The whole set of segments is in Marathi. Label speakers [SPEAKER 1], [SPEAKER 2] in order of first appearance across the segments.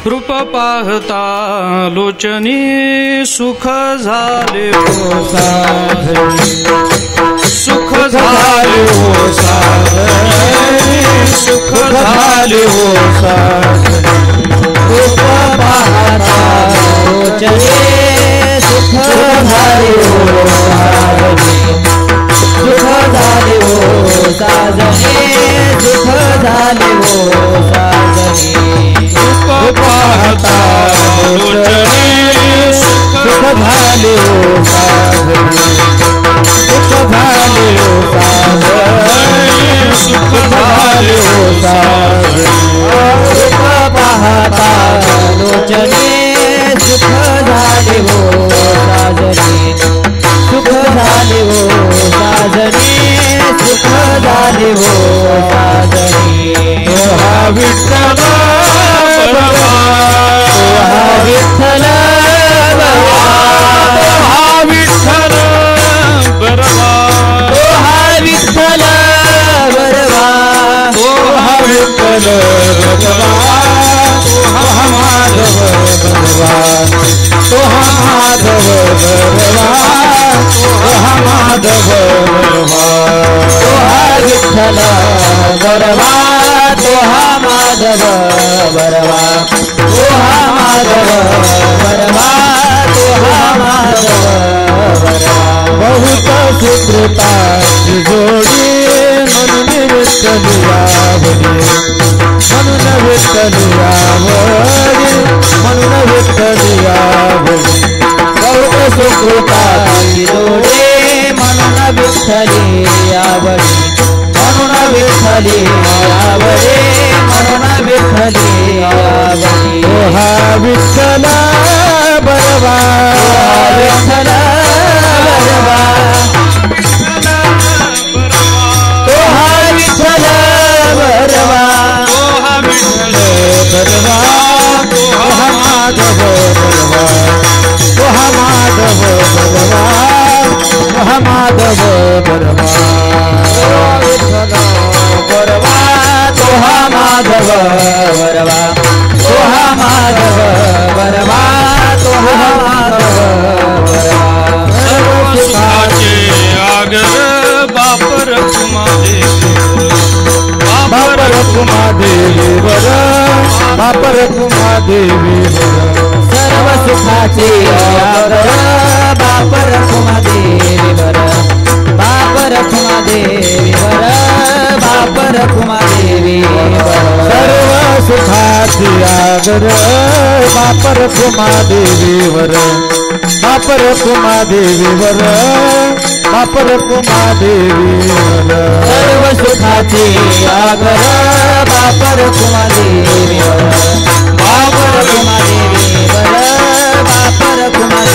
[SPEAKER 1] रूप पाहता लोचनी सुख झाले हो साधनी, सुख झाले हो साधनी, सुख झाले हो साधनी।
[SPEAKER 2] रूप पाहता लोचनी सुख झाले हो साधनी, सुख झाले हो साधनी, सुख झाले हो साधनी।
[SPEAKER 1] रूप पाहता लोचनी
[SPEAKER 2] सुख झाले हो साधनी, सुख झाले हो साधनी, सुख झाले हो साधनी। रूप पाहता लोचनी सुख झाले हो साधनी, सुख झाले हो साधनी, सुख झाले हो साधनी।
[SPEAKER 1] हा विठ्ठल
[SPEAKER 2] विठ्ठल
[SPEAKER 1] हा विठ्ठल बरवा,
[SPEAKER 2] हा विठ्ठल बरवा,
[SPEAKER 1] हा विठ्ठल बरवा, हा माधव बरवा,
[SPEAKER 2] तो हा माधव बरवा,
[SPEAKER 1] हा माधव बरवा।
[SPEAKER 2] तो हा विठ्ठल बरवा, तो हा माधव बरवा, तो हा माधव बरवा, तो हा माधव बरवा।
[SPEAKER 1] बहुत सुकृता जोडी म्हणून विठ्ठल आवडी, म्हणून विठ्ठल आवडी, म्हणून विठ्ठल आवडी।
[SPEAKER 2] बहुत सुकृता जोडे म्हणून विठ्ठली आवडी, म्हणून विठ्ठली आवडे, म्हणून विठ्ठली आवडी।
[SPEAKER 1] हा विठ्ठल बरवा,
[SPEAKER 2] विठ्ठल बरवा, तो हा विठ्ठल बरवा,
[SPEAKER 1] हा विठ्ठल बरवा, हा माधव बरवा, हा माधव बरवा, हा माधव बरवा।
[SPEAKER 2] विठ्ठल बरवा, तो हा माधव बरवा, तो हा माधव बरवा, तो हा माधव बरवा।
[SPEAKER 1] सर्व सुखाचे आगर बापर कुमादेवी, बापर कुमादेवी वर, बापर कुमादेवी वर।
[SPEAKER 2] सर्व सुखाचे आगर बापर कुमादेवी वर, बापर कुमादेवी वर, बापर कुमादेवी वर।
[SPEAKER 1] सर्व सुखाचे आगर बापर कुमादेवी वर, बापर कुमादेवी वर, बापर कुमादेवी वर।
[SPEAKER 2] सर्व सुखाचे आगर बापर कुमादेवी वर, बापर कुमादेवी वर, बापर कुमादेवी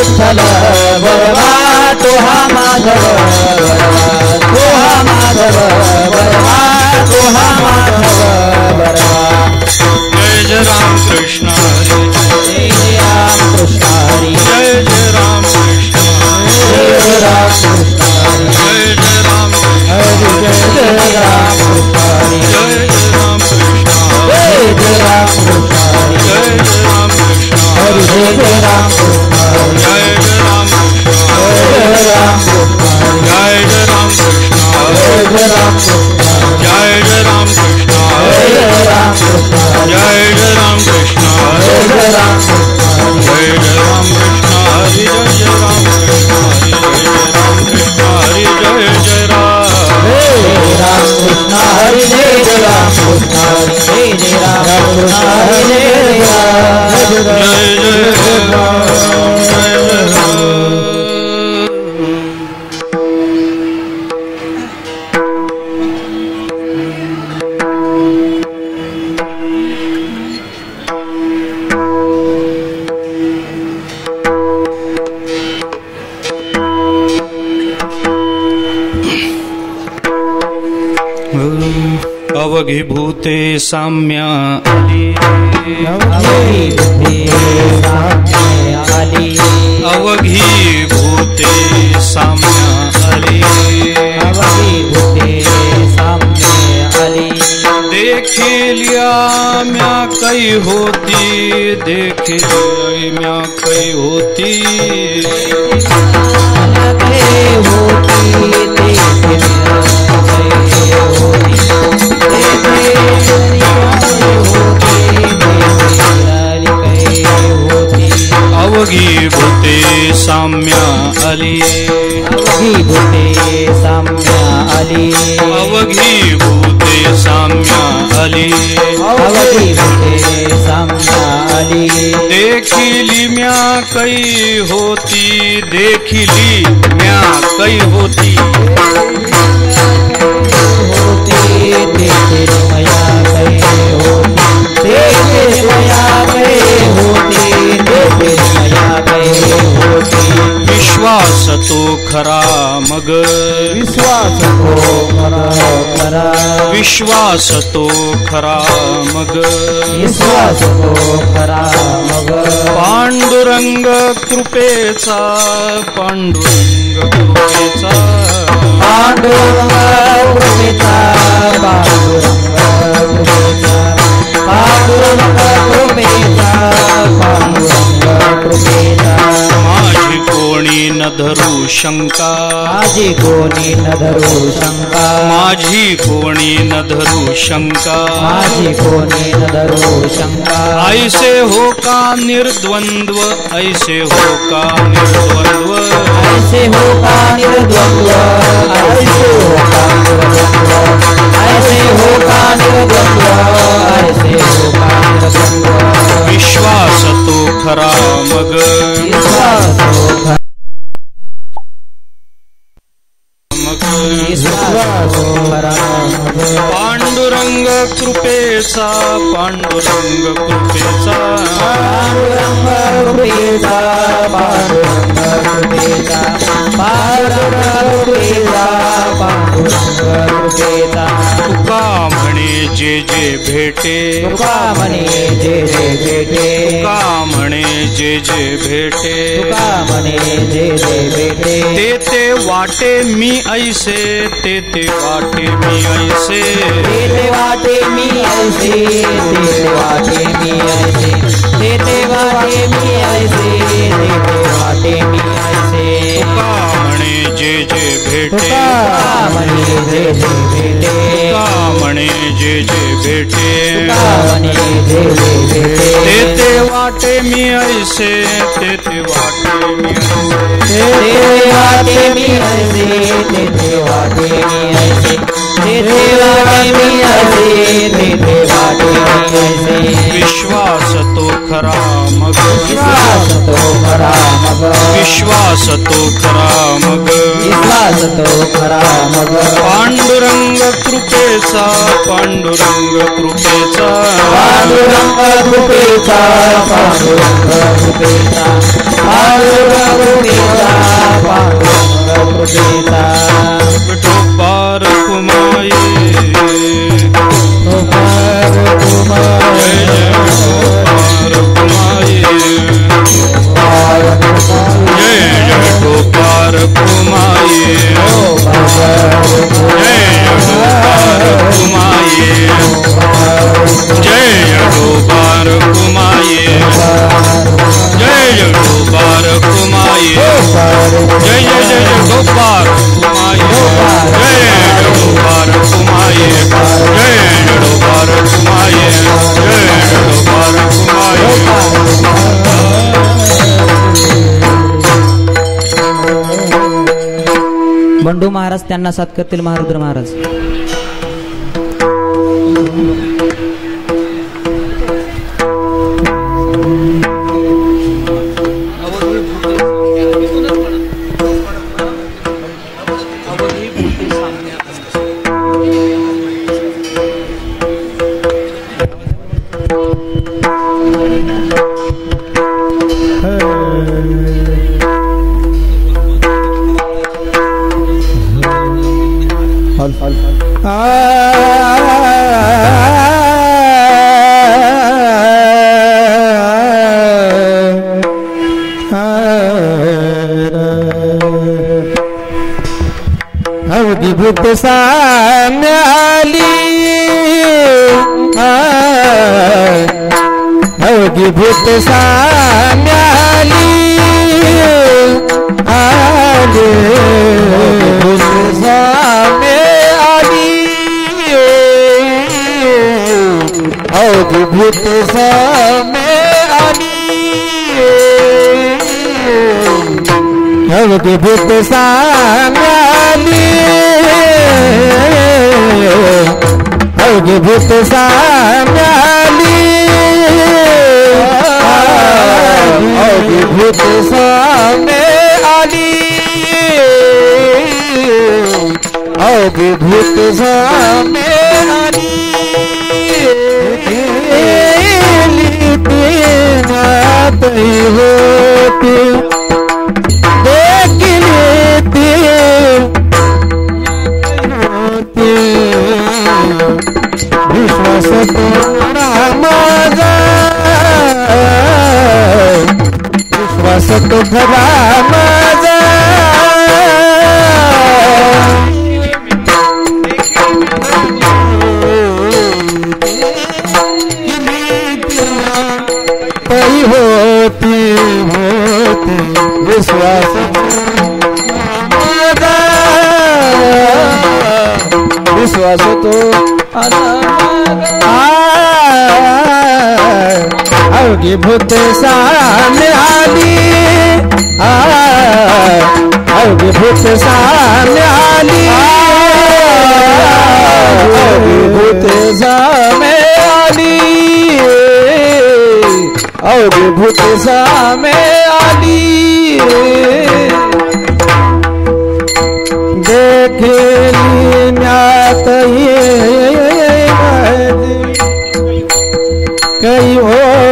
[SPEAKER 2] विठ्ठल बरवा तो हा माधव बरवा तो हा माधव बरवा तो हा माधव बरवा
[SPEAKER 3] जय जय राम कृष्ण हरी
[SPEAKER 2] जय जय राम कृष्ण हरी
[SPEAKER 3] जय जय राम कृष्ण
[SPEAKER 2] जय जय राम कृष्ण हरी
[SPEAKER 3] जय जय राम
[SPEAKER 1] हरि जय
[SPEAKER 2] जय राम कृष्ण हरी
[SPEAKER 3] जय जय राम कृष्ण
[SPEAKER 2] जय जय राम कृष्ण हरी
[SPEAKER 3] जय जय राम कृष्ण
[SPEAKER 2] हरि जय जय राम कृष्ण हरी
[SPEAKER 3] जय जय राम कृष्ण
[SPEAKER 2] जय राम कृष्ण हरी
[SPEAKER 3] जय जय राम कृष्ण
[SPEAKER 2] जय जय राम कृष्ण हरी
[SPEAKER 3] जय जय राम कृष्ण
[SPEAKER 2] जय जय राम कृष्ण हरी
[SPEAKER 3] जय जय राम कृष्ण
[SPEAKER 2] जय जय राम कृष्ण हरी
[SPEAKER 3] जय जय राम कृष्ण हरि जय जय राम कृष्ण हरि जय जय राम कृष्ण हरि जय जय राम
[SPEAKER 2] जय राम कृष्ण हरि जय जय राम कृष्ण हरि जय जय राम कृष्ण हरि जय जय राम
[SPEAKER 3] जय जय राम जय जय राम अवघीभूते साम्या अवघीभूते साम्या आली देखिलिया म्या कई होती देखिलिया म्या कई होती अवघीभूते साम्या आली
[SPEAKER 2] अवघीभूते साम्या आली
[SPEAKER 3] अवघीभूते साम्या आली
[SPEAKER 2] अवघीभूते साम्या आली
[SPEAKER 3] देखिली म्या कई होती देखिली म्या कई होती
[SPEAKER 2] देखे मया कई होती देखे मया कई होती देखे मया कई होती
[SPEAKER 3] विश्वास तो खरा मग
[SPEAKER 1] विश्वास को
[SPEAKER 2] खरा
[SPEAKER 3] विश्वास तो खरा मग
[SPEAKER 2] विश्वास को खरा मग
[SPEAKER 3] पांडुरंग कृपेचा पांडुरंग कृपेचा
[SPEAKER 2] पांडुरंग कृपेचा पांडुरंग कृपेचा पांडुरंग कृपेचा पांडुरंग कृपेचा
[SPEAKER 3] माझी कोणी न धरू शंका
[SPEAKER 2] माझी कोणी न धरू शंका
[SPEAKER 3] माझी कोणी न धरू शंका
[SPEAKER 2] माझी कोणी न धरू शंका
[SPEAKER 3] ऐसे हो का निर्द्वंद्व ऐसे हो का निर्द्वंद्व
[SPEAKER 2] ऐसे हो का निर्द्वंद्व ऐसे हो का निर्द्वंद्व ऐसे हो का निर्द्वंद्व ऐसे हो का निर्द्वंद्व
[SPEAKER 3] विश्वास तो खरा मग
[SPEAKER 2] विश्वास हो खरा
[SPEAKER 3] मग
[SPEAKER 2] विश्वास हो खरा
[SPEAKER 3] पांडुरंग कृपेचा पांडुरंग कृपेचा
[SPEAKER 2] पांडुरंग कृपेचा पांडुरंग कृपेचा पांडुरंग कृपेचा पांडुरंग कृपेचा
[SPEAKER 3] तुका म्हणे जे जे भेटे
[SPEAKER 2] तुका म्हणे जे जे भेटे
[SPEAKER 3] तुका म्हणे जे जे भेटे
[SPEAKER 2] तुका म्हणे जे जे भेटे
[SPEAKER 3] ते ते वाटे मी ऐसे ते ते वाटे मी ऐसे
[SPEAKER 2] ते वाटे मी ऐसे ते वाटे मी ऐसे ते वाटे मी ऐसे ते वाटे मी ऐसे
[SPEAKER 3] तुका म्हणे जे जे भेटे
[SPEAKER 2] तुका म्हणे जे जे भेटे
[SPEAKER 3] तुका म्हणे जे जे भेटे
[SPEAKER 2] तुका म्हणे जे जे भेटे
[SPEAKER 3] ते ते वाटे मी ऐसे ते ते वाटे मी ऐसे
[SPEAKER 2] ते वाटे मी ऐसे ते वाटे मी ऐसे ते वाटे मी ऐसे ते वाटे मी ऐसे
[SPEAKER 3] विश्वास तो खरा मग
[SPEAKER 2] विश्वास तो खरा मग
[SPEAKER 3] विश्वास तो खरा मग
[SPEAKER 2] विश्वास तो खरा मग
[SPEAKER 3] पांडुरंग कृपेचा पांडुरंग कृपेचा
[SPEAKER 2] पांडुरंग कृपेचा पांडुरंग कृपेचा पांडुरंग कृपेचा पांडुरंग कृपेचा
[SPEAKER 3] विठोबार कुमाई
[SPEAKER 2] विठोबार कुमाई
[SPEAKER 3] विठोबार कुमाई जय विठोबार कुमाई जय विठोबार कुमाई जय विठोबार कुमाई जय विठोबार कुमाई जय विठोबार कुमाई जय विठोबार कुमाई जय विठोबार कुमाई
[SPEAKER 2] बंडू महाराज त्यांना साथ करतील महारुद्र महाराज
[SPEAKER 1] अवधूत साम्य आली अवधूत साम्य आली अवधूत साम्य आली अवधूत साम्य आली अवधूत साम्य आली अवधूत साम्य आली अवधूत साम्य आली अवधूत साम्य आली होती विश्वास तो माझा विश्वास तो खरा माझा पई होती होती विश्वास माझा विश्वास तो अवधूत साम्य आली अवधूत साम्य आली अवधूत साम्य आली अवधूत साम्य आली देखेली ज्ञात कई हो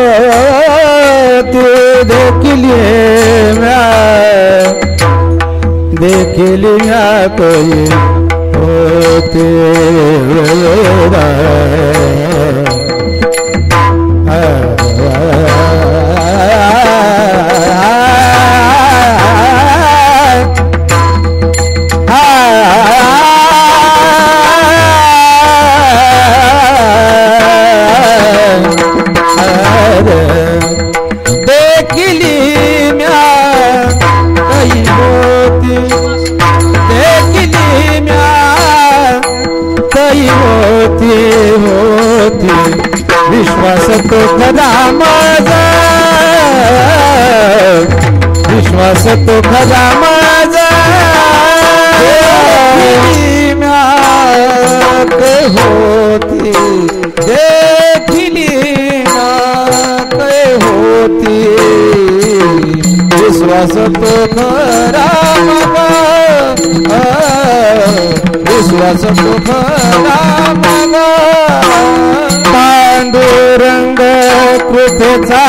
[SPEAKER 1] देख लिया कोई होते विश्वास तो खरा माझा विश्वास तो खरा माझा होती देखली होती विश्वास तो विश्वास तो खरा मग पांडुरंग कृपेचा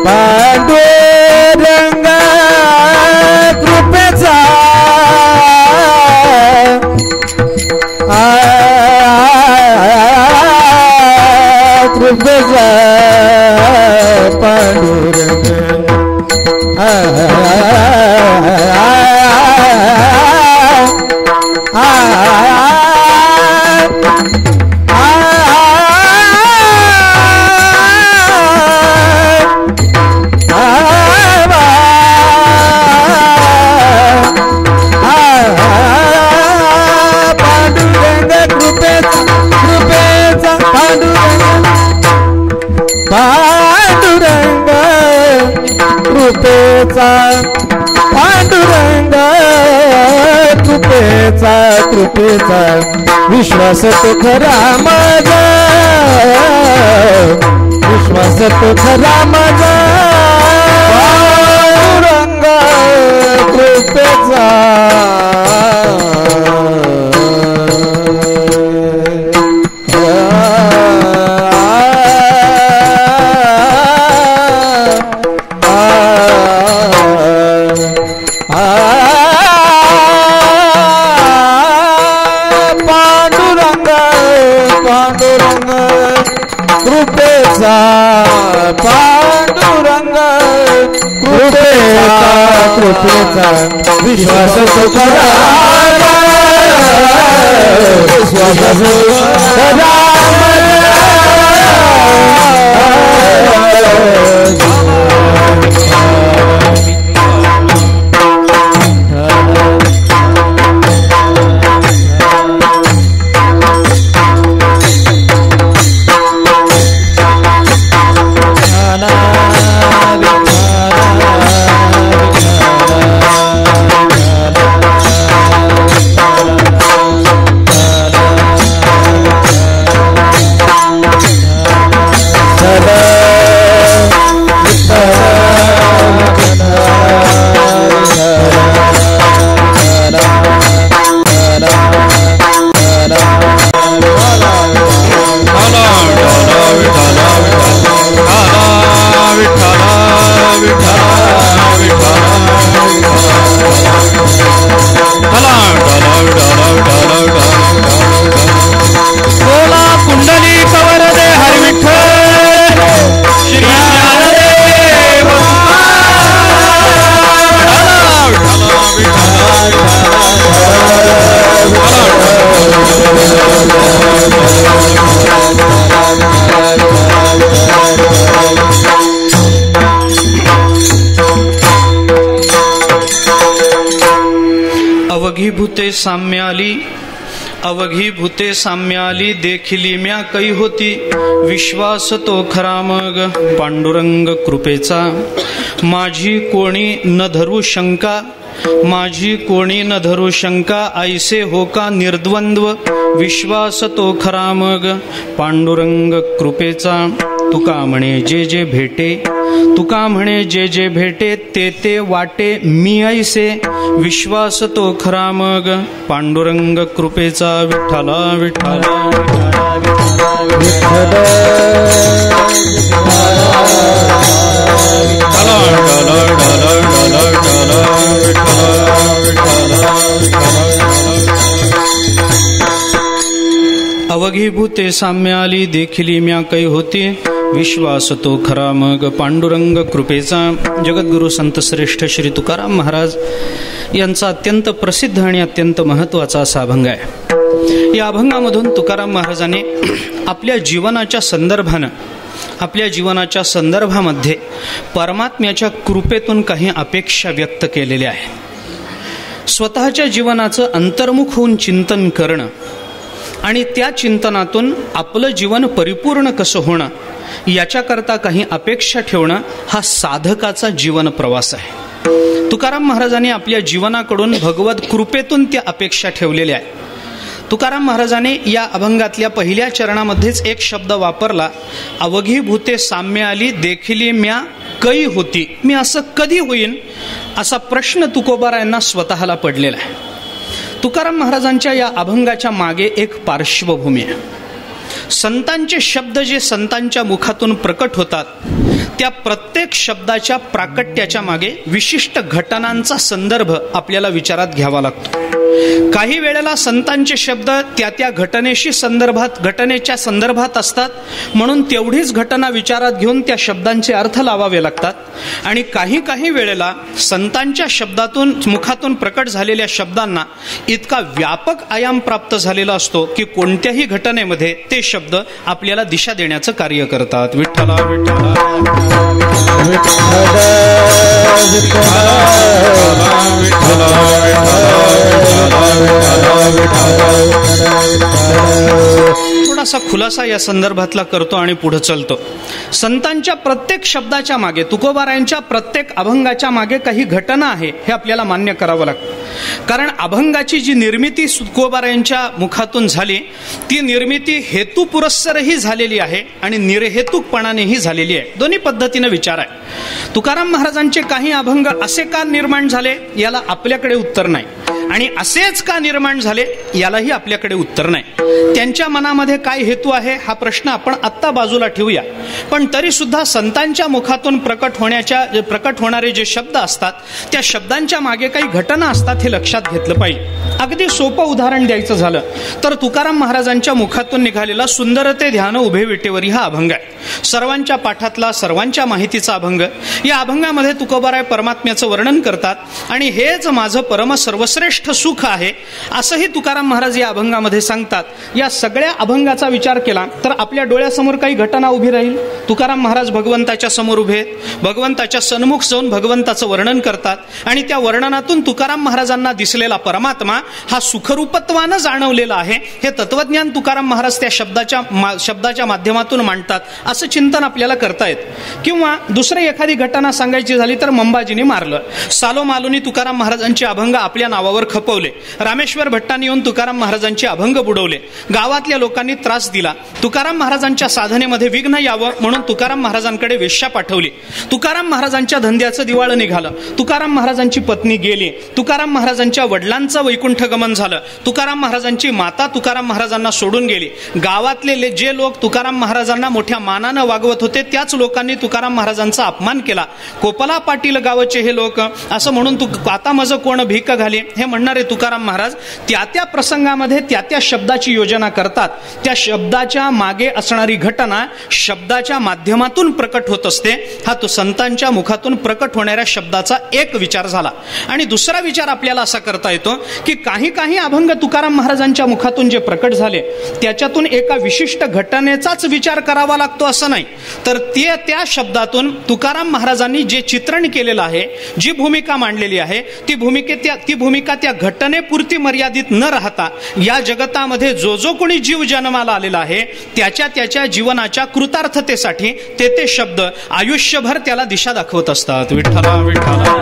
[SPEAKER 1] पांडुरंग कृपेचा कृपेचा पांडुरंग पांडुरंग कृपेचा पांडुरंग कृपेचा कृपेचा विश्वास तो खरा माझा विश्वास तो खरा माझा पांडुरंग कृपेचा पांडुरंग कृपेचा कृपेचा विश्वास तो खरा विश्वास तो खरा
[SPEAKER 4] अवघीभूते साम्याली अवघीभूते साम्याली देखिली म्या कै होती विश्वास तो खरा मग पांडुरंग कृपेचा माझी कोणी न धरू शंका माझी कोणी न धरू शंका ऐसे हो का निर्द्वंद्व विश्वास तो खरा मग पांडुरंग कृपेचा तुका म्हणे जे जे भेटे तुका म्हणे जे जे भेटे ते ते वाटे मी ऐसे विश्वास तो खरा मग पांडुरंग कृपेचा विठ्ठला विठ्ठला अवघीभूते साम्याली देखिली म्या कै होती विश्वास तो खरा मग पांडुरंग कृपेचा. जगद्गुरु संत श्रेष्ठ श्री तुकाराम महाराज यांचा अत्यंत प्रसिद्ध आणि अत्यंत महत्त्वाचा असा अभंग आहे. या अभंगामधून तुकाराम महाराजांनी आपल्या जीवनाच्या संदर्भामध्ये परमात्म्याच्या कृपेतून काही अपेक्षा व्यक्त केलेल्या आहेत. स्वतःच्या जीवनाचं अंतर्मुख होऊन चिंतन करणं आणि त्या चिंतनातून आपलं जीवन परिपूर्ण कसं होणं याच्याकरता काही अपेक्षा ठेवणं हा साधकाचा जीवन प्रवास आहे. तुकाराम महाराजांनी आपल्या जीवनाकडून भगवत कृपेतून त्या अपेक्षा ठेवलेल्या आहेत. तुकाराम महाराजांनी या अभंगातल्या पहिल्या चरणामध्येच एक शब्द वापरला, अवघीभूते साम्य आली देखिली म्या कै होती. मी असं कधी होईन असा प्रश्न तुकोबारायांना स्वतःला पडलेला आहे. तुकाराम महाराजांच्या या अभंगाच्या मागे एक पार्श्वभूमी आहे. संतांचे शब्द जे संतांच्या मुखातून प्रकट होतात त्या प्रत्येक शब्दाच्या प्राकट्याच्या मागे विशिष्ट घटनांचा संदर्भ आपल्याला विचारात घ्यावा लागतो. काही वेळेला संतांचे शब्द त्या घटनेच्या संदर्भात असतात, म्हणून तेवढीच घटना विचारात घेऊन त्या शब्दांचे अर्थ लावावे लागतात. आणि काही वेळेला संतांच्या मुखातून प्रकट झालेल्या शब्दांना इतका व्यापक आयाम प्राप्त झालेला असतो की कोणत्याही घटनेमध्ये ते शब्द आपल्याला दिशा देण्याचं कार्य करतात. विठ्ठला विठ्ठला थोडासा खुलासा या संदर्भातला करतो आणि पुढे चलतो. संतांच्या प्रत्येक शब्दाच्या मागे, तुकोबारायांच्या प्रत्येक अभंगाच्या मागे काही घटना आहे हे आपल्याला मान्य करावं लागतं. कारण अभंगाची जी निर्मिती तुकोबारायांच्या मुखातून झाली ती निर्मिती हेतुपुरस्सरही झालेली आहे आणि निर्हेतुकपणानेही झालेली आहे. दोन्ही पद्धतीने विचार आहे. तुकाराम महाराजांचे काही अभंग असे का निर्माण झाले याला आपल्याकडे उत्तर नाही, आणि असेच का निर्माण झाले यालाही आपल्याकडे उत्तर नाही. त्यांच्या मनामध्ये काय हेतू आहे हा प्रश्न आपण आत्ता बाजूला ठेवूया. पण तरी सुद्धा संतांच्या मुखातून प्रकट होणारे जे शब्द असतात त्या शब्दांच्या मागे काही घटना असतात हे लक्षात घेतलं पाहिजे. अगदी सोपं उदाहरण द्यायचं झालं तर तुकाराम महाराजांच्या मुखातून निघालेला सुंदरते ध्यान उभे विटेवरी हा अभंग आहे. सर्वांच्या पाठातला, सर्वांच्या माहितीचा अभंग. या अभंगामध्ये तुकोबाराय परमात्म्याचं वर्णन करतात आणि हेच माझं परम सर्वश्रेष्ठ सुख आहे असंही तुकाराम महाराज या अभंगामध्ये सांगतात. या सगळ्या अभंगाचा विचार केला तर आपल्या डोळ्यासमोर काही घटना उभी राहील. तुकाराम महाराज भगवंताच्या समोर उभे आहेत, भगवंताच्या सन्मुख जाऊन भगवंताचं वर्णन करतात आणि त्या वर्णनातून तुकाराम महाराजांना दिसलेला परमात्मा हा सुखरूपत्वानं जाणवलेला आहे हे तत्वज्ञान तुकाराम महाराज त्या शब्दाच्या माध्यमातून मांडतात. असं चिंतन आपल्याला करता येत. किंवा दुसरी एखादी घटना सांगायची झाली तर मंबाजीने मारलं. सालोमालोनी तुकाराम महाराजांचे अभंग आपल्या नावावर खपवले. रामेश्वर भट्टांनी येऊन तुकाराम महाराजांचे अभंग बुडवले. गावातल्या लोकांनी त्रास दिला. तुकाराम महाराजांच्या साधनेमध्ये विघ्न यावं म्हणून तुकाराम महाराजांकडे वेश्या पाठवली. तुकाराम महाराजांच्या धंद्याचं दिवाळं निघालं. तुकाराम महाराजांची पत्नी गेली. तुकाराम महाराजांच्या वडिलांचं वैकुंठ गमन झालं. तुकाराम महाराजांची माता तुकाराम महाराजांना सोडून गेली. गावातले जे लोक तुकाराम महाराजांना मोठ्या मानानं वागवत होते त्याच लोकांनी तुकाराम महाराजांचा अपमान केला. कोपला पाटील गावचे हे लोक असं म्हणून आता माझं कोण भीक घाले हे म्हणणारे तुकाराम महाराज त्या प्रसंगामध्ये त्या शब्दाची योजना करतात. त्या शब्दाच्या मागे असणारी घटना शब्दाच्या माध्यमातून प्रकट होत असते. हा तो संतांच्या मुखातून प्रकट होणाऱ्या शब्दाचा एक विचार झाला. आणि दुसरा विचार आपल्याला असा करता येतो की काही अभंग तुकाराम महाराजांच्या मुखातून जे प्रकट झाले त्याच्यातून एका विशिष्ट घटनेचाच विचार करावा लागतो असं नाही, तर त्या शब्दातून तुकाराम महाराजांनी जे चित्रण केलेलं आहे, जी भूमिका मांडलेली आहे ती भूमिका त्या घटनेपुरती मर्यादित न राहता या जगतामध्ये जो कोणी जीव जन्माला आलेला आहे त्याच्या जीवनाच्या कृतार्थतेसाठी ते शब्द आयुष्यभर त्याला दिशा दाखवत असतात. विठ्ठला विठ्ठला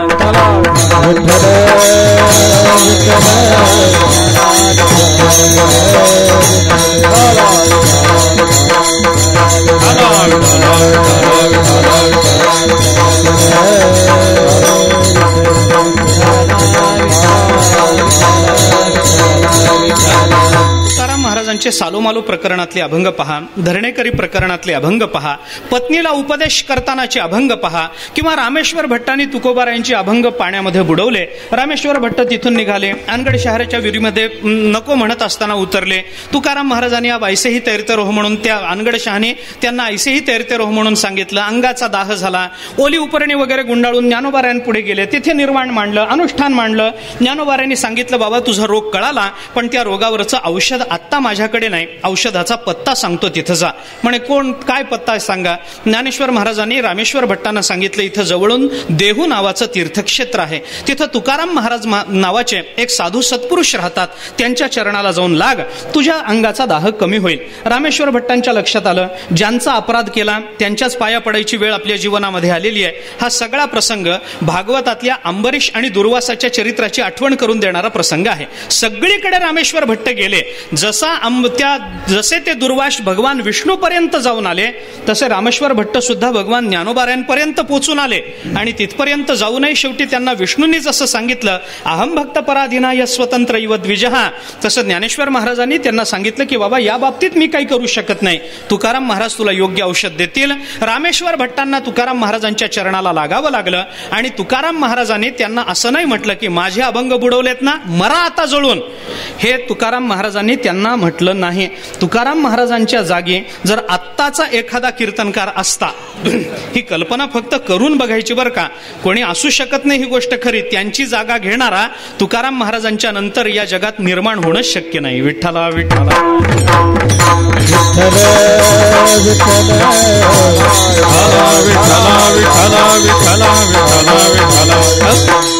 [SPEAKER 4] तुकाराम महाराजांचे सालोमालो प्रकरणातले अभंग पहा, धरणेकरी प्रकरणातले अभंग पहा, पत्नीला उपदेश करतानाचे अभंग पहा, किंवा रामेश्वर भट्टांनी तुकोबारायांचे अभंग पाण्यामध्ये बुडवले. रामेश्वर भट्ट तिथून निघाले, अनगड शहराच्या विहिरीमध्ये नको म्हणत असताना उतरले. तुकाराम महाराजांनी अब ऐसेही तैरते रोह म्हणून त्या अनगड शहाने त्यांना ऐसेही तैरते रोह म्हणून सांगितलं. अंगाचा दाह झाला. ओली उपरणी वगैरे गुंडाळून ज्ञानोबारायांपुढे गेले. तिथे निर्वाण मांडलं, अनुष्ठान मांडलं. ज्ञानोबारायांनी सांगितलं बाबा तुझा रोग कळाला पण त्या रोगावरचं औषध आत्ता माझ्याकडे नाही, औषधाचा पत्ता सांगतो तिथं जा. म्हणे कोण काय पत्ता सांगा. ज्ञानेश्वर महाराजांनी रामेश्वर भट्टांना सांगितलं इथं जवळून देहू नावाचं तीर्थक्षेत्र आहे, तिथं तुकाराम महाराज नावाचे एक साधू सत्पुरुष राहतात, त्यांच्या चरणाला जाऊन लाग, तुझ्या अंगाचा दाह कमी होईल. रामेश्वर भट्टांच्या लक्षात आलं ज्यांचा अपराध केला त्यांच्याच पाया पडायची वेळ आपल्या जीवनामध्ये आलेली आहे. हा सगळा प्रसंग भागवतातल्या अंबरीश आणि दुर्वासाच्या चरित्राची आठवण करून देणारा प्रसंग आहे. सगळीकडे रामेश्वर भट्ट गेले. जसा त्या जसे ते दुर्वास भगवान विष्णूपर्यंत जाऊन आले तसे रामेश्वर भट्ट सुद्धा भगवान ज्ञानोबाऱ्यांपर्यंत पोचून आले आणि तिथपर्यंत जाऊनही शेवटी त्यांना विष्णूंनी जसं सांगितलं अहम भक्त पराधीनाय स्वतंत्र इव द्विजहा, तसं ज्ञानेश्वर महाराजांनी त्यांना सांगितलं की बाबा या बाबतीत मी काही करू शकत नाही, तुकाराम महाराज तुला योग्य औषध देतील. रामेश्वर भट्टांना तुकाराम महाराजांच्या चरणाला लागावं लागलं आणि तुकाराम महाराजांनी त्यांना असं नाही म्हटलं की माझे अभंग बुडवलेत ना, मरा आता जळून. हे तुकाराम महाराजांनी त्यांना म्हटलं नाही. तुकाराम महाराजांच्या जागी जर आत्ताचा एखादा कीर्तनकार असता, ही कल्पना फक्त करून बघायची बरं का, कोणी असू शकत नाही ही गोष्ट खरी, त्यांची जागा घेणारा तुकाराम महाराजांच्या नंतर या जगात निर्माण होणं शक्य नाही. विठ्ठला विठ्ठला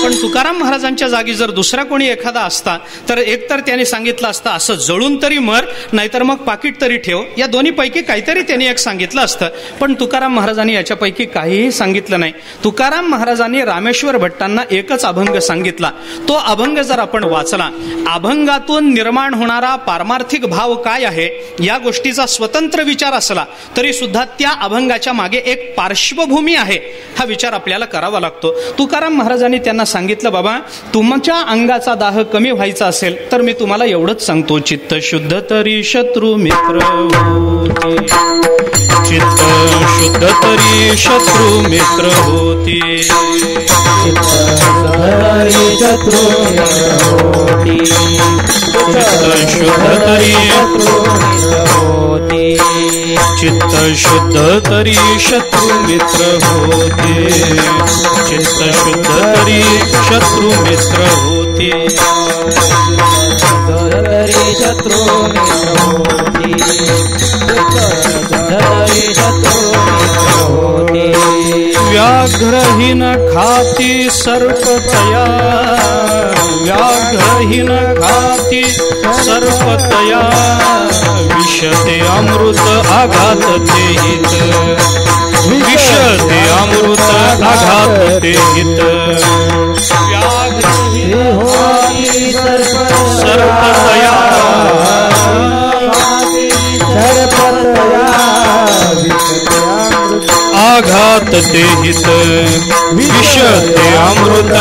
[SPEAKER 4] पण तुकाराम महाराजांच्या जागी जर दुसरा कोणी एखादा असता तर एकतर त्याने सांगितलं असतं असं जळून तरी मर, नाहीतर मग पाकिट तरी ठेव. या दोन्ही पैकी काहीतरी त्यांनी एक सांगितलं असतं. पण तुकाराम महाराजांनी याच्यापैकी काहीही सांगितलं नाही. तुकाराम महाराजांनी रामेश्वर भट्टांना एकच अभंग सांगितला. तो अभंग जर आपण वाचला, अभंगातून निर्माण होणारा पारमार्थिक भाव काय आहे या गोष्टीचा स्वतंत्र विचार असला तरी सुद्धा त्या अभंगाच्या मागे एक पार्श्वभूमी आहे हा विचार आपल्याला करावा लागतो. तुकाराम महाराजांनी त्यांना सांगितलं बाबा तुमच्या अंगाचा दाह कमी व्हायचा असेल तर मी तुम्हाला एवढंच सांगतो, चित्त शुद्ध तरी शत्रू मित्र होती, चित्त शुद्ध तरी शत्रू मित्र होती, चित्त शुद्ध तरी चित्त शुद्ध तरी शत्रू मित्र होते, चित्त शुद्ध तरी शत्रू मित्र होते, शत्रू मित्र होते. व्याघ्रहीन खाती सर्पतया, व्याघ्रहीन खाती सर्पतया, विषते अमृत आघात ते हित, विषते अमृत आघात ते हित. सर्पतया आघात ते हित, विषते अमृत.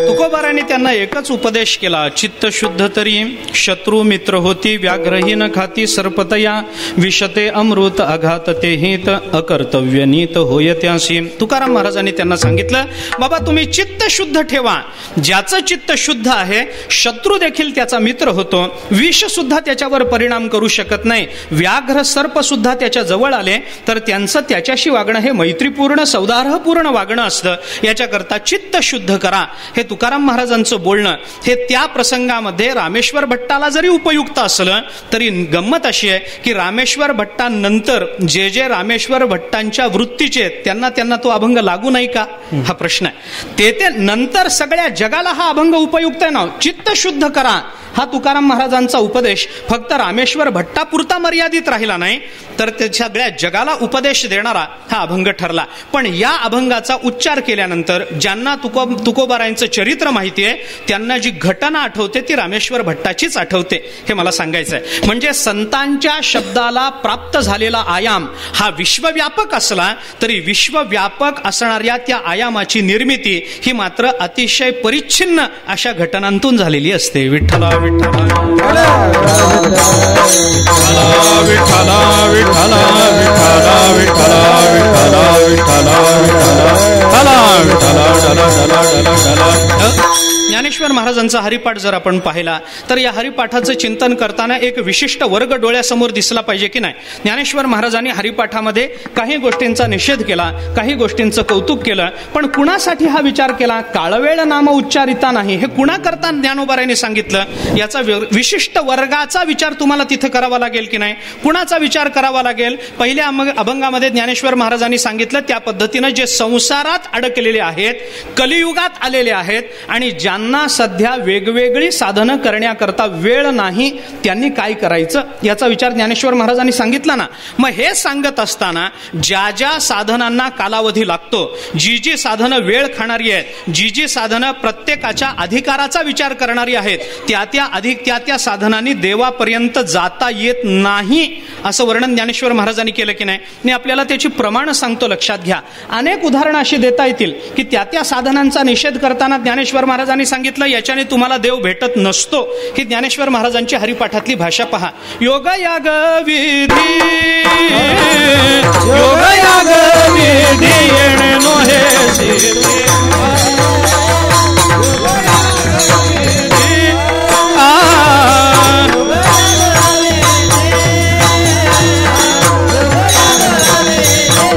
[SPEAKER 4] तुकोबाराने त्यांना एकच उपदेश केला, चित्त शुद्ध तरी शत्रू मित्र होती, व्याघ्रहीन खाती सर्पतया, विषते अमृत आघात ते हित, अकर्तव्य नीत होय त्यासी. तुकाराम महाराजांनी त्यांना सांगितलं बाबा तुम्ही चित्त शुद्ध ठेवा. ज्याचं चित्त शुद्ध आहे शत्रू देखील त्याचा मित्र होतो, विष सुद्धा त्याच्यावर परिणाम करू शकत नाही. व्याघ्र सर्प सुद्धा त्याच्या जवळ आले तर त्यांचं त्याच्याशी वागणं हे मैत्रीपूर्ण सौदार्हपूर्ण वागणं असतं. याच्याकरता चित्त शुद्ध करा. हे तुकाराम महाराजांचं बोलणं हे त्या प्रसंगामध्ये रामेश्वर भट्टाला जरी उपयुक्त असलं तरी गंमत अशी आहे की रामेश्वर भट्टांनंतर जे जे रामेश्वर भट्टांच्या वृत्तीचे त्यांना तो अभंग लागू नाही का हा प्रश्न आहे. ते नंतर सगळ्या जगाला हा अभंग उपयुक्त आहे ना. चित्त शुद्ध करा हा तुकाराम महाराजांचा उपदेश फक्त रामेश्वर भट्टापुरता मर्यादित राहिला नाही तर त्याच्या सगळ्या जगाला उपदेश देणारा हा अभंग ठरला. पण या अभंगाचा उच्चार केल्यानंतर ज्यांना तुकोबारायांचं चरित्र माहिती आहे त्यांना जी घटना आठवते ती रामेश्वर भट्टाचीच आठवते हे मला सांगायचं आहे. म्हणजे संतांच्या शब्दाला प्राप्त झालेला आयाम हा विश्वव्यापक असला तरी विश्वव्यापक असणाऱ्या त्या आयामाची निर्मिती ही मात्र अतिशय परिच्छिन्न अशा घटनांतून झालेली असते. विठ्ठला विठ्ठला विठ्ठला विठ्ठला विठ्ठला विठ्ठला विठ्ठला विठ्ठला विठ्ठला. ज्ञानेश्वर महाराजांचा हरिपाठ जर आपण पाहिला तर या हरिपाठाचं चिंतन करताना एक विशिष्ट वर्ग डोळ्यासमोर दिसला पाहिजे की नाही. ज्ञानेश्वर महाराजांनी हरिपाठामध्ये काही गोष्टींचा निषेध केला, काही गोष्टींचं कौतुक केलं, पण कुणासाठी हा विचार केला. काळवेळ नाम उच्चारिता नाही हे कुणाकरता ज्ञानोबारायांनी सांगितलं याचा विशिष्ट वर्गाचा विचार तुम्हाला तिथं करावा लागेल की नाही. कुणाचा विचार करावा लागेल. पहिल्या अभंगामध्ये ज्ञानेश्वर महाराजांनी सांगितलं त्या पद्धतीनं जे संसारात अडकलेले आहेत, कलियुगात आलेले आहेत आणि ज्यांना सध्या वेगवेगळी साधनं करण्याकरता वेळ नाही त्यांनी काय करायचं याचा विचार ज्ञानेश्वर महाराजांनी सांगितला ना. मग हे सांगत असताना ज्या ज्या साधनांना कालावधी लागतो, जी जी साधनं वेळ खाणारी आहेत, जी जी साधनं प्रत्येकाच्या अधिकाराचा विचार करणारी आहेत, त्या त्या साधनांनी देवापर्यंत जाता येत नाही असं वर्णन ज्ञानेश्वर महाराजांनी केलं की नाही. मी आपल्याला त्याची प्रमाण सांगतो, लक्षात घ्या. अनेक उदाहरणं अशी देता येतील की त्या साधनांचा निषेध करताना ज्ञानेश्वर महाराजांनी सांगितलं याच्याने तुम्हाला देव भेटत नसतो. ही ज्ञानेश्वर महाराजांची हरिपाठातली भाषा पहा. योग याग विधी, योग याग विधी येणे नोहे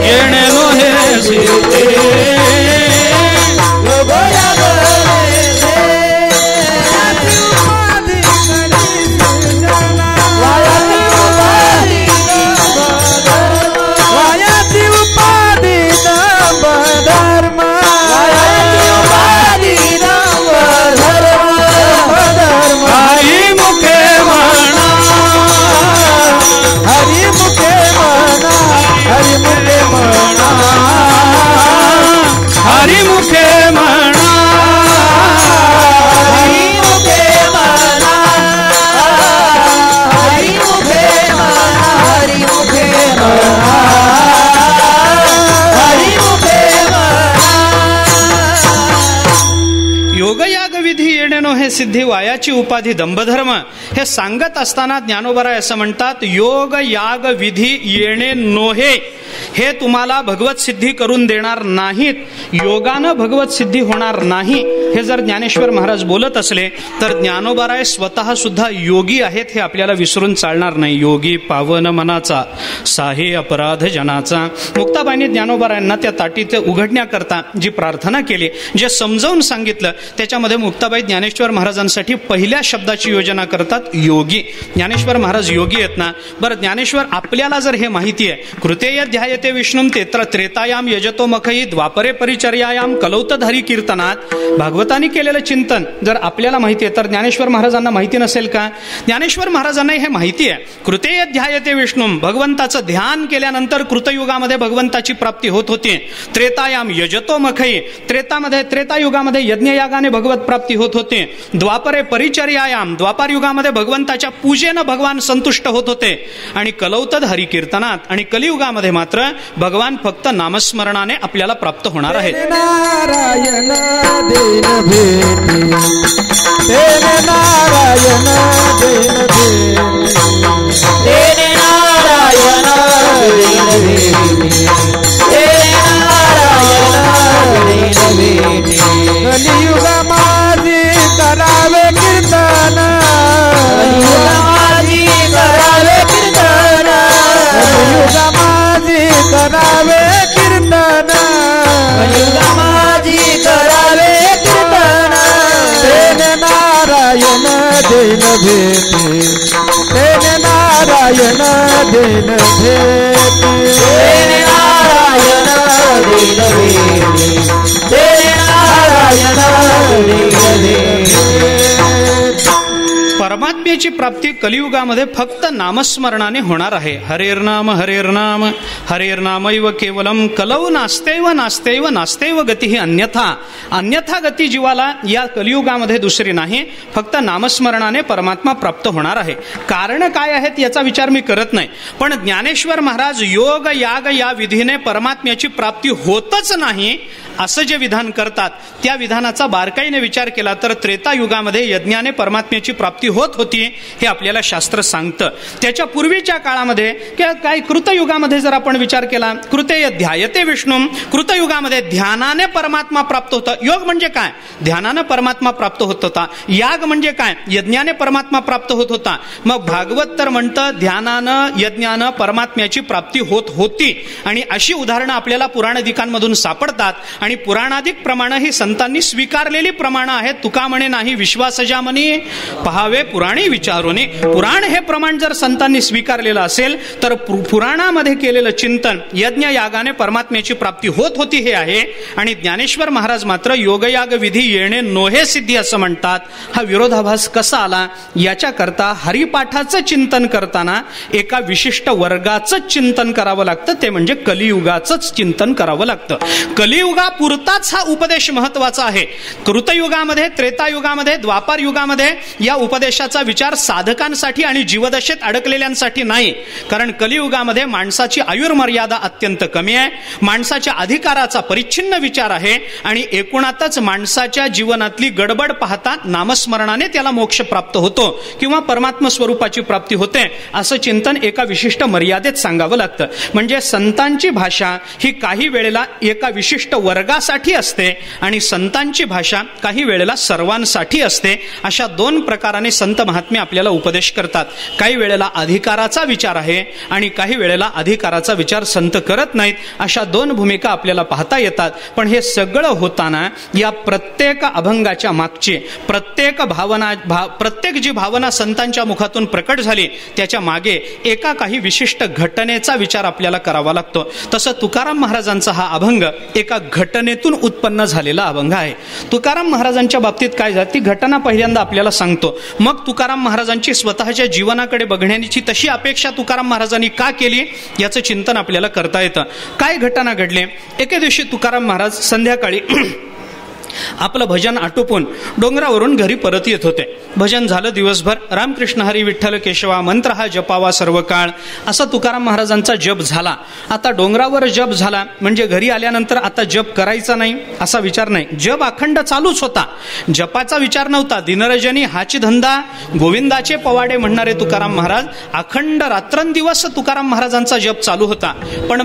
[SPEAKER 4] येणे नोहे सिद्धे सिद्धी वायाची उपाधी दंभधर्म हे सांगत असताना ज्ञानोबराय असं म्हणतात, योग याग विधी येणे नोहे हे तुम्हाला भगवत सिद्धी करून देणार नाहीत. योगानं भगवत सिद्धी होणार नाही हे जर ज्ञानेश्वर महाराज बोलत असले तर ज्ञानोबराय स्वतः सुद्धा योगी आहेत हे आपल्याला विसरून चालणार नाही. योगी पावन मनाचा साहे अपराध जनाचा. मुक्ताबाईंनी ज्ञानोबरायांना त्या ताटीत उघडण्याकरता जी प्रार्थना केली, जे समजावून सांगितलं, त्याच्यामध्ये मुक्ताबाई ज्ञानेश्वर महाराजांसाठी पहिल्या शब्दाची योजना करतात, योगी. ज्ञानेश्वर महाराज योगी आहेत ना. बरं, ज्ञानेश्वर आपल्याला जर हे माहिती आहे, कृतेय ध्यायते विष्णुम त्रेतायाम यजतो मखई द्वापरे परिचर्यायाम कलौतधारी कीर्तनात, भागवतांनी केलेलं चिंतन जर आपल्याला माहिती आहे तर ज्ञानेश्वर महाराजांना माहिती नसेल का? ज्ञानेश्वर महाराजांना हे माहिती आहे. कृतेय ध्यायते विष्णुम, भगवंताचं ध्यान केल्यानंतर कृतयुगामध्ये भगवंताची प्राप्ती होत होती. त्रेतायाम यजतो मखई, त्रेतायुगामध्ये यज्ञयागाने भगवत प्राप्ती होत होते. द्वापरे परिचर्यायाम, द्वापार युगामध्ये भगवंताच्या पूजेनं भगवान संतुष्ट होत होते. आणि कलौतद हरिकीर्तनात, आणि कलियुगामध्ये मात्र भगवान फक्त नामस्मरणाने आपल्याला प्राप्त होणार आहेत.
[SPEAKER 1] नारायण देन भेटी, तेने नारायण देन भेटी, तेने नारायण देन भेटी, तेने नारायण देन भेटी. कलियुग माझी करावे कीर्तन, कलियुग माझी करावे कीर्तन, कलियुग माझी करावे कीर्तन, कलियुग माझी करावे कीर्तन. तेने नारायण देन भेटी, तेने नारायण देन भेटी, तेने नारायण देन भेटी, तेने नारायण देन भेटी.
[SPEAKER 4] परमात्म्याची प्राप्ती कलियुगामध्ये फक्त नामस्मरणाने होणार आहे. हरेर्नाम हरेर्नाम हरेर्नामैव केवलम कलौ नास्तेव नास्तेव नास्तेव गती ही अन्यथा गती जीवाला या कलियुगामध्ये दुसरी नाही, फक्त नामस्मरणाने परमात्मा प्राप्त होणार आहे. कारण काय आहेत याचा विचार मी करत नाही, पण ज्ञानेश्वर महाराज योग याग या विधीने परमात्म्याची प्राप्ती होतच नाही असं जे विधान करतात, त्या विधानाचा बारकाईने विचार केला तर त्रेतायुगामध्ये यज्ञाने परमात्म्याची प्राप्ती होत होती हे आपल्याला शास्त्र सांगतं. त्याच्या पूर्वीच्या काळामध्ये काय कृतयुगामध्ये जर आपण विचार केला, कृतेय ध्यायते विष्णुम, कृतयुगामध्ये ध्यानाने परमात्मा प्राप्त होता. योग म्हणजे काय? ध्यानानं परमात्मा प्राप्त होत होता. याग म्हणजे काय? यज्ञाने परमात्मा प्राप्त होत होता. मग भागवत तर म्हणतं ध्यानानं यज्ञानं परमात्म्याची प्राप्ती होत होती. आणि अशी उदाहरणं आपल्याला पुराण दिकांमधून सापडतात. आणि पुराणाधिक प्रमाणं ही संतांनी स्वीकारलेली प्रमाणं आहेत. तुका म्हणे नाही विश्वासजा म्हणे पहावे पुराणी विचारोने. पुराण हे प्रमाण जर संतांनी स्वीकारलेलं असेल तर पुराणामध्ये केलेलं चिंतन यज्ञ यागाने परमात्म्याची प्राप्ती होत होती हे आहे. आणि ज्ञानेश्वर महाराज मात्र योगयाग विधी येणे नोहे सिद्धी असं म्हणतात. हा विरोधाभास कसा आला? याच्याकरता हरिपाठाचं चिंतन करताना एका विशिष्ट वर्गाचं चिंतन करावं लागतं, ते म्हणजे कलियुगाचंच चिंतन करावं लागतं. कलियुगापुरताच हा उपदेश महत्वाचा आहे. कृतयुगामध्ये, त्रेतायुगामध्ये, द्वापार युगामध्ये या उपदेशाचा विचार साधकांसाठी आणि जीवदशेत अडकलेल्यांसाठी नाही. कारण कलियुगामध्ये माणसाची आयुर्मर्यादा अत्यंत कमी आहे, माणसाच्या अधिकाराचा परिच्छिन्न विचार आहे आणि एकूणातच माणसाच्या जीवनातली गडबड पाहता नामस्मरणाने त्याला मोक्ष प्राप्त होतो किंवा परमात्म स्वरूपाची प्राप्ती होते असं चिंतन एका विशिष्ट मर्यादेत सांगावं लागतं. म्हणजे संतांची भाषा ही काही वेळेला एका विशिष्ट वर्गासाठी असते आणि संतांची भाषा काही वेळेला सर्वांसाठी असते. अशा दोन प्रकाराने संत महात्मे आपल्याला उपदेश करतात. काही वेळेला अधिकाराचा विचार आहे आणि काही वेळेला अधिकाराचा विचार संत करत नाहीत. अशा दोन भूमिका आपल्याला पाहता येतात. पण हे सगळं होताना या प्रत्येक अभंगाच्या मागची प्रत्येक जी भावना संतांच्या मुखातून प्रकट झाली त्याच्या मागे एका काही विशिष्ट घटनेचा विचार आपल्याला करावा लागतो. तसं तुकाराम महाराजांचा हा अभंग एका घटनेतून उत्पन्न झालेला अभंग आहे. तुकाराम महाराजांच्या बाबतीत काय झालं ती घटना पहिल्यांदा आपल्याला सांगतो. मग तुकाराम महाराजांची स्वतःच्या जीवनाकडे बघण्याची तशी अपेक्षा तुकाराम महाराजांनी का केली याचं चिंतन आपल्याला करता येतं. काय घटना घडली? एके दिवशी तुकाराम महाराज संध्याकाळी आपलं भजन आटोपून डोंगरावरून घरी परत येत होते. भजन झालं दिवसभर. रामकृष्ण हरी विठ्ठल केशवा मंत्र हा जपावा सर्व काळ असा तुकाराम महाराजांचा जप झाला. आता डोंगरावर जप झाला म्हणजे घरी आल्यानंतर आता जप करायचा नाही असा विचार नाही. जप अखंड चालूच होता, जपाचा विचार नव्हता. दिनरजनी हाची धंदा गोविंदाचे पवाडे म्हणणारे तुकाराम महाराज अखंड रात्रंदिवस तुकाराम महाराजांचा जप चालू होता. पण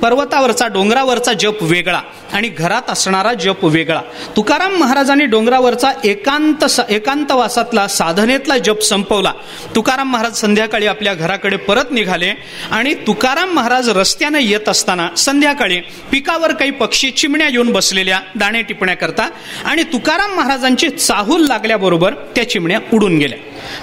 [SPEAKER 4] पर्वतावरचा डोंगरावरचा जप वेगळा आणि घरात असणारा जप वेगळा. तुकाराम महाराजांनी डोंगरावरचा एकांतवासातला साधनेतला जप संपवला. तुकाराम महाराज संध्याकाळी आपल्या घराकडे परत निघाले आणि तुकाराम महाराज रस्त्याने येत असताना संध्याकाळी पिकावर काही पक्षी चिमण्या येऊन बसलेल्या दाणे टिपण्याकरता आणि तुकाराम महाराजांची चाहूल लागल्याबरोबर त्या चिमण्या उडून गेल्या.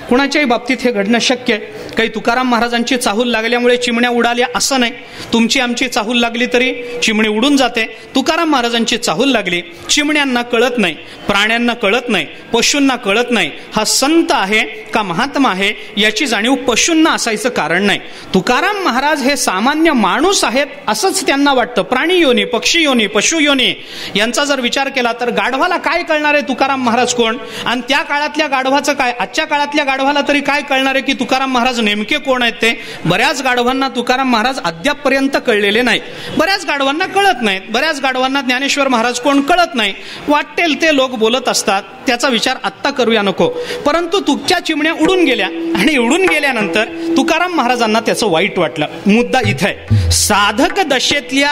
[SPEAKER 4] कुणाच्याही बाबतीत हे घडणं शक्य आहे. काही तुकाराम महाराजांची चाहूल लागल्यामुळे चिमण्या उडाल्या असं नाही. तुमची आमची चाहूल लागली तरी चिमणी उडून जाते. तुकाराम महाराजांची चाहूल लागली. चिमण्यांना कळत नाही, प्राण्यांना कळत नाही, पशूंना कळत नाही. हा संत आहे का महात्मा आहे याची जाणीव पशूंना असायचं कारण नाही. तुकाराम महाराज हे सामान्य माणूस आहेत असंच त्यांना वाटतं. प्राणी योनी, पक्षी योनी, पशु योनी यांचा जर विचार केला तर गाढवाला काय कळणार आहे तुकाराम महाराज कोण? आणि त्या काळातल्या गाढवाचं काय? आजच्या काळातल्या गाढवाला तरी काय कळणार आहे की तुकाराम महाराज नेमके कोण आहेत ते? बऱ्याच गाढवांना तुकाराम महाराज अद्यापपर्यंत कळलेले नाहीत. बऱ्याच गाढवांना कळत नाहीत. बऱ्याच गाढवांना ज्ञानेश्वर महाराज कोण कळत नाही. वाटेल ते लोक बोलत असतात, त्याचा विचार आत्ता करूया नको. परंतु तुमच्या चिमण्या उडून गेल्या आणि उडून गेल्यानंतर तुकाराम महाराजांना त्याचं वाईट वाटलं. मुद्दा इथं आहे. साधक दशेतल्या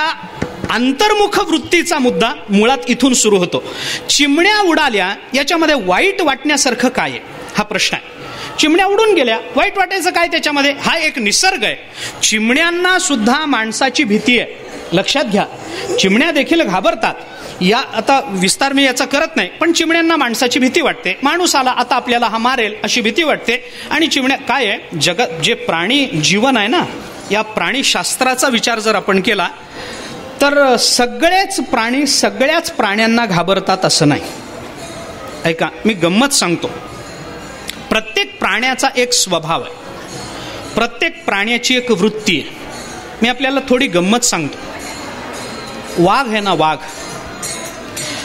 [SPEAKER 4] अंतर्मुख वृत्तीचा मुद्दा मुळात इथून सुरू होतो. चिमण्या उडाल्या याच्यामध्ये वाईट वाटण्यासारखं काय आहे हा प्रश्न आहे. चिमण्या उडून गेल्या, वाईट वाटायचं काय त्याच्यामध्ये? हा एक निसर्ग आहे. चिमण्यांना सुद्धा माणसाची भीती आहे. लक्षात घ्या, चिमण्या देखील घाबरतात. या आता विस्तार मी याचा करत नाही, पण चिमण्यांना माणसाची भीती वाटते. माणूस आला आता आपल्याला हा मारेल अशी भीती वाटते. आणि चिमण्या काय आहे, जगात जे प्राणी जीवन आहे ना, या प्राणीशास्त्राचा विचार जर आपण केला तर सगळेच प्राणी सगळ्याच प्राण्यांना घाबरतात असं नाही. ऐका, मी गंमत सांगतो. प्रत्येक प्राण्याचा एक स्वभाव आहे, प्रत्येक प्राण्याची एक वृत्ती आहे. मी आपल्याला थोडी गंमत सांगतो. वाघ आहे ना, वाघ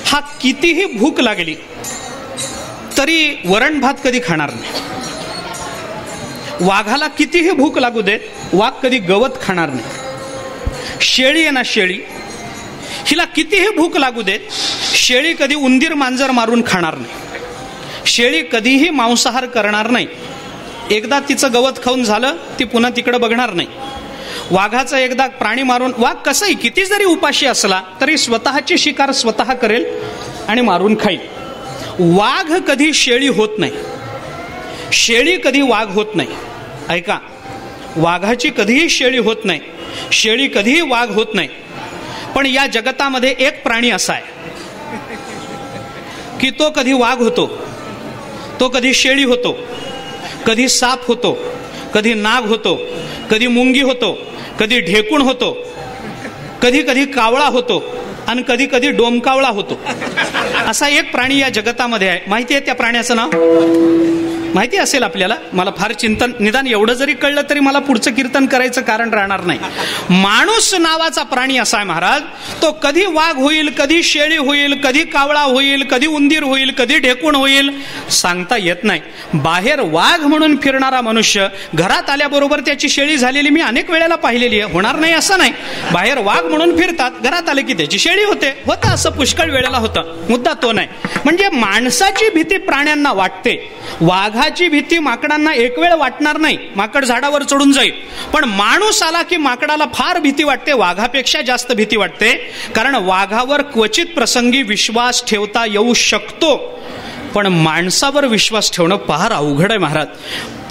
[SPEAKER 4] हा कितीही भूक लागली तरी वरण भात कधी खाणार नाही. वाघाला कितीही भूक लागू दे, वाघ कधी गवत खाणार नाही. शेळी आहे ना, शेळी हिला कितीही भूक लागू देत, शेळी कधी उंदीर मांजर मारून खाणार नाही. शेळी कधीही मांसाहार करणार नाही. एकदा तिचं गवत खाऊन झालं ती पुन्हा तिकडे बघणार नाही. वाघाचं एकदा प्राणी मारून, वाघ कसंही किती जरी उपाशी असला तरी स्वतःची शिकार स्वतः करेल आणि मारून खाईल. वाघ कधी शेळी होत नाही, शेळी कधी वाघ होत नाही. ऐका, वाघाची कधीही शेळी होत नाही, शेळी कधीही वाघ होत नाही. पण या जगतामध्ये एक प्राणी असा आहे की तो कधी वाघ होतो, तो कधी शेळी होतो, कधी साप होतो, कधी नाग होतो, कधी मुंगी होतो, कधी ढेकूण होतो, कधी कधी कावळा होतो आणि कधी कधी डोमकावळा होतो. असा एक प्राणी या जगतामध्ये आहे. माहिती आहे त्या प्राण्याचं नाव? माहिती असेल आपल्याला. मला फार चिंतन, निदान एवढं जरी कळलं तरी मला पुढचं कीर्तन करायचं कारण राहणार नाही. माणूस नावाचा प्राणी असा आहे महाराज, तो कधी वाघ होईल, कधी शेळी होईल, कधी कावळा होईल, कधी उंदीर होईल, कधी ढेकूण होईल, सांगता येत नाही. बाहेर वाघ म्हणून फिरणारा मनुष्य घरात आल्याबरोबर त्याची शेळी झालेली मी अनेक वेळेला पाहिलेली आहे. होणार नाही असं नाही. बाहेर वाघ म्हणून फिरतात, घरात आले की त्याची शेळी होते. होतं असं पुष्कळ वेळेला होतं. मुद्दा तो नाही. म्हणजे माणसाची भीती प्राण्यांना वाटते, वाघाची भीती माकडांना एक वेळ वाटणार नाही. माकड झाडावर चढून जाईल. पण माणूस आला की माकडाला फार भीती वाटते, वाघापेक्षा जास्त भीती वाटते. कारण वाघावर क्वचित प्रसंगी विश्वास ठेवता येऊ शकतो, पण माणसावर विश्वास ठेवणं फार अवघड आहे महाराज.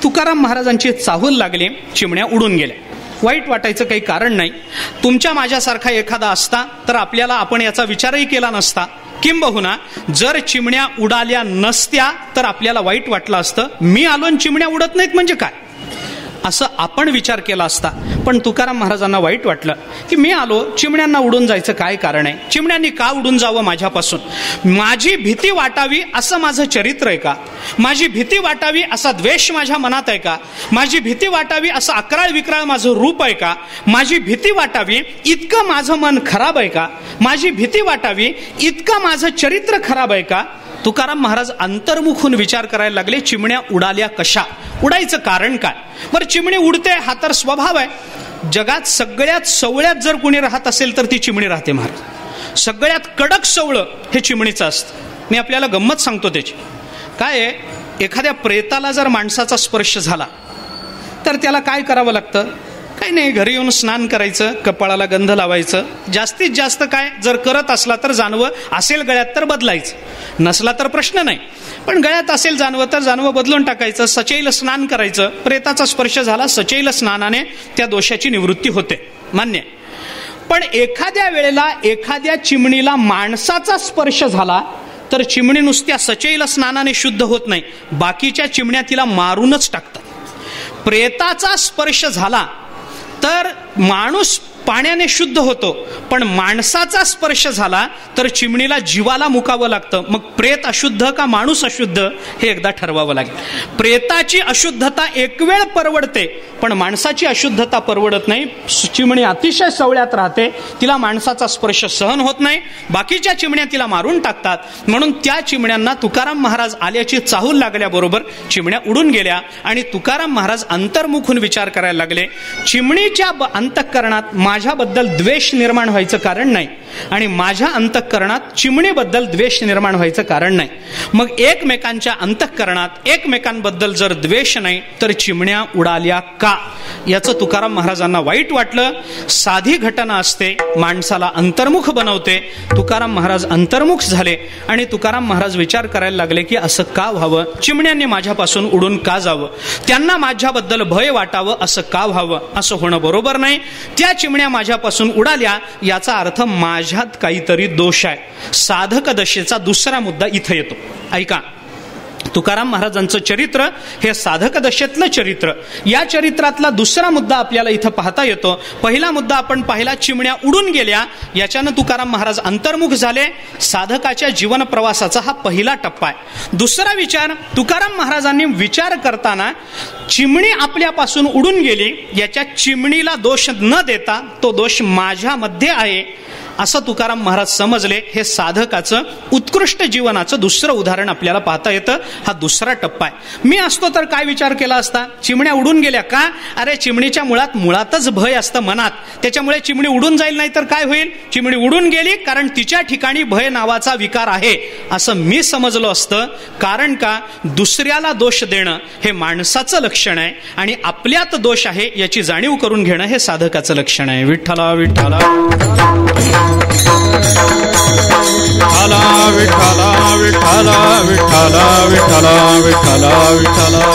[SPEAKER 4] तुकाराम महाराजांची चाहूल लागली, चिमण्या उडून गेल्या. वाईट वाटायचं काही कारण नाही. तुमच्या माझ्यासारखा एखादा असता तर आपल्याला आपण याचा विचारही केला नसता. किंबहुना जर चिमण्या उडाल्या नसत्या तर आपल्याला वाईट वाटलं असतं. मी आलो आणि चिमण्या उडत नाहीत म्हणजे काय, असं आपण विचार केला असता. पण तुकाराम महाराजांना वाईट वाटलं की मी आलो, चिमण्यांना उडून जायचं काय कारण आहे, चिमण्यांनी का उडून जावं माझ्यापासून, माझी भीती वाटावी असं माझं चरित्र आहे का, माझी भीती वाटावी असा द्वेष माझ्या मनात आहे का, माझी भीती वाटावी असं अकराळ विक्राळ माझं रूप आहे का, माझी भीती वाटावी इतकं माझं मन खराब आहे का, माझी भीती वाटावी इतकं माझं चरित्र खराब आहे का. तुकाराम महाराज अंतर्मुखून विचार करायला लागले, चिमण्या उडाल्या कशा, उडायचं कारण काय. बरं, चिमणी उडते हा तर स्वभाव आहे. जगात सगळ्यात सवळ्यात जर कोणी राहत असेल तर ती चिमणी राहते महाराज. सगळ्यात कडक सवळं हे चिमणीचं असतं. मी आपल्याला गंमत सांगतो त्याची. काय आहे, एखाद्या प्रेताला जर माणसाचा स्पर्श झाला तर त्याला काय करावं लागतं, काही नाही, घरी येऊन स्नान करायचं, कपाळाला गंध लावायचं, जास्तीत जास्त काय जर करत असला तर जानवं असेल गळ्यात तर बदलायचं, नसला तर प्रश्न नाही. पण गळ्यात असेल जानवं तर जानवं बदलून टाकायचं, सचैल स्नान करायचं. प्रेताचा स्पर्श झाला, सचैल स्नानाने त्या दोषाची निवृत्ती होते, मान्य. पण एखाद्या वेळेला एखाद्या चिमणीला माणसाचा स्पर्श झाला तर चिमणी नुसत्या सचैल स्नानाने शुद्ध होत नाही, बाकीच्या चिमण्या तिला मारूनच टाकतात. प्रेताचा स्पर्श झाला तर माणूस पाण्याने शुद्ध होतो, पण माणसाचा स्पर्श झाला तर चिमणीला जीवाला मुकावं लागतं. मग प्रेत अशुद्ध का माणूस अशुद्ध हे एकदा ठरवावं लागेल. प्रेताची अशुद्धता एक वेळ परवडते, पण माणसाची अशुद्धता परवडत नाही. चिमणी अतिशय सवळ्यात राहते, तिला माणसाचा स्पर्श सहन होत नाही, बाकीच्या चिमण्या तिला मारून टाकतात. म्हणून त्या चिमण्यांना तुकाराम महाराज आल्याची चाहूल लागल्याबरोबर चिमण्या उडून गेल्या. आणि तुकाराम महाराज अंतर्मुखून विचार करायला लागले, चिमणीच्या अंतःकरणात माझ्याबद्दल द्वेष निर्माण व्हायचं कारण नाही आणि माझ्या अंतःकरणात चिमणीबद्दल द्वेष निर्माण व्हायचं कारण नाही. मग एकमेकांच्या अंतःकरणात एकमेकांबद्दल जर द्वेष नाही तर चिमण्या उडाल्या का, याचं तुकाराम महाराजांना वाईट वाटलं. साधी घटना असते, माणसाला अंतर्मुख बनवते. तुकाराम महाराज अंतर्मुख झाले आणि तुकाराम महाराज विचार करायला लागले की असं का व्हावं, चिमण्यांनी माझ्यापासून उडून का जावं, त्यांना माझ्याबद्दल भय वाटावं असं का व्हावं, असं होणं बरोबर नाही. त्या चिमण्या माझ्यापासून उडाल्या याचा अर्थ माझ्यात काहीतरी दोष आहे. साधक दशेचा दुसरा मुद्दा इथं येतो. ऐका, तुकाराम महाराजांचं चरित्र हे साधक दशेतलं चरित्र. या चरित्रातला दुसरा मुद्दा आपल्याला इथं पाहता येतो. पहिला मुद्दा आपण पाहिला, चिमण्या उडून गेल्या, याच्यानं तुकाराम महाराज अंतर्मुख झाले. साधकाच्या जीवन प्रवासाचा हा पहिला टप्पा आहे. दुसरा विचार तुकाराम महाराजांनी विचार करताना, चिमणी आपल्यापासून उडून गेली, याच्या चिमणीला दोष न देता तो दोष माझ्यामध्ये आहे असं तुकाराम महाराज समजले. हे साधकाचं उत्कृष्ट जीवनाचं दुसरं उदाहरण आपल्याला पाहता येतं. हा दुसरा टप्पा आहे. मी असतो तर काय विचार केला असता, चिमण्या उडून गेल्या का, अरे चिमणीच्या मुळातच भय असतं मनात, त्याच्यामुळे चिमणी उडून जाईल, नाही तर काय होईल, चिमणी उडून गेली कारण तिच्या ठिकाणी भय नावाचा विकार आहे असं मी समजलो असतं. कारण का, दुसऱ्याला दोष देणं हे माणसाचं लक्षण आहे आणि आपल्यात दोष आहे याची जाणीव करून घेणं हे साधकाचं लक्षण आहे. विठ्ठला विठ्ठला
[SPEAKER 3] विठ्ठला विठ्ठला विठ्ठला विठ्ठला विठ्ठला विठ्ठला विठ्ठला विठ्ठला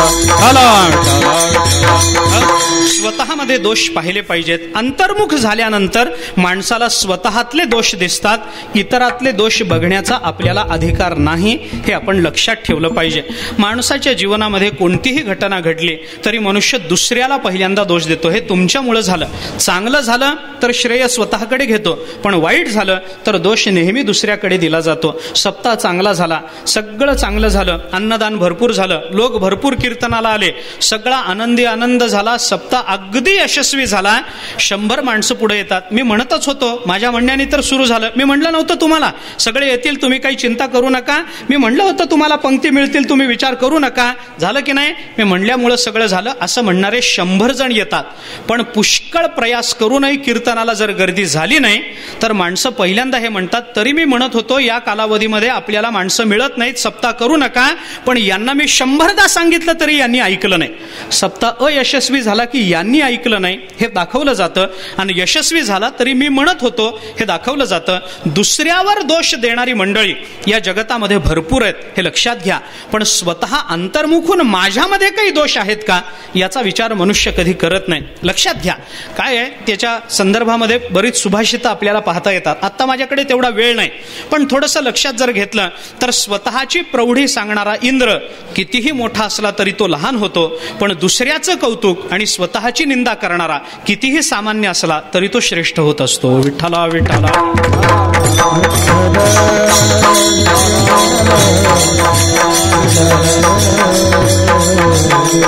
[SPEAKER 3] विठ्ठला विठ्ठला विठ्ठला
[SPEAKER 4] स्वतःमध्ये दोष पाहिले पाहिजेत. अंतर्मुख झाल्यानंतर माणसाला स्वतःतले दोष दिसतात, इतरातले दोष बघण्याचा आपल्याला अधिकार नाही, हे आपण लक्षात ठेवलं पाहिजे. माणसाच्या जीवनामध्ये कोणतीही घटना घडली तरी मनुष्य दुसऱ्याला पहिल्यांदा दोष देतो. हे तुमच्यामुळं झालं. चांगलं झालं तर श्रेय स्वतःकडे घेतो, पण वाईट झालं तर दोष नेहमी दुसऱ्याकडे दिला जातो. सप्ताह चांगला झाला, सगळं चांगलं झालं, अन्नदान भरपूर झालं, लोक भरपूर कीर्तनाला आले, सगळा आनंदी आनंद झाला, सप्ताह अगदी यशस्वी झाला. 100 माणसं पुढे येतात. मी म्हणतच होतो, माझ्या म्हणण्याने तर सुरू झालं. मी म्हणलं नव्हतं तुम्हाला सगळे येतील, तुम्ही काही चिंता करू नका. मी म्हणलं होतं तुम्हाला पंक्ती मिळतील, तुम्ही विचार करू नका. झालं की नाही? मी म्हणल्यामुळं सगळं झालं असं म्हणणारे 100 जण येतात. पण पुष्कळ प्रयास करूनही कीर्तनाला जर गर्दी झाली नाही तर माणसं पहिल्यांदा हे म्हणतात, तरी मी म्हणत होतो या कालावधीमध्ये आपल्याला माणसं मिळत नाहीत, सप्ताह करू नका. पण यांना मी 100दा सांगितलं तरी यांनी ऐकलं नाही. सप्ताह अयशस्वी झाला की यांनी ऐकलं नाही हे दाखवलं जातं, आणि यशस्वी झाला तरी मी म्हणत होतो हे दाखवलं जातं. दुसऱ्यावर दोष देणारी मंडळी या जगतामध्ये भरपूर आहेत, हे लक्षात घ्या. पण स्वतः अंतर्मुखून माझ्यामध्ये काही दोष आहेत का याचा विचार मनुष्य कधी करत नाही. लक्षात घ्या. काय आहे, त्याच्या संदर्भामध्ये बरीच सुभाषितं आपल्याला पाहता येतात. आत्ता माझ्याकडे तेवढा वेळ नाही, पण थोडंसं लक्षात जर घेतलं तर स्वतःची प्रौढी सांगणारा इंद्र कितीही मोठा असला तरी तो लहान होतो, पण दुसऱ्याचं कौतुक आणि स्वतःची निंदा करणारा कितीही सामान्य असला तरी तो श्रेष्ठ होत असतो. विठ्ठला विठ्ठला.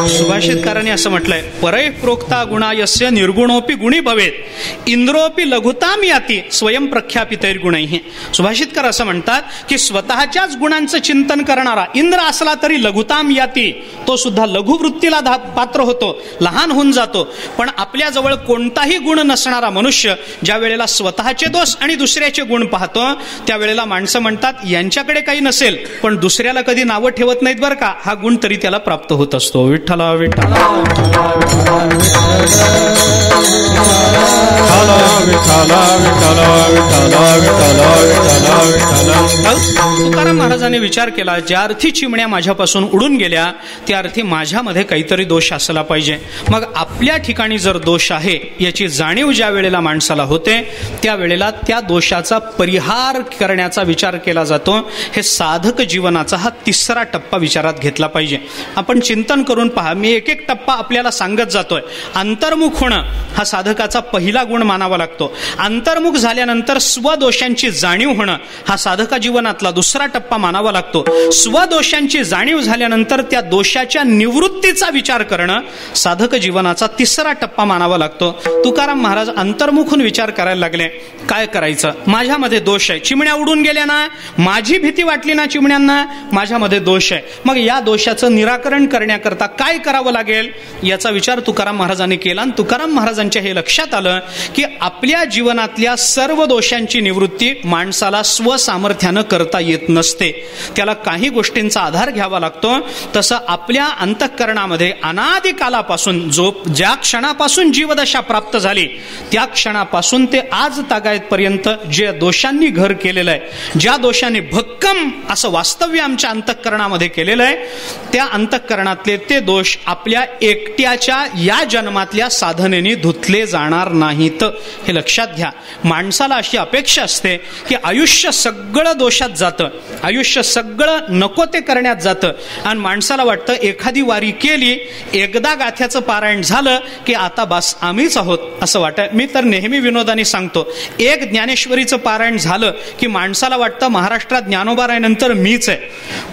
[SPEAKER 4] सुभाषितकारांनी असं म्हटलंय, परय प्रोक्ता गुणा यस्य निर्गुणोपी गुणी भवेत इंद्रोपी लघुताम याती स्वयं प्रख्यापितैर्गुणैः. सुभाषितकार असं म्हणतात की स्वतःच्याच गुणांचं चिंतन करणारा इंद्र असला तरी लघुताम याती, तो सुद्धा लघुवृत्तीला पात्र होतो, लहान होऊन जातो. पण आपल्या जवळ कोणताही गुण नसणारा मनुष्य ज्या वेळेला स्वतःचे दोष आणि दुसऱ्याचे गुण पाहतो त्यावेळेला माणसं म्हणतात यांच्याकडे काही नसेल पण दुसऱ्याला कधी नावं ठेवत नाहीत बरं का, हा गुण तरी त्याला प्राप्त होत असतो. विठ्ठला विठ्ठला. तुकाराम महाराजांनी विचार केला, ज्या अर्थी चिमण्या माझ्यापासून उडून गेल्या त्या अर्थी माझ्यामध्ये काहीतरी दोष असला पाहिजे. मग आपल्या ठिकाणी जर दोष आहे याची जाणीव ज्या वेळेला माणसाला होते त्यावेळेला त्या दोषाचा परिहार करण्याचा विचार केला जातो. हे साधक जीवनाचा हा 3रा टप्पा विचारात घेतला पाहिजे. आपण चिंतन करून पहा, मी एक एक टप्पा आपल्याला सांगत जातोय. अंतर्मुख होणं हा साधकाचा पहिला गुण मानावा लागतो. अंतर्मुख झाल्यानंतर स्वदोषांची जाणीव होणं हा साधका जीवनातला 2रा टप्पा मानावा लागतो. स्वदोषांची जाणीव झाल्यानंतर त्या दोषाच्या निवृत्तीचा विचार करणं साधक जीवनाचा 3रा टप्पा मानावा लागतो. तुकाराम महाराज अंतर्मुखून विचार करायला लागले, काय करायचं, माझ्यामध्ये दोष आहे, चिमण्या उडून गेल्या ना, माझी भीती वाटली ना चिमण्यांना, माझ्यामध्ये दोष आहे. मग या दोषाचं निराकरण करण्याकरता काय करावं लागेल याचा विचार तुकाराम महाराजांनी केला. आणि तुकाराम महाराजांच्या हे लक्षात आलं की आपल्या जीवनातल्या सर्व दोषांची निवृत्ती माणसाला स्वसामर्थ्यानं करता येत नसते, त्याला काही गोष्टींचा आधार घ्यावा लागतो. तसं आपल्या अंतःकरणामध्ये अनादी कालापासून ज्या क्षणापासून जीवदशा प्राप्त झाली त्या क्षणापासून ते आज तागायतपर्यंत जे दोषांनी घर केलेलं आहे, ज्या दोषांनी भक्कम असं वास्तव्य आमच्या अंतःकरणामध्ये केलेलं आहे, त्या अंतःकरणातले ते दोष आपल्या एकट्याच्या या जन्मातल्या साधनेने धुतले जाणार नाहीत, हे लक्षात घ्या. माणसाला अशी अपेक्षा असते की आयुष्य सगळं दोषात जातं, आयुष्य सगळं नको ते करण्यात जातं, आणि माणसाला वाटतं एखादी वारी केली, एकदा गाथ्याचं पारायण झालं की आता बस आम्हीच आहोत असं वाटतं. मी तर नेहमी विनोदाने सांगतो, एक ज्ञानेश्वरीचं पारायण झालं की माणसाला वाटतं महाराष्ट्रात ज्ञानोबारायनंतर मीच आहे.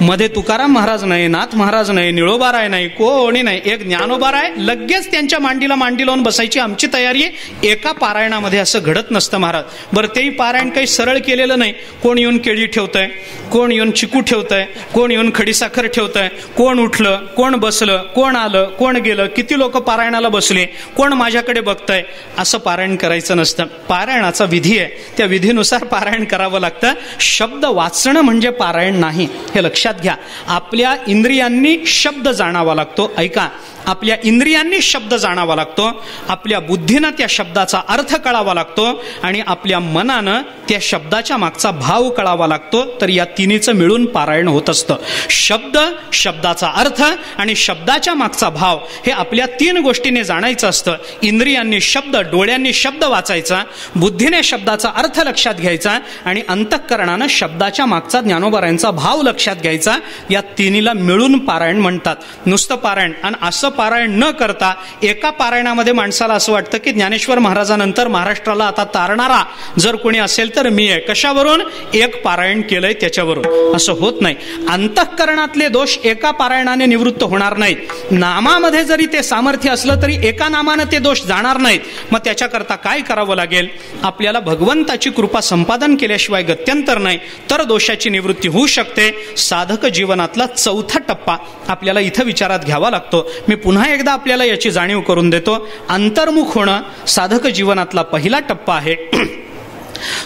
[SPEAKER 4] मध्ये तुकाराम महाराज नाही, नाथ महाराज नाही, निळोबाराय नाही, कोणी नाही, एक ज्ञानोबाराय. लगेच त्यांच्या मांडीला मांडी लावून बसायची आमची तयारी आहे. एका पारायणामध्ये असं घडत नसतं महाराज. बरं, तेही पारायण काही सरळ केलेलं नाही. कोण येऊन केळी ठेवतंय, कोण येऊन चिकू ठेवतंय, कोण येऊन खडीसाखर ठेवतंय, कोण उठलं, कोण बसलं, कोण आलं, कोण गेलं, किती लोक पारायणाला बसले, कोण माझ्याकडे बघतंय, असं पारायण करायचं नसतं. पारायणाचा विधी आहे, त्या विधीनुसार पारायण करावं लागतं. शब्द वाचणं म्हणजे पारायण नाही, हे लक्षात घ्या. आपल्या इंद्रियांनी शब्द जाणावा लागतो. ऐका, आपल्या इंद्रियांनी शब्द जाणावा लागतो, आपल्या बुद्धीनं त्या शब्दाचा अर्थ कळावा लागतो आणि आपल्या मनानं त्या शब्दाच्या मागचा भाव कळावा लागतो. तर या तिन्हीचं मिळून पारायण होत असतं. शब्द, शब्दाचा अर्थ आणि शब्दाच्या मागचा भाव हे आपल्या 3 गोष्टीने जाणायचं असतं. इंद्रियांनी शब्द, डोळ्यांनी शब्द वाचायचा, बुद्धीने शब्दाचा अर्थ लक्षात घ्यायचा आणि अंतःकरणानं शब्दाच्या मागचा ज्ञानोबारायांचा भाव लक्षात घ्यायचा. या तिन्हीला मिळून पारायण म्हणतात. नुसतं पारायण. आणि असं पारायण न करता एका पारायणामध्ये माणसाला असं वाटतं की ज्ञानेश्वर महाराजानंतर महाराष्ट्राला आता तारणारा जर कोणी असेल तर मी आहे. कशावरून? एक पारायण केलंय त्याच्यावरून. असं होत नाही. अंतःकरणातले दोष एका पारायणाने निवृत्त होणार नाहीत. नामामध्ये जरी ते सामर्थ्य असलं तरी एका नामानं ते दोष जाणार नाहीत. मग त्याच्याकरता काय करावं लागेल? आपल्याला भगवंताची कृपा संपादन केल्याशिवाय गत्यंतर नाही. तर दोषाची निवृत्ती होऊ शकते. साधक जीवनातला 4था टप्पा आपल्याला इथं विचारात घ्यावा लागतो. मी पुन्हा एकदा आपल्याला याची जाणीव करून देतो. अंतर्मुख होणं साधक जीवनातला पहिला टप्पा आहे.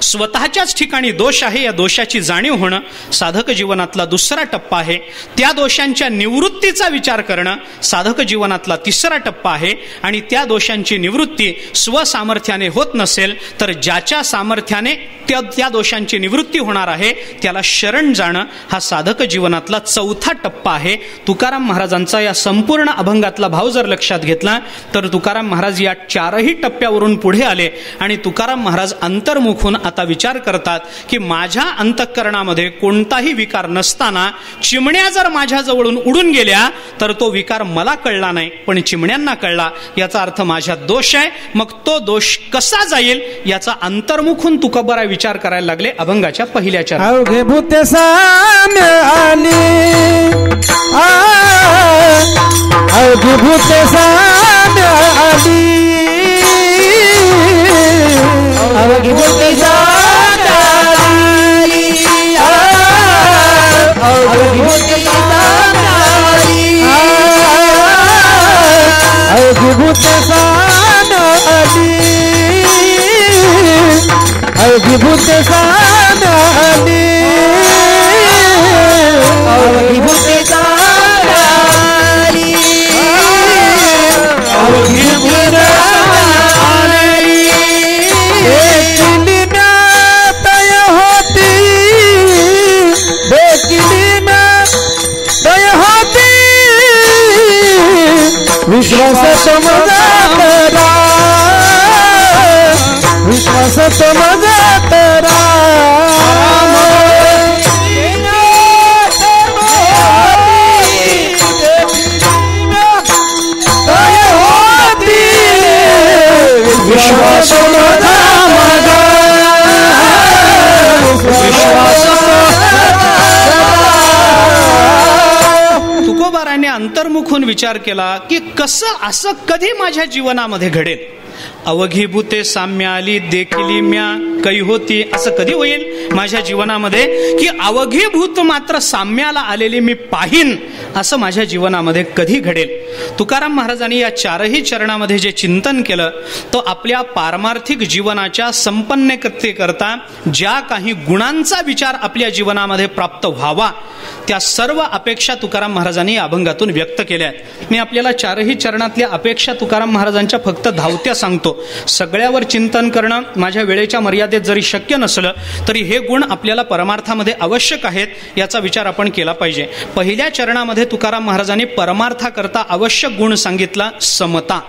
[SPEAKER 4] स्वतःच्याच ठिकाणी दोष आहे, या दोषाची जाणीव होणं साधक जीवनातला दुसरा टप्पा आहे. त्या दोषांच्या निवृत्तीचा विचार करणं साधक जीवनातला 3रा टप्पा आहे. आणि त्या दोषांची निवृत्ती स्वसामर्थ्याने होत नसेल तर ज्याच्या सामर्थ्याने त्या दोषांची निवृत्ती होणार आहे त्याला शरण जाणं हा साधक जीवनातला 4था टप्पा आहे. तुकाराम महाराजांचा या संपूर्ण अभंगातला भाव जर लक्षात घेतला तर तुकाराम महाराज या 4ही टप्प्यावरून पुढे आले आणि तुकाराम महाराज अंतर्मुखून आता विचार करतात की माझ्या अंतःकरणामध्ये कोणताही विकार नसताना चिमण्या जर माझ्या जवळून उडून गेल्या तर तो विकार मला कळला नाही पण चिमण्यांना कळला. याचा अर्थ माझ्यात दोष आहे. मग तो दोष कसा जाईल याचा अंतर्मुखून तुकोबरा विचार करायला लागले. अभंगाच्या पहिल्या चरणात
[SPEAKER 1] अवघे भूते साम्य आली, अवघे भूते साम्य आली, अवघे भूते साम्य आली, अवघे भूते साम्य आली, अवघे भूते साम्य आली, अवघी भूते साम्य आली, अवघी भूते साम्य आली, अवघी भूते साम्य आली. देखली म्या तय होती, देखली म्या तय होती, विश्वास माझा करा, विश्वास माझा करा. विश्वास
[SPEAKER 4] तुकोबाराने अंतर्मुखून विचार केला की कसं असं कधी माझ्या जीवनामध्ये घडेल. अवघी भूते साम्य आली, देखली म्या कै होती. असं कधी होईल माझ्या जीवनामध्ये की अवघीभूत मात्र साम्याला आलेली मी पाहीन, असं माझ्या जीवनामध्ये कधी घडेल. तुकाराम महाराजांनी या 4ही चरणामध्ये जे चिंतन केलं तो आपल्या पारमार्थिक जीवनाच्या संपन्नतेकरता ज्या काही गुणांचा विचार आपल्या जीवनामध्ये प्राप्त व्हावा त्या सर्व अपेक्षा तुकाराम महाराजांनी या अभंगातून व्यक्त केल्या आहेत. मी आपल्याला 4ही चरणातल्या अपेक्षा तुकाराम महाराजांच्या फक्त धावत्या सांगतो. सगळ्यावर चिंतन करणं माझ्या वेळेच्या मर्यादेत जरी शक्य नसलं तरी हे गुण आपल्याला परमार्थामध्ये आवश्यक आहेत याचा विचार आपण केला पाहिजे. पहिल्या चरणामध्ये तुकाराम महाराजांनी परमार्थाकरता आवश्यक गुण सांगितला समता.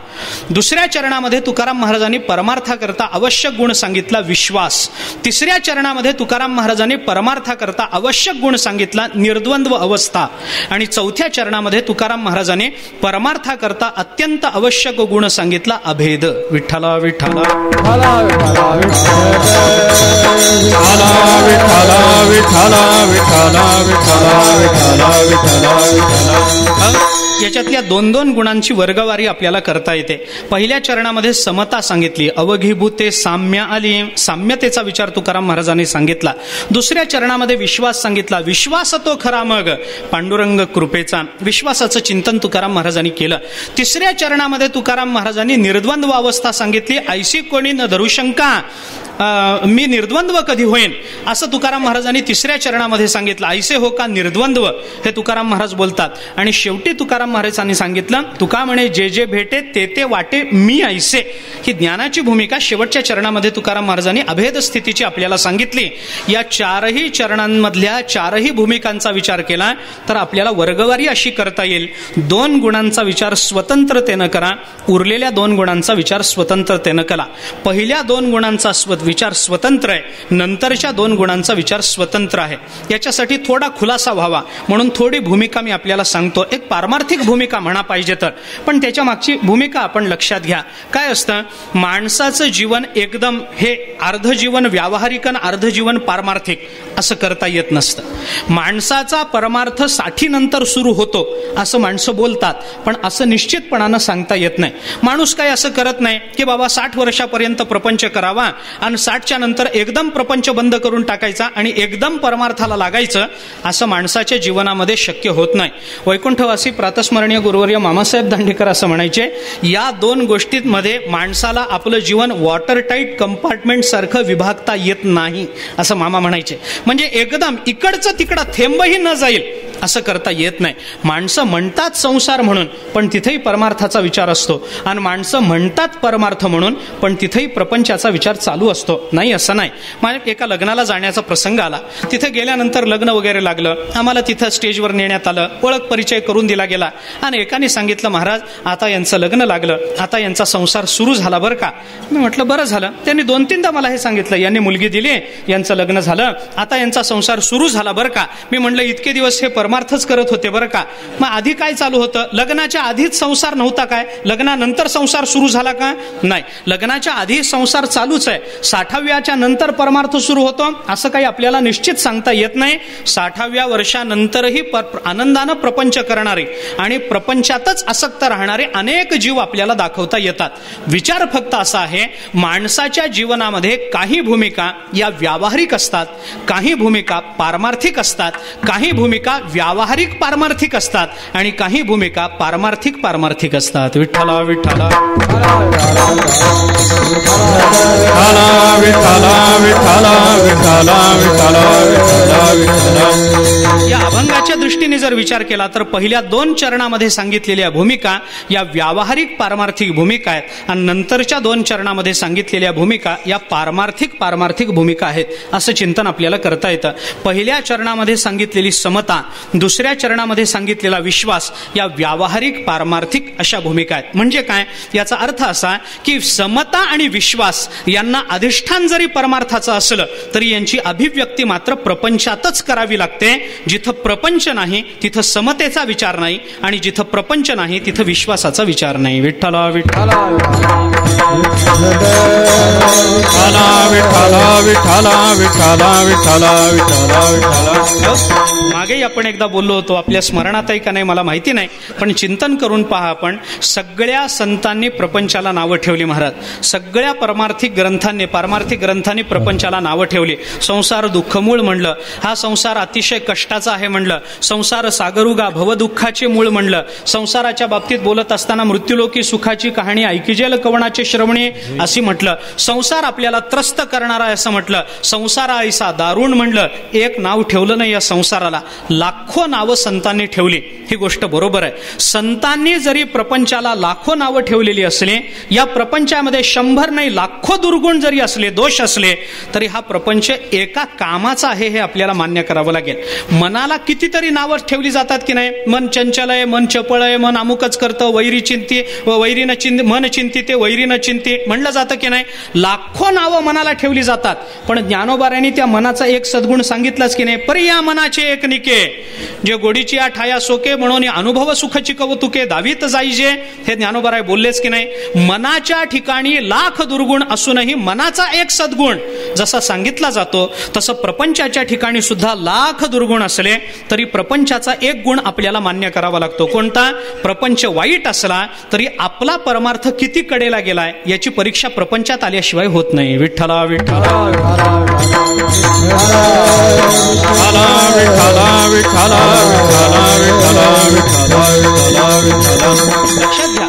[SPEAKER 4] दुसऱ्या चरणामध्ये तुकाराम महाराजांनी परमार्थाकरता आवश्यक गुण सांगितला विश्वास. तिसऱ्या चरणामध्ये तुकाराम महाराजांनी परमार्थाकरता आवश्यक गुण सांगितला निर्द्वंद्व अवस्था. आणि चौथ्या चरणामध्ये तुकाराम महाराजांनी परमार्थाकरता अत्यंत आवश्यक गुण सांगितला अभेद. विठ्ठला विठ्ठला
[SPEAKER 1] विठ्ठला विठ्ठला विठ्ठला विठ्ठला विठ्ठला विठ्ठला विठ्ठला.
[SPEAKER 4] याच्यातल्या 2-2 गुणांची वर्गवारी आपल्याला करता येते. पहिल्या चरणामध्ये समता सांगितली, अवघीभूते साम्य आली, साम्यतेचा विचार तुकाराम महाराजांनी सांगितला. दुसऱ्या चरणामध्ये विश्वास सांगितला, विश्वास तो खरा मग पांडुरंग कृपेचा, विश्वासाचं चिंतन तुकाराम महाराजांनी केलं. तिसऱ्या चरणामध्ये तुकाराम महाराजांनी निर्द्वंद्व अवस्था सांगितली, ऐशी कोणी न धरू शंका, मी निर्द्वंद्व कधी होईन, असं तुकाराम महाराजांनी तिसऱ्या चरणामध्ये सांगितलं. ऐसे हो का निर्द्वंद्व, हे तुकाराम महाराज बोलतात. आणि शेवटी तुकाराम महाराजांनी सांगितलं, तुका म्हणे जे जे भेटे ते ते वाटे मी ऐसे. ही ज्ञानाची भूमिका शेवटच्या चरणामध्ये तुकाराम महाराजांनी अभेद स्थितीची आपल्याला सांगितली. या चारही चरणांमधल्या चारही भूमिकांचा विचार केला तर आपल्याला वर्गवारी अशी करता येईल. 2 गुणांचा विचार स्वतंत्रतेनं करा, उरलेल्या 2 गुणांचा विचार स्वतंत्रतेनं करा. पहिल्या 2 गुणांचा विचार स्वतंत्र आहे, नंतरच्या 2 गुणांचा विचार स्वतंत्र आहे. याच्यासाठी थोडा खुलासा व्हावा म्हणून थोडी भूमिका मी आपल्याला सांगतो. एक पारमार्थिक भूमिका म्हणा पाहिजे तर, पण त्याच्या मागची भूमिका आपण लक्षात घ्या. काय असतं, माणसाचं जीवन एकदम हे अर्ध जीवन व्यावहारिक आणि अर्ध जीवन पारमार्थिक असं करता येत नसतं. माणसाचा परमार्थ 60 नंतर सुरू होतो असं माणसं बोलतात, पण असं निश्चितपणानं सांगता येत नाही. माणूस काय असं करत नाही की बाबा 60 वर्षापर्यंत प्रपंच करावा आणि 60च्या नंतर एकदम प्रपंच बंद करून टाकायचा आणि एकदम परमार्थाला लागायचं, असं माणसाच्या जीवनामध्ये शक्य होत नाही. वैकुंठवासी प्रातस्मरणीय गुरुवर्य मामासाहेब दांडेकर असं म्हणायचे, या 2 गोष्टींमध्ये माणसाला आपलं जीवन वॉटर टाईट कंपार्टमेंट सारखं विभागता येत नाही असं मामा म्हणायचे. म्हणजे एकदम इकडचं तिकडं थेंबही न जाईल असं करता येत नाही. माणसं म्हणतात संसार म्हणून, पण तिथेही परमार्थाचा विचार असतो, आणि माणसं म्हणतात परमार्थ म्हणून, पण तिथेही प्रपंचाचा विचार चालू असतो. नाही असं नाही. माझ्या एका लग्नाला जाण्याचा प्रसंग आला. तिथे गेल्यानंतर लग्न वगैरे लागलं, आम्हाला तिथं स्टेजवर नेण्यात आलं, ओळख परिचय करून दिला गेला, आणि एकाने सांगितलं, महाराज आता यांचं लग्न लागलं, आता यांचा संसार सुरू झाला बरं का. मी म्हटलं बरं झालं. त्यांनी 2-3दा मला हे सांगितलं, यांनी मुलगी दिली, यांचं लग्न झालं, आता यांचा संसार सुरू झाला बरं का. मी म्हटलं इतके दिवस हे परमार्थच करत होते बरं का. मग आधी काय चालू होतं, लग्नाच्या आधीच संसार नव्हता काय, लग्नानंतर संसार सुरू झाला का? नाही, लग्नाच्या आधी संसार चालूच आहे. 60व्याच्या नंतर परमार्थ सुरू होतो असं काही आपल्याला निश्चित सांगता येत नाही. 60व्या वर्षानंतरही आनंदानं प्रपंच करणारे आणि प्रपंचातच आसक्त राहणारे अनेक जीव आपल्याला दाखवता येतात. विचार फक्त असा आहे, माणसाच्या जीवनामध्ये काही भूमिका या व्यावहारिक असतात, काही भूमिका पारमार्थिक असतात, काही भूमिका व्यावहारिक पारमार्थिक असतात, आणि काही भूमिका पारमार्थिक असतात. विठ्ठला विठ्ठला या अभंगाच्या दृष्टीने जर विचार केला तर पहिल्या 2 चरणामध्ये सांगितलेल्या भूमिका या व्यावहारिक पारमार्थिक भूमिका आहेत, आणि नंतरच्या 2 चरणामध्ये सांगितलेल्या भूमिका या पारमार्थिक भूमिका आहेत, असं चिंतन आपल्याला करता येतं. पहिल्या चरणामध्ये सांगितलेली समता, दुसऱ्या चरणामध्ये सांगितलेला विश्वास, या व्यावहारिक पारमार्थिक अशा भूमिका आहेत. म्हणजे काय, याचा अर्थ असा की समता आणि विश्वास यांना अधिष्ठान जरी परमार्थाचं असलं तरी यांची अभिव्यक्ती मात्र प्रपंचातच करावी लागते. जिथं प्रपंच नाही तिथं समतेचा विचार नाही, आणि जिथं प्रपंच नाही तिथं विश्वासाचा विचार नाही. विठ्ठला विठ्ठला मागे आपण एकदा बोललो होतो, आपल्या स्मरणात आहे का नाही मला माहिती नाही, पण चिंतन करून पहा. आपण सगळ्या संतांनी प्रपंचाला नावं ठेवली महाराज. सगळ्या पारमार्थिक ग्रंथांनी प्रपंचाला नावं ठेवली. संसार दुःखमूळ म्हणलं, हा संसार अतिशय कष्टाचा आहे म्हणलं. संसार सागरुगा भवदुःखाचे मूळ म्हणलं. संसाराच्या बाबतीत बोलत असताना मृत्यूलोकी सुखाची कहाणी ऐकिजेल कवणाचे श्रवणे अशी म्हटलं. संसार आपल्याला त्रस्त करणारा असं म्हटलं. संसार ऐसा दारुण म्हणलं. एक नाव ठेवलं नाही या संसाराला, लाखो नावं संतांनी ठेवली. ही गोष्ट बरोबर आहे. संतांनी जरी प्रपंचाला लाखो नावं ठेवलेली असली, या प्रपंचामध्ये 100 नाही लाखो दुर्गुण जरी असले, दोष असले, तरी हा प्रपंच एका कामाचा आहे हे आपल्याला मान्य करावं लागेल. मनाला कितीतरी नावं ठेवली जातात की नाही, मन चंचल आहे, मन चपळ आहे, मन अमुकच करतं, वैरी चिंती वैरीनं चिंती, मन चिंतिते वैरीनं चिंती म्हणलं जातं की नाही. लाखो नावं मनाला ठेवली जातात, पण ज्ञानोबारायांनी त्या मनाचा एक सद्गुण सांगितलाच की नाही, परी या मनाचे एक निके, जे गोडीची ठाया सोके म्हणून अनुभव सुखची कौतुके दावीत जाईजे. हे ज्ञानोबाराय बोललेच की नाही. मनाच्या ठिकाणी लाख दुर्गुण असूनही मनाचा एक सद्गुण जसा सांगितला जातो, तसं प्रपंचाच्या ठिकाणी सुद्धा लाख दुर्गुण असले तरी प्रपंचाचा एक गुण आपल्याला मान्य करावा लागतो. कोणता? प्रपंच वाईट असला तरी आपला परमार्थ किती कडेला गेलाय याची परीक्षा प्रपंचात आल्याशिवाय होत नाही. विठ्ठला विठ्ठला लक्षात घ्या,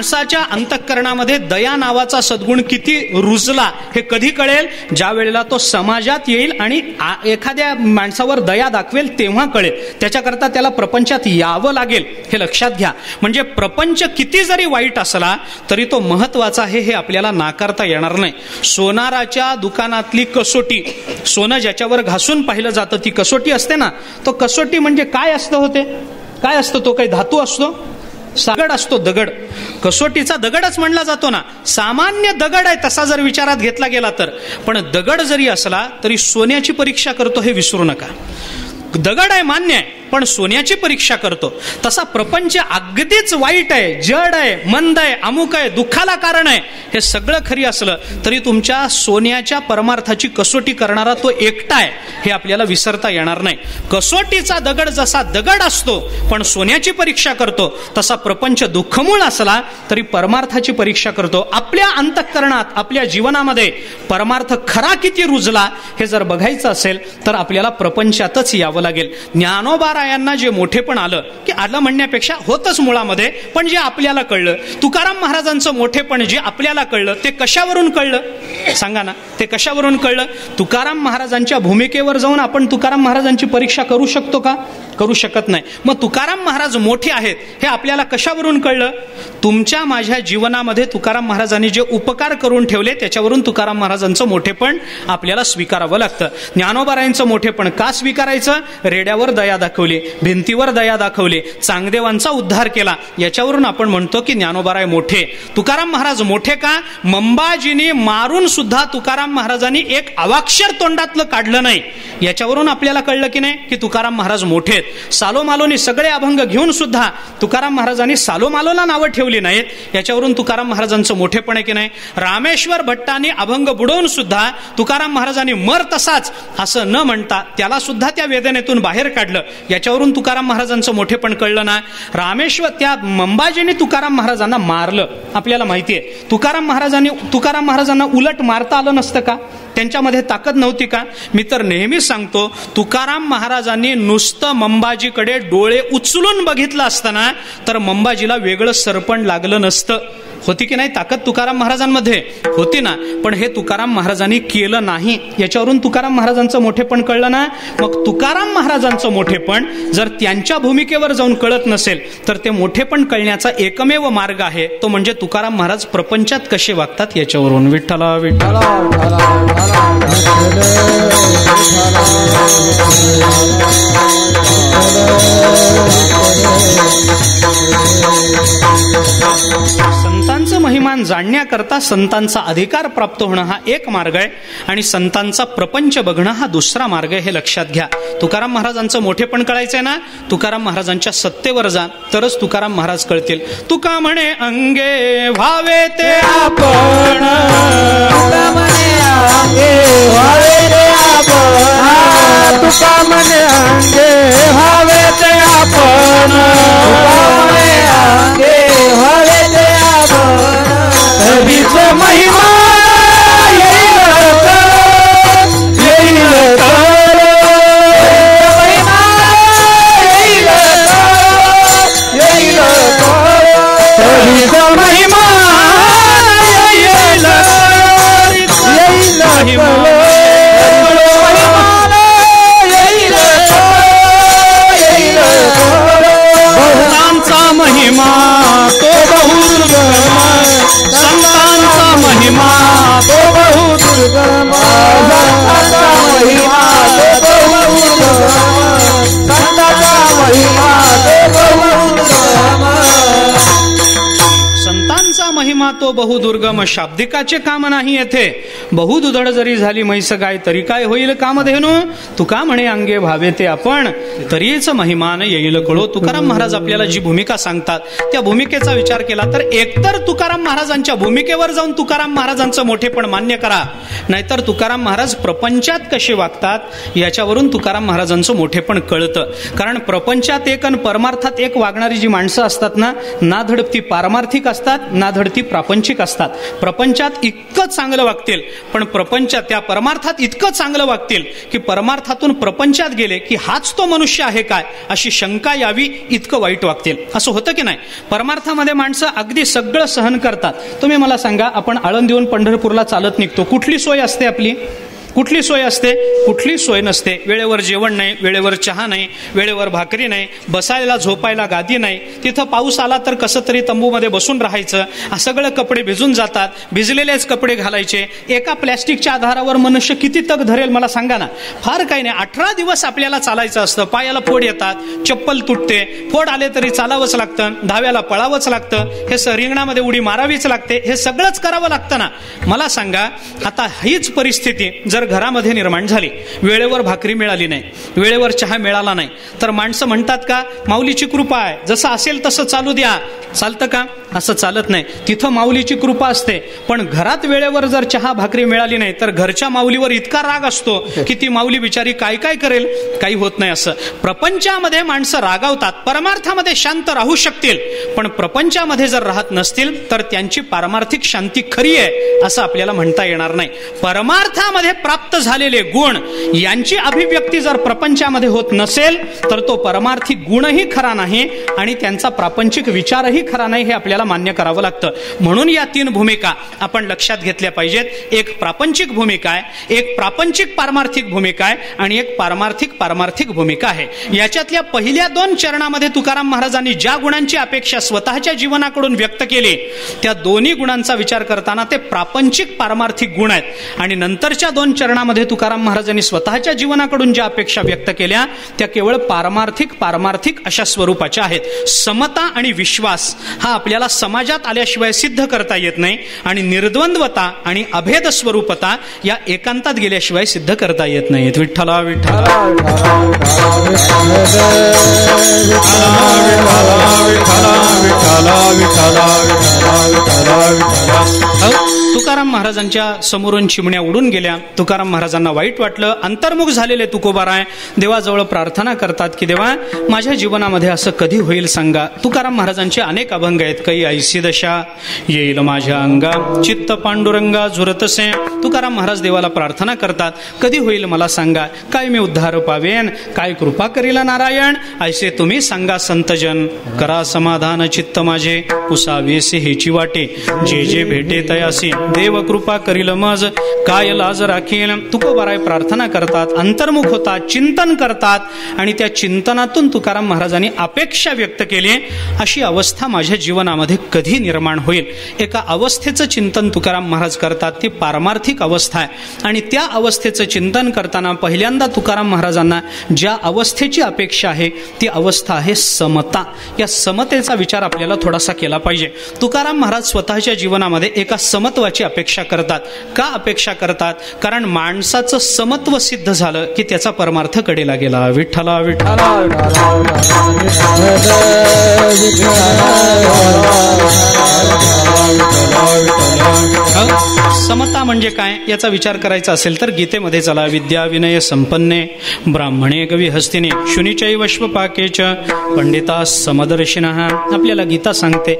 [SPEAKER 4] माणसाच्या अंतःकरणामध्ये दया नावाचा सद्गुण किती रुजला हे कधी कळेल? ज्या वेळेला तो समाजात येईल आणि एखाद्या माणसावर दया दाखवेल तेव्हा कळेल. त्याच्याकरता त्याला प्रपंचात यावं लागेल, हे लक्षात घ्या. म्हणजे प्रपंच किती जरी वाईट असला तरी तो महत्वाचा आहे हे आपल्याला नाकारता येणार नाही. सोनाराच्या दुकानातली कसोटी, सोनं ज्याच्यावर घासून पाहिलं जातं ती कसोटी असते ना, तो कसोटी म्हणजे काय असतं होते? काय असतं? तो काही धातू असतो? दगड असतो, दगड. कसोटीचा दगडच म्हणला जातो ना. सामान्य दगड आहे तसा जर विचारात घेतला गेला तर. पण दगड जरी असला तरी सोन्याची परीक्षा करतो हे विसरू नका. दगड आहे मान्य आहे, पण सोन्याची परीक्षा करतो. तसा प्रपंच अगदीच वाईट आहे, जड आहे, मंद आहे, अमुक आहे, दुःखाला कारण आहे, हे सगळं खरी असलं तरी तुमच्या सोन्याच्या परमार्थाची कसोटी करणारा तो एकटा आहे हे आपल्याला विसरता येणार नाही. कसोटीचा दगड जसा दगड असतो पण सोन्याची परीक्षा करतो, तसा प्रपंच दुःखमूळ असला तरी परमार्थाची परीक्षा करतो. आपल्या अंतःकरणात, आपल्या जीवनामध्ये परमार्थ खरा किती रुजला हे जर बघायचं असेल तर आपल्याला प्रपंचातच यावं लागेल. ज्ञानोबा रायांना जे मोठेपण आलं, की आलं म्हणण्यापेक्षा होतच मुळामध्ये, पण जे आपल्याला कळलं. तुकाराम महाराजांचं मोठेपण जे आपल्याला कळलं ते कशावरून कळलं सांगा ना? ते कशावरून कळलं? तुकाराम महाराजांच्या भूमिकेवर जाऊन आपण तुकाराम महाराजांची परीक्षा करू शकतो का? करू शकत नाही. मग तुकाराम महाराज मोठे आहेत हे आपल्याला कशावरून कळलं? तुमच्या माझ्या जीवनामध्ये तुकाराम महाराजांनी जे उपकार करून ठेवले त्याच्यावरून तुकाराम महाराजांचं मोठेपण आपल्याला स्वीकारावं लागतं. ज्ञानोबारायांचं मोठेपण का स्वीकारायचं? रेड्यावर दया दाखवली, भिंतीवर दया दाखवली, चांगदेवांचा उद्धार केला, याच्यावरून आपण म्हणतो की ज्ञानोबाराय मोठे. तुकाराम महाराज मोठे का? मंबाजीने मारून सुद्धा तुकाराम महाराजांनी एक अवाक्षर तोंडातलं काढलं नाही, याच्यावरून आपल्याला कळलं की नाही की तुकाराम महाराज मोठे. सालोमालोनी सगळे अभंग घेऊन सुद्धा तुकाराम महाराजांनी सालोमालोला नावं ठेवली नाहीत, याच्यावरून तुकाराम महाराजांचं मोठेपण आहे की नाही? रामेश्वर भट्टांनी अभंग बुडवून सुद्धा तुकाराम महाराजांनी मर तसाच असं न म्हणता त्याला सुद्धा त्या वेदनेतून बाहेर काढलं, याच्यावरून तुकाराम महाराजांचं मोठेपण कळलं ना. रामेश्वर त्या मंबाजीने तुकाराम महाराजांना मारलं, आपल्याला माहिती आहे. तुकाराम महाराजांना उलट मारता आलं नसतं का? त्यांच्यामध्ये ताकद नव्हती का? मी तर नेहमी सांगतो, तुकाराम महाराजांनी नुसतं मंबाजीकडे डोळे उचलून बघितलं असताना तर मंबाजीला वेगळं सरपण लागलं नसतं. होती की नाही ताकद तुकाराम महाराजांमध्ये? होती ना. पण हे तुकाराम महाराजांनी केलं नाही, याच्यावरून तुकाराम महाराजांचं मोठेपण कळलं ना. मग तुकाराम महाराजांचं मोठेपण जर त्यांच्या भूमिकेवर जाऊन कळत नसेल तर ते मोठेपण कळण्याचा एकमेव मार्ग आहे तो म्हणजे तुकाराम महाराज प्रपंचात कसे वागतात याच्यावरून. विठ्ठला विठ्ठला संतांचं महिमान जाणण्याकरता संतांचा अधिकार प्राप्त होणं हा एक मार्ग आहे आणि संतांचा प्रपंच बघणं हा दुसरा मार्ग आहे, हे लक्षात घ्या. तुकाराम महाराजांचं मोठेपण कळायचंय ना, तुकाराम महाराजांच्या सत्तेवर जा तरच तुकाराम महाराज कळतील. तुका म्हणे अंगे व्हावे ते आपण,
[SPEAKER 2] तुका म्हणे अंगे व्हावे ते आपण, तुका म्हणे अंगे व्हावे ते आपण, तुका म्हणे अंगे व्हावे ते आपण. तरीच महिमा येईल येईल महिमा येईल येईल तरीच महिमा येईल येईल
[SPEAKER 4] संतांचा महिमा तो बहुदुर्गम, संतांचा महिमा
[SPEAKER 2] तो बहुदुर्गम, संतांचा महिमा तो बहुदुर्गम, संतांचा महिमा तो बहुदुर्गम.
[SPEAKER 4] संतांचा महिमा तो बहुदुर्गम. शाब्दिकाचे काम नाही येथे. बहुदुधड जरी झाली म्हैस गाय तरी काय होईल कामधेनू. तुका म्हणे अंगे भावे ते आपण, तरीच महिमान येईल कळो. तुकाराम महाराज आपल्याला जी भूमिका सांगतात त्या भूमिकेचा विचार केला तर एकतर तुकाराम महाराजांच्या भूमिकेवर जाऊन तुकाराम महाराजांचं मोठेपण मान्य करा, नाहीतर तुकाराम महाराज प्रपंचात कसे वागतात याच्यावरून तुकाराम महाराजांचं मोठेपण कळतं. कारण प्रपंचात एक आणि परमार्थात एक वागणारी जी माणसं असतात ना, ना धडपती पारमार्थिक असतात ना धडती प्रापंचिक असतात. प्रपंचात इतकं चांगलं वागतील, पण प्रपंचात त्या परमार्थात इतकं चांगलं वागतील की परमार्थातून प्रपंचात गेले की हाच तो मनुष्य आहे काय अशी शंका यावी इतकं वाईट वागतील. असं होतं की नाही? परमार्थामध्ये माणसं अगदी सगळं सहन करतात. तुम्ही मला सांगा, आपण आळंदीहून पंढरपूरला चालत निघतो, कुठली सोय असते आपली? कुठली सोय असते? कुठली सोय नसते. वेळेवर जेवण नाही, वेळेवर चहा नाही, वेळेवर भाकरी नाही, बसायला झोपायला गादी नाही. तिथं पाऊस आला तर कसं तरी तंबूमध्ये बसून राहायचं. सगळं कपडे भिजून जातात, भिजलेलेच कपडे घालायचे. एका प्लॅस्टिकच्या आधारावर मनुष्य किती तग धरेल मला सांगा ना? फार काही नाही, 18 दिवस आपल्याला चालायचं असतं. पायाला फोड येतात, चप्पल तुटते, फोड आले तरी चालावंच लागतं, धाव्याला पळावंच लागतं, हे रिंगणामध्ये उडी मारावीच लागते, हे सगळंच करावं लागतं ना. मला सांगा, आता हीच परिस्थिती जर घरामध्ये निर्माण झाली, वेळेवर भाकरी मिळाली नाही, वेळेवर चहा मिळाला नाही, तर माणसं म्हणतात का माऊलीची कृपा आहे, जसं असेल तसं चालू द्या? चालतं का? असं चालत नाही. तिथं माऊलीची कृपा असते, पण घरात वेळेवर जर चहा भाकरी मिळाली नाही तर घरच्या माऊलीवर इतका राग असतो की ती माऊली बिचारी काय काय करेल, काही होत नाही. असं प्रपंचामध्ये माणसं रागावतात, परमार्थामध्ये शांत राहू शकतील, पण प्रपंचामध्ये जर राहत नसतील तर त्यांची पारमार्थिक शांती खरी आहे असं आपल्याला म्हणता येणार नाही. परमार्थामध्ये प्राप्त झालेले गुण यांची अभिव्यक्ती जर प्रपंचामध्ये होत नसेल तर तो परमार्थिक गुणही खरा नाही आणि त्यांचा प्रापंचिक विचारही खरा नाही, हे आपल्याला मान्य करावं लागतं. म्हणून या 3 भूमिका आपण लक्षात घेतल्या पाहिजेत. एक प्रापंचिक भूमिका आहे, एक प्रापंचिक पारमार्थिक भूमिका आहे आणि एक पारमार्थिक भूमिका आहे. याच्यातल्या पहिल्या 2 चरणामध्ये तुकाराम महाराजांनी ज्या गुणांची अपेक्षा स्वतःच्या जीवनाकडून व्यक्त केली त्या दोन्ही गुणांचा विचार करताना ते प्रापंचिक पारमार्थिक गुण आहेत आणि नंतरच्या 2 चरणामध्ये तुकाराम महाराजांनी स्वतःच्या जीवनाकडून ज्या अपेक्षा व्यक्त केल्या त्या केवळ पारमार्थिक अशा स्वरूपाच्या आहेत. समता आणि विश्वास हा आपल्याला समाजात आल्याशिवाय सिद्ध करता येत नाही आणि निर्द्वंद्वता आणि अभेद स्वरूपता या एकांतात गेल्याशिवाय सिद्ध करता येत नाहीत. विठ्ठला विठ्ठला तुकाराम महाराजांच्या समोरून चिमण्या उडून गेल्या. तुकाराम महाराजांना वाईट वाटलं. अंतर्मुख झालेले तुकोबाराय देवाजवळ प्रार्थना करतात की देवा, माझ्या जीवनामध्ये असं कधी होईल सांगा. तुकाराम महाराजांचे अनेक अभंग आहेत. काही ऐसी दशा येईल माझ्या अंगा, चित्त पांडुरंगा झुरतसे. तुकाराम महाराज देवाला प्रार्थना करतात, कधी होईल मला सांगा, काय मी उद्धार पावेन, काय कृपा करील नारायण. ऐसे तुम्ही सांगा संतजन, करा समाधान चित्त माझे, पुसावेसे हेची वाटे, जे जे भेटे तयासी देव कृपा करील मज, काय लाज राखील. तुकोबाराय प्रार्थना करतात, अंतर्मुख होतात, चिंतन करतात आणि त्या चिंतनातून तुकाराम महाराजांनी अपेक्षा व्यक्त केली, अशी अवस्था माझ्या जीवनामध्ये कधी निर्माण होईल. एका अवस्थेचं चिंतन तुकाराम महाराज करतात, ती पारमार्थिक अवस्था आहे आणि त्या अवस्थेचं चिंतन करताना पहिल्यांदा तुकाराम महाराजांना ज्या अवस्थेची अपेक्षा आहे ती अवस्था आहे समता. या समतेचा विचार आपल्याला थोडासा केला पाहिजे. तुकाराम महाराज स्वतःच्या जीवनामध्ये एका समत्वाची अपेक्षा करतात. का अपेक्षा करतात? कारण माणसाचं समत्व सिद्ध झालं की त्याचा परमार्थ कडेला गेला. विठ्ठला विठ्ठला समता म्हणजे काय याचा विचार करायचा असेल तर गीतेमध्ये चला. विद्या विनय संपन्ने ब्राह्मणे गवी हस्तिने शुनिचैव श्वपाकेच पंडिता समदर्शिनः. आपल्याला गीता सांगते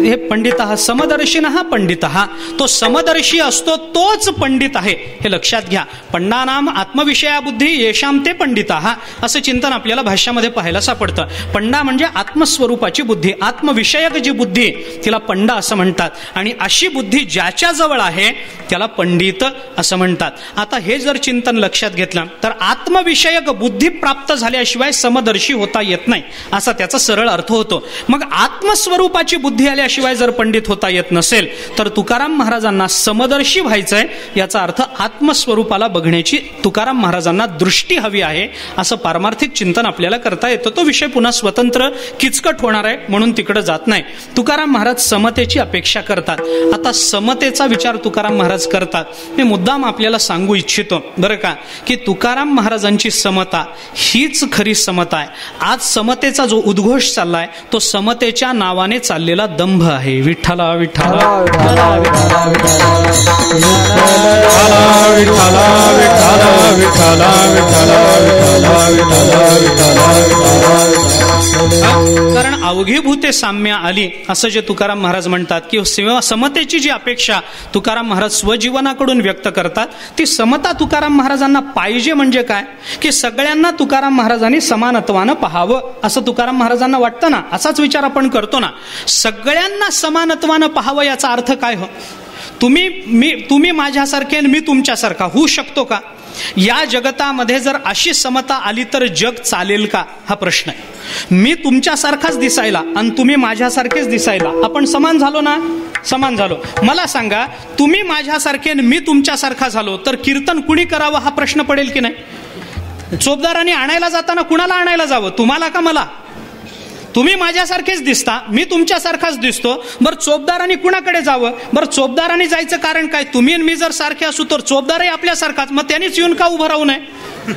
[SPEAKER 4] हे पंडितः समदर्शिनः पंडितः, तो समदर्शी असतो तोच पंडित आहे हे लक्षात घ्या. पंडानाम आत्मविषया बुद्धी येशाम ते पंडितः असं चिंतन आपल्याला भाष्यामध्ये पाहायला सापडतं. पंडा म्हणजे आत्मस्वरूपाची बुद्धी, आत्मविषयक जी बुद्धी तिला पंडा असं म्हणतात आणि अशी बुद्धी ज्याच्या जवळ आहे त्याला पंडित असं म्हणतात. आता हे जर चिंतन लक्षात घेतलं तर आत्मविषयक बुद्धी प्राप्त झाल्याशिवाय समदर्शी होता येत नाही असा त्याचा सरळ अर्थ होतो. मग आत्मस्वरूपाची बुद्धी आल्याशिवाय जर पंडित होता येत नसेल तर तुकाराम महाराजांना समदर्शी व्हायचंय, याचा अर्थ आत्मस्वरूपाला बघण्याची तुकाराम महाराजांना दृष्टी हवी आहे असं पारमार्थिक चिंतन आपल्याला करता येतं. तो विषय पुन्हा स्वतंत्र किचकट होणार आहे म्हणून तिकडे जात नाही. तुकाराम महाराज समतेची अपेक्षा करतात. आता समतेचा विचार तुकाराम महाराज करतात. मी मुद्दाम आपल्याला सांगू इच्छितो बरं का की तुकाराम महाराजांची समता हीच खरी समता आहे. आज समतेचा जो उद्घोष चाललाय तो समतेच्या नावाने चाललेला दंभ आहे. विठ्ठला विठ्ठला कारण अवघी भूते साम्य आली असं जे तुकाराम महाराज म्हणतात की समतेची जी अपेक्षा तुकाराम महाराज स्वजीवनाकडून व्यक्त करतात, ती समता तुकाराम महाराजांना पाहिजे म्हणजे काय की सगळ्यांना तुकाराम महाराजांनी समानत्वानं पाहावं असं तुकाराम महाराजांना वाटतं ना. असाच विचार आपण करतो ना. सगळ्यांना समानत्वानं पाहावं याचा अर्थ काय हो? तुम्ही माझ्यासारखे आणि मी तुमच्यासारखा होऊ शकतो का? या जगतामध्ये जर अशी समता आली तर जग चालेल का हा प्रश्न आहे. मी तुमच्यासारखाच दिसायला आणि तुम्ही माझ्यासारखेच दिसायला, आपण समान झालो ना? समान झालो. मला सांगा, तुम्ही माझ्यासारखे आणि मी तुमच्यासारखा झालो तर कीर्तन कुणी करावं हा प्रश्न पडेल की नाही? चोपदाराने आणायला जाताना कुणाला आणायला जावं, तुम्हाला का मला? तुम्ही माझ्यासारखेच दिसता, मी तुमच्यासारखाच दिसतो. बरं चोपदाराने कुणाकडे जावं? बरं चोपदाराने जायचं कारण काय? तुम्ही आणि मी जर सारखे असू तर चोपदारही आपल्यासारखाच, मग त्यांनीच येऊन का उभं राहू नये?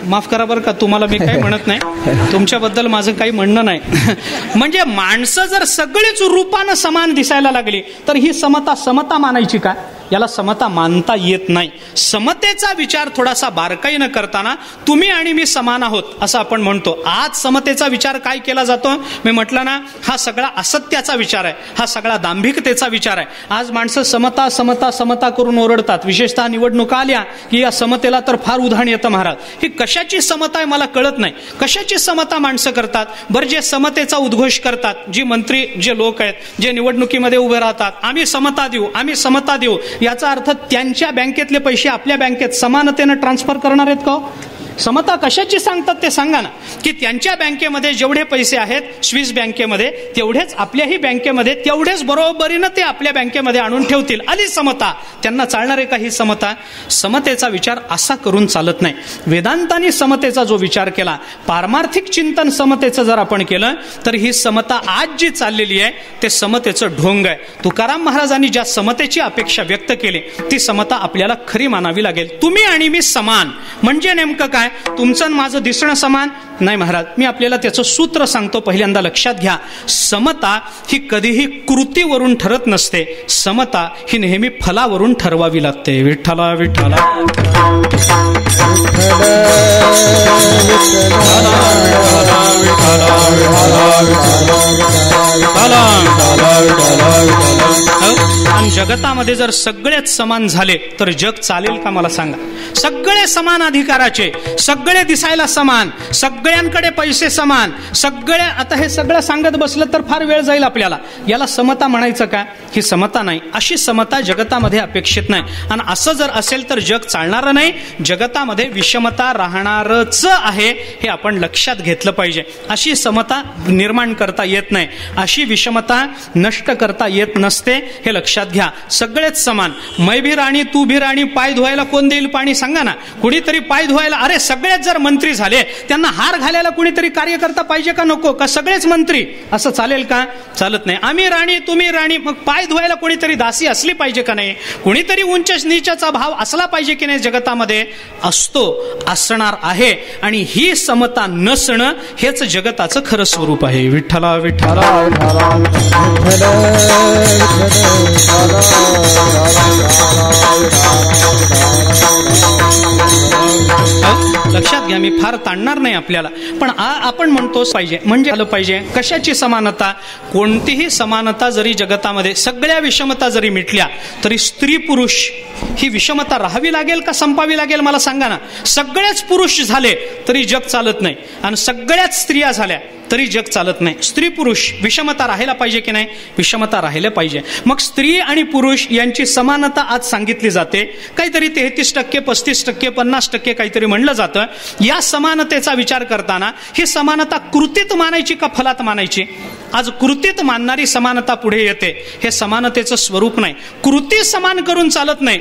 [SPEAKER 4] माफ करा बरं का, तुम्हाला मी काही म्हणत नाही, तुमच्याबद्दल माझं काही म्हणणं नाही. म्हणजे माणसं जर सगळीच रूपानं समान दिसायला लागली तर ही समता मानायची का? याला समता मानता येत नाही. समतेचा विचार थोडासा बारकाईनं करताना तुम्ही आणि मी समान आहोत असं आपण म्हणतो. आज समतेचा विचार काय केला जातो? मी म्हटलं ना, हा सगळा असत्याचा विचार आहे, हा सगळा दांभिकतेचा विचार आहे. आज माणसं समता समता समता करून ओरडतात. विशेषतः निवडणुका आल्या की या समतेला तर फार उधाण येतं महाराज. ही कशाची समता आहे मला कळत नाही. कशाची समता माणसं करतात? बरं, जे समतेचा उद्घोष करतात, जी मंत्री, जे लोक आहेत, जे निवडणुकीमध्ये उभे राहतात, आम्ही समता देऊ, आम्ही समता देऊ, याचा अर्थ त्यांच्या बँकेतले पैसे आपल्या बँकेत समानतेनं ट्रान्सफर करणार आहेत का? समता कशाची सांगतात ते सांगा ना. की त्यांच्या बँकेमध्ये जेवढे पैसे आहेत स्विस बँकेमध्ये, तेवढेच आपल्याही बँकेमध्ये, तेवढेच बरोबरीनं ते आपल्या बँकेमध्ये आणून ठेवतील. आली समता. त्यांना चालणार आहे का ही समता? समतेचा विचार असा करून चालत नाही. वेदांतांनी समतेचा जो विचार केला, पारमार्थिक चिंतन समतेचं जर आपण केलं तर ही समता आज जी चाललेली आहे ते समतेचं ढोंग आहे. तुकाराम महाराजांनी ज्या समतेची अपेक्षा व्यक्त केली ती समता आपल्याला खरी मानावी लागेल. तुम्ही आणि मी समान म्हणजे नेमकं काय? तुमचं माझं दिसणं समान नाही महाराज. मी आपल्याला त्याचं सूत्र सांगतो, पहिल्यांदा लक्षात घ्या. समता ही कधीही कृतीवरून ठरत नसते. समता ही नेहमी फलावरून ठरवावी लागते. विठ्ठला विठ्ठला आणि जगतामध्ये जर सगळेच समान झाले तर जग चालेल का मला सांगा? सगळे समान अधिकाराचे, सगळे दिसायला समान, सगळ्यांकडे पैसे समान, सगळे. आता हे सगळं सांगत बसलं तर फार वेळ जाईल आपल्याला. याला समता म्हणायचं का? ही समता नाही. अशी समता जगतामध्ये अपेक्षित नाही. आणि असं जर असेल तर जग चालणार नाही. जगतामध्ये विषमता राहणारच आहे, हे आपण लक्षात घेतलं पाहिजे. अशी समता निर्माण करता येत नाही, अशी विषमता नष्ट करता येत नसते, हे लक्षात घ्या. सगळेच समान. मै भी राणी, तू भी राणी, पाय धुवायला कोण देईल पाणी सांगा ना? कुणीतरी पाय धुवायला, अरे सगळेच जर मंत्री झाले, त्यांना हार घालायला कुणीतरी कार्यकर्ता पाहिजे का नको? का सगळेच मंत्री? असं चालेल का? चालत नाही. आम्ही राणी, तुम्ही राणी, मग पाय धुवायला कोणीतरी दासी असली पाहिजे का नाही? कुणीतरी उंच नीचाचा भाव असला पाहिजे की नाही? जगतामध्ये असतो, असणार आहे. आणि ही समता नसणं हेच जगताचं खरं स्वरूप आहे. विठ्ठला विठ्ठला लक्षात घ्या, मी फार ताणणार नाही आपल्याला, पण आपण म्हणतो पाहिजे म्हणजे आलं पाहिजे. कशाची समानता? कोणतीही समानता जरी जगतामध्ये, सगळ्या विषमता जरी मिटल्या तरी स्त्री पुरुष ही विषमता राहावी लागेल का संपावी लागेल मला सांगा ना? सगळेच पुरुष झाले तरी जग चालत नाही, आणि सगळ्याच स्त्रिया झाल्या तरी जग चालत नाही. स्त्री पुरुष विषमता राहायला पाहिजे की नाही? विषमता राहिल्या पाहिजे. मग स्त्री आणि पुरुष यांची समानता आज सांगितली जाते. काहीतरी 33%, 35%, 50% काहीतरी म्हणलं जातं. या समानतेचा विचार करताना ही समानता कृतीत मानायची का फलात मानायची? आज कृतीत मानणारी समानता पुढे येते. हे समानतेचं स्वरूप नाही. कृती समान करून चालत नाही.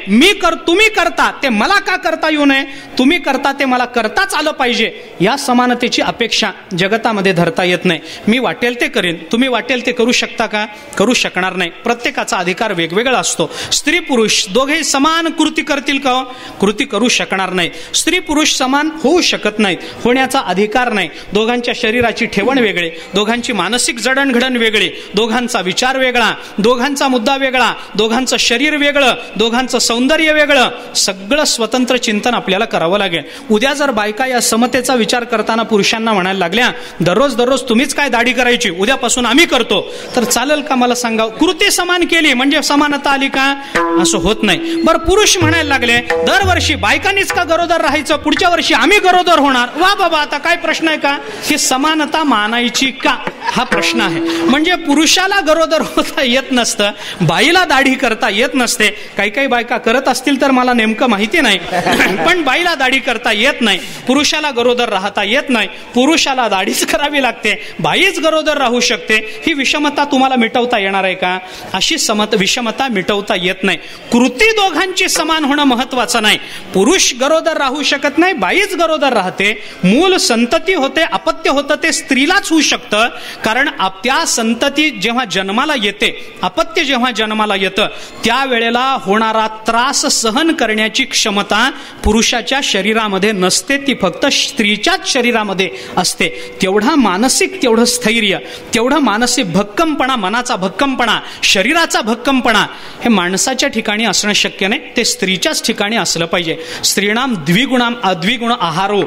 [SPEAKER 4] तुम्ही करता ते मला का करता येऊ नये? तुम्ही करता ते मला करताच आलं पाहिजे. या समानतेची अपेक्षा जगतामध्ये धरता येत नाही. मी वाटेल ते करेन, तुम्ही वाटेल ते करू शकता का? करू शकणार नाही. प्रत्येकाचा अधिकार वेगवेगळा असतो. स्त्री पुरुष दोघे समान कृती करतील का? कृती करू शकणार नाही. स्त्री पुरुष समान होऊ शकत नाहीत, होण्याचा अधिकार नाही. दोघांच्या शरीराची ठेवण वेगळे, दोघांची मानसिक जड जडणघडण वेगळी, दोघांचा विचार वेगळा, दोघांचा मुद्दा वेगळा, दोघांचं शरीर वेगळं, दोघांचं सौंदर्य वेगळं, सगळं स्वतंत्र चिंतन आपल्याला करावं लागेल. उद्या जर बायका या समतेचा विचार करताना पुरुषांना म्हणायला लागल्या दररोज तुम्हीच काय दाढी करायची, उद्यापासून आम्ही करतो, तर चालेल का मला सांगा? कृती समान केली म्हणजे समानता आली का? असं होत नाही. बरं, पुरुष म्हणायला लागले दरवर्षी बायकांनीच का गरोदर राहायचं, पुढच्या वर्षी आम्ही गरोदर होणार. वा बाबा, आता काय प्रश्न आहे का? ही समानता मानायची का, हा प्रश्न आहे. म्हणजे पुरुषाला गरोदर होता येत नसतं, बाईला दाढी करता येत नसते. काही काही बायका करत असतील तर मला नेमकं माहिती नाही, पण बाईला दाढी करता येत नाही, पुरुषाला गरोदर राहता येत नाही, पुरुषाला दाढीच करावी लागते, बाईच गरोदर राहू शकते. ही विषमता तुम्हाला मिटवता येणार आहे का? अशी विषमता मिटवता येत नाही. कृती दोघांची समान होणं महत्वाचं नाही. पुरुष गरोदर राहू शकत नाही, बाईच गरोदर राहते, मूल संतती होते, अपत्य होतं ते स्त्रीलाच होऊ शकतं. कारण त्या संतती जेव्हा जन्माला येते, अपत्य जेव्हा जन्माला येतं, त्यावेळेला होणारा त्रास सहन करण्याची क्षमता पुरुषाच्या शरीरामध्ये नसते, ती फक्त स्त्रीच्याच शरीरामध्ये असते. तेवढं स्थैर्य, तेवढं मानसिक भक्कमपणा, मनाचा भक्कमपणा, शरीराचा भक्कमपणा हे माणसाच्या ठिकाणी असणं शक्य नाही, ते स्त्रीच्याच ठिकाणी असलं पाहिजे. स्त्रीणाम द्विगुणाम अद्विगुण आहारो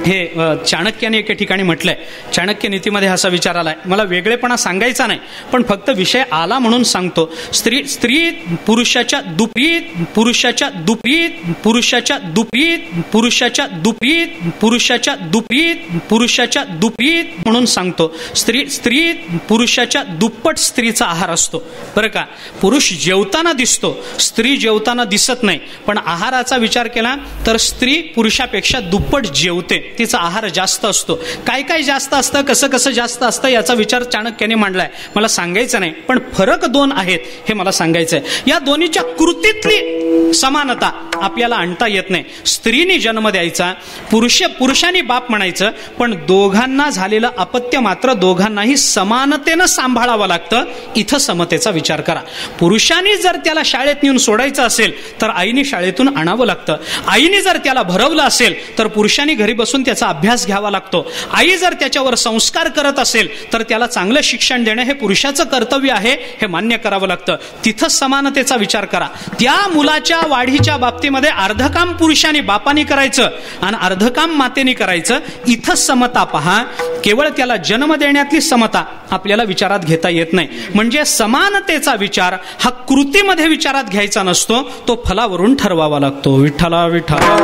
[SPEAKER 4] हे चाणक्याने एके ठिकाणी म्हटलंय. चाणक्य नीतीमध्ये असा विचार आलाय, मला वेगळेपणा सांगायचा नाही, पण फक्त विषय आला म्हणून सांगतो. स्त्री पुरुषाच्या दुप्रीत, पुरुषाच्या दुप्रीत, पुरुषाच्या दुप्रीत, पुरुषाच्या दुप्रीत, पुरुषाच्या दुप्रीत, पुरुषाच्या दुप्रीत म्हणून सांगतो. स्त्री पुरुषाच्या दुप्पट स्त्रीचा आहार असतो. बरं का, पुरुष जेवताना दिसतो, स्त्री जेवताना दिसत नाही, पण आहाराचा विचार केला तर स्त्री पुरुषापेक्षा दुप्पट जेवते, तिचा आहार जास्त असतो. काय काय जास्त असतं, कसं कसं जास्त असतं याचा विचार चाणक्याने मांडलाय, मला सांगायचं नाही, पण फरक दोन आहेत हे मला सांगायचंय. या दोन्हीच्या कृतीतली समानता आपल्याला आणता येत नाही. स्त्रीने जन्म द्यायचा, पुरुषाने बाप म्हणायचं, पण दोघांना झालेलं अपत्य मात्र दोघांनाही समानतेनं सांभाळावं लागतं. इथं समतेचा विचार करा. पुरुषाने जर त्याला शाळेत नेऊन सोडायचं असेल तर आईने शाळेतून आणावं लागतं. आईने जर त्याला भरवलं असेल तर पुरुषांनी घरी बसून त्याचा अभ्यास घ्यावा लागतो. आई जर त्याच्यावर संस्कार करत असेल तर त्याला चांगलं शिक्षण देणं हे पुरुषाचं कर्तव्य आहे, हे मान्य करावं लागतं. तिथं समानतेचा विचार करा. त्या मुलाच्या वाढीच्या बाबतीमध्ये अर्धकाम पुरुषाने बापाने करायचं आणि अर्धकाम मातेने करायचं. इथं समता पहा. केवळ त्याला जन्म देण्यातली समता आपल्याला विचारात घेता येत नाही. म्हणजे समानतेचा विचार हा कृतीमध्ये विचारात घ्यायचा नसतो, तो फलावरून ठरवावा लागतो. विठ्ठला विठ्ठला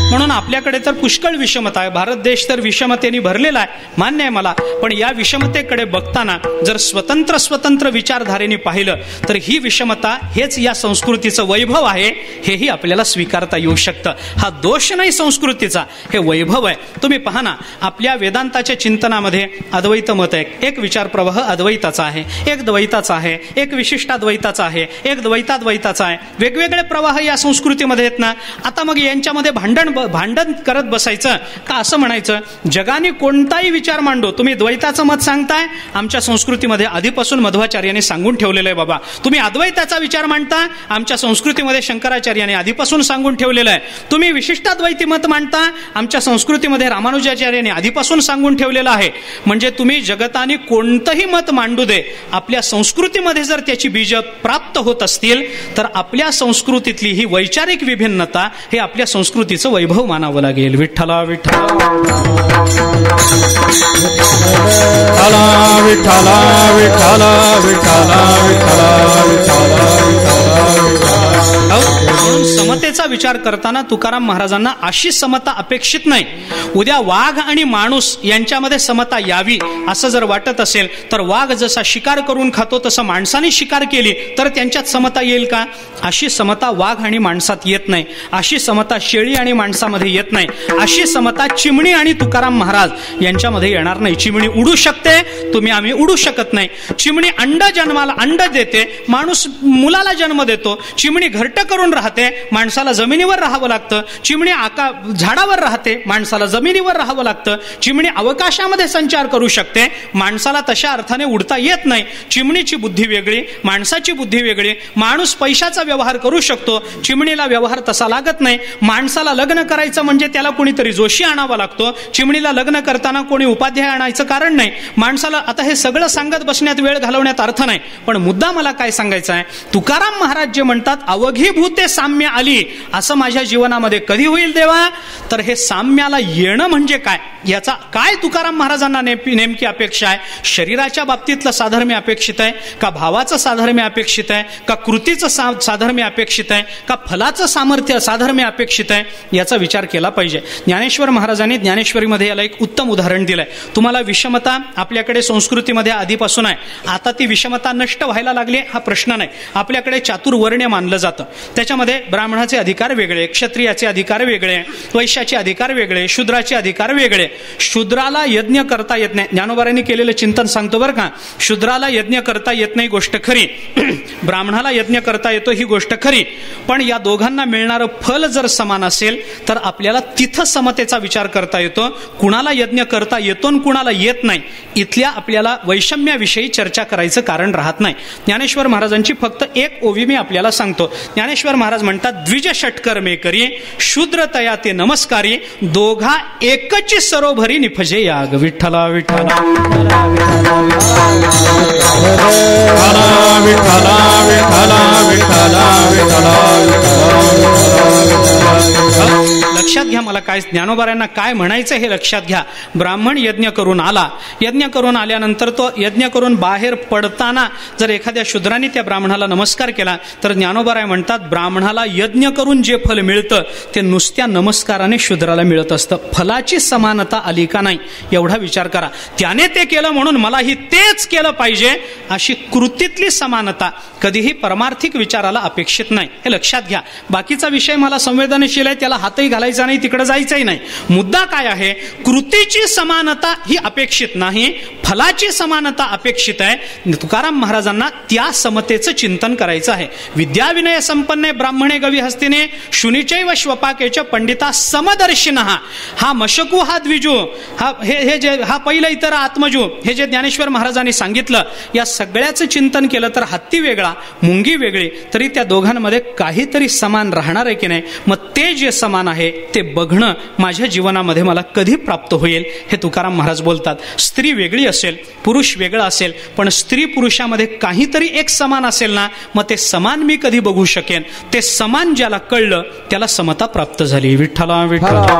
[SPEAKER 4] म्हणून आपल्याकडे तर पुष्कळ विषमता आहे. भारत देश तर विषमतेने भरलेला आहे, मान्य आहे मला. पण या विषमतेकडे बघताना जर स्वतंत्र विचारधारेने पाहिलं तर ही विषमता हेच या संस्कृतीचं वैभव आहे, हेही आपल्याला स्वीकारता येऊ शकतं. हा दोष नाही संस्कृतीचा, हे वैभव आहे. तुम्ही पहा ना, आपल्या वेदांताच्या चिंतनामध्ये अद्वैत मत आहे, एक विचार प्रवाह अद्वैताचा आहे, एक द्वैताचा आहे, एक विशिष्टाद्वैताचा आहे, एक द्वैताद्वैताचा आहे. वेगवेगळे प्रवाह या संस्कृतीमध्ये आहेत ना. आता मग यांच्यामध्ये भांडण करत बसायचं का? असं म्हणायचं जगाने कोणताही विचार मांडो, तुम्ही द्वैताचं मत सांगताय, आमच्या संस्कृतीमध्ये आधीपासून मध्वाचार्यांनी सांगून ठेवलेलं आहे बाबा. तुम्ही अद्वैताचा विचार मांडता, आमच्या संस्कृतीमध्ये शंकराचार्यांनी आधीपासून सांगून ठेवलेलं आहे. तुम्ही विशिष्टाद्वैती मत मांडता, आमच्या संस्कृतीमध्ये रामानुजाचार्यांनी आधीपासून सांगून ठेवलेलं आहे. म्हणजे तुम्ही जगताने कोणतंही मत मांडू दे, आपल्या संस्कृतीमध्ये जर त्याची बीज प्राप्त होत असतील तर आपल्या संस्कृतीतली ही वैचारिक विभिन्नता हे आपल्या संस्कृतीचं वैभव मानावं लागेल. विठ्ठला विठ्ठला
[SPEAKER 1] विठ्ठला विठ्ठला विठ्ठला विठ्ठला विठ्ठला
[SPEAKER 4] म्हणून समतेचा विचार करताना तुकाराम महाराजांना अशी समता अपेक्षित नाही. उद्या वाघ आणि माणूस यांच्यामध्ये समता यावी असं जर वाटत असेल तर वाघ जसा शिकार करून खातो तसं माणसाने शिकार केली तर त्यांच्यात समता येईल का? अशी समता वाघ आणि माणसात येत नाही. अशी समता शेळी आणि माणसामध्ये येत नाही. अशी समता चिमणी आणि तुकाराम महाराज यांच्यामध्ये येणार नाही. चिमणी उडू शकते, आम्ही उडू शकत नाही. चिमणी अंड देते, माणूस मुलाला जन्म देतो. चिमणी घरटं करून राहते, राहते, माणसाला जमिनीवर राहावं लागतं. चिमणी झाडावर राहते, माणसाला जमिनीवर राहावं लागतं. चिमणी अवकाशामध्ये संचार करू शकते, माणसाला तशा अर्थाने उडता येत नाही. चिमणीची बुद्धी वेगळी, माणसाची बुद्धी वेगळी. माणूस पैशाचा व्यवहार करू शकतो, चिमणीला व्यवहार तसा लागत नाही. माणसाला लग्न करायचं म्हणजे त्याला कोणीतरी जोशी आणावा लागतो, चिमणीला लग्न करताना कोणी उपाध्याय आणायचं कारण नाही. माणसाला आता हे सगळं सांगत बसण्यात वेळ घालवण्यात अर्थ नाही, पण मुद्दा मला काय सांगायचा आहे, तुकाराम महाराज जे म्हणतात अवघीभूते साम्य आली, असं माझ्या जीवनामध्ये कधी होईल देवा? तर हे साम्याला येणं म्हणजे काय, याचा काय तुकाराम महाराजांना नेमकी अपेक्षा आहे? शरीराच्या बाबतीतलं साधर्म्य अपेक्षित आहे का, भावाचं साधर्म्य अपेक्षित आहे का, कृतीचं साधर्म्य अपेक्षित आहे का, फलाचं साधर्म्य अपेक्षित आहे, याचा विचार केला पाहिजे. ज्ञानेश्वर महाराजांनी ज्ञानेश्वरीमध्ये याला एक उत्तम उदाहरण दिलंय. तुम्हाला विषमता आपल्याकडे संस्कृतीमध्ये आधीपासून आहे, आता ती विषमता नष्ट व्हायला लागली हा प्रश्न नाही. आपल्याकडे चातुर्वर्ण्य मानलं जातं, त्याच्यामध्ये ब्राह्मणाचे अधिकार वेगळे, क्षत्रियाचे अधिकार वेगळे, वैश्याचे अधिकार वेगळे, शूद्राचे अधिकार वेगळे. शूद्राला यज्ञ करता येत नाही, ज्ञानोबारांनी केलेलं चिंतन सांगतो बरं का. शूद्राला यज्ञ करता येत नाही गोष्ट खरी, ब्राह्मणाला यज्ञ करता येतो ही गोष्ट खरी, पण या दोघांना मिळणारं फल जर समान असेल तर आपल्याला तिथं समतेचा विचार करता येतो. कुणाला यज्ञ करता येतो आणि कुणाला येत नाही, इथल्या आपल्याला वैषम्याविषयी चर्चा करायचं कारण राहत नाही. ज्ञानेश्वर महाराजांची फक्त एक ओवी मी आपल्याला सांगतो. ज्ञानेश्वर महाराज म्हणतात, द्विज षटकर मे करी शूद्र तया ते नमस्कारी, दोघा एकची सरोभरी निफजे याग. विठ्ठला विठ्ठला लक्षात घ्या, मला काय ज्ञानोबारांना काय म्हणायचं हे लक्षात घ्या. ब्राह्मण यज्ञ करून आला, यज्ञ करून आल्यानंतर तो यज्ञ करून बाहेर पडताना जर एखाद्या शूद्राने त्या ब्राह्मणाला नमस्कार केला तर ज्ञानोबाराय म्हणतात, ब्राह्मणाला यज्ञ करून जे फल मिळतं ते नुसत्या नमस्काराने शूद्राला मिळत असतं. फलाची समानता आली का नाही एवढा विचार करा. त्याने ते केलं म्हणून मलाही तेच केलं पाहिजे अशी कृतीतली समानता कधीही परमार्थिक विचाराला अपेक्षित नाही, हे लक्षात घ्या. बाकीचा विषय मला संवेदनशील आहे, त्याला हातही घालायचा नाही, तिकडे जायचंही नाही. मुद्दा काय आहे, कृतीची समानता ही अपेक्षित नाही, फलाची समानता अपेक्षित आहे. तुकाराम महाराजांना त्या समतेचं चिंतन करायचं आहे. विद्या विनय संपन्ने ब्राह्मणे गवी हस्तिने शुनिचैव श्वपाकेच पंडिता समदर्शिनः. हा मशकू हा द्विजू, हा पहिलं इतर आत्मजू, हे जे ज्ञानेश्वर महाराजांनी सांगितलं, या सगळ्याचं चिंतन केलं तर हत्ती वेगळा मुंगी वेगळी, तरी त्या दोघांमध्ये काहीतरी समान राहणार आहे की नाही. मग ते जे समान आहे ते बघणं माझ्या जीवनामध्ये मला कधी प्राप्त होईल हे तुकाराम महाराज बोलतात. स्त्री वेगळी असेल, पुरुष वेगळा असेल, पण स्त्री पुरुषामध्ये काहीतरी एक समान असेल ना, मग ते समान मी कधी बघू शकेन. ते समान ज्याला कळलं त्याला समता प्राप्त झाली. विठ्ठला विठ्ठला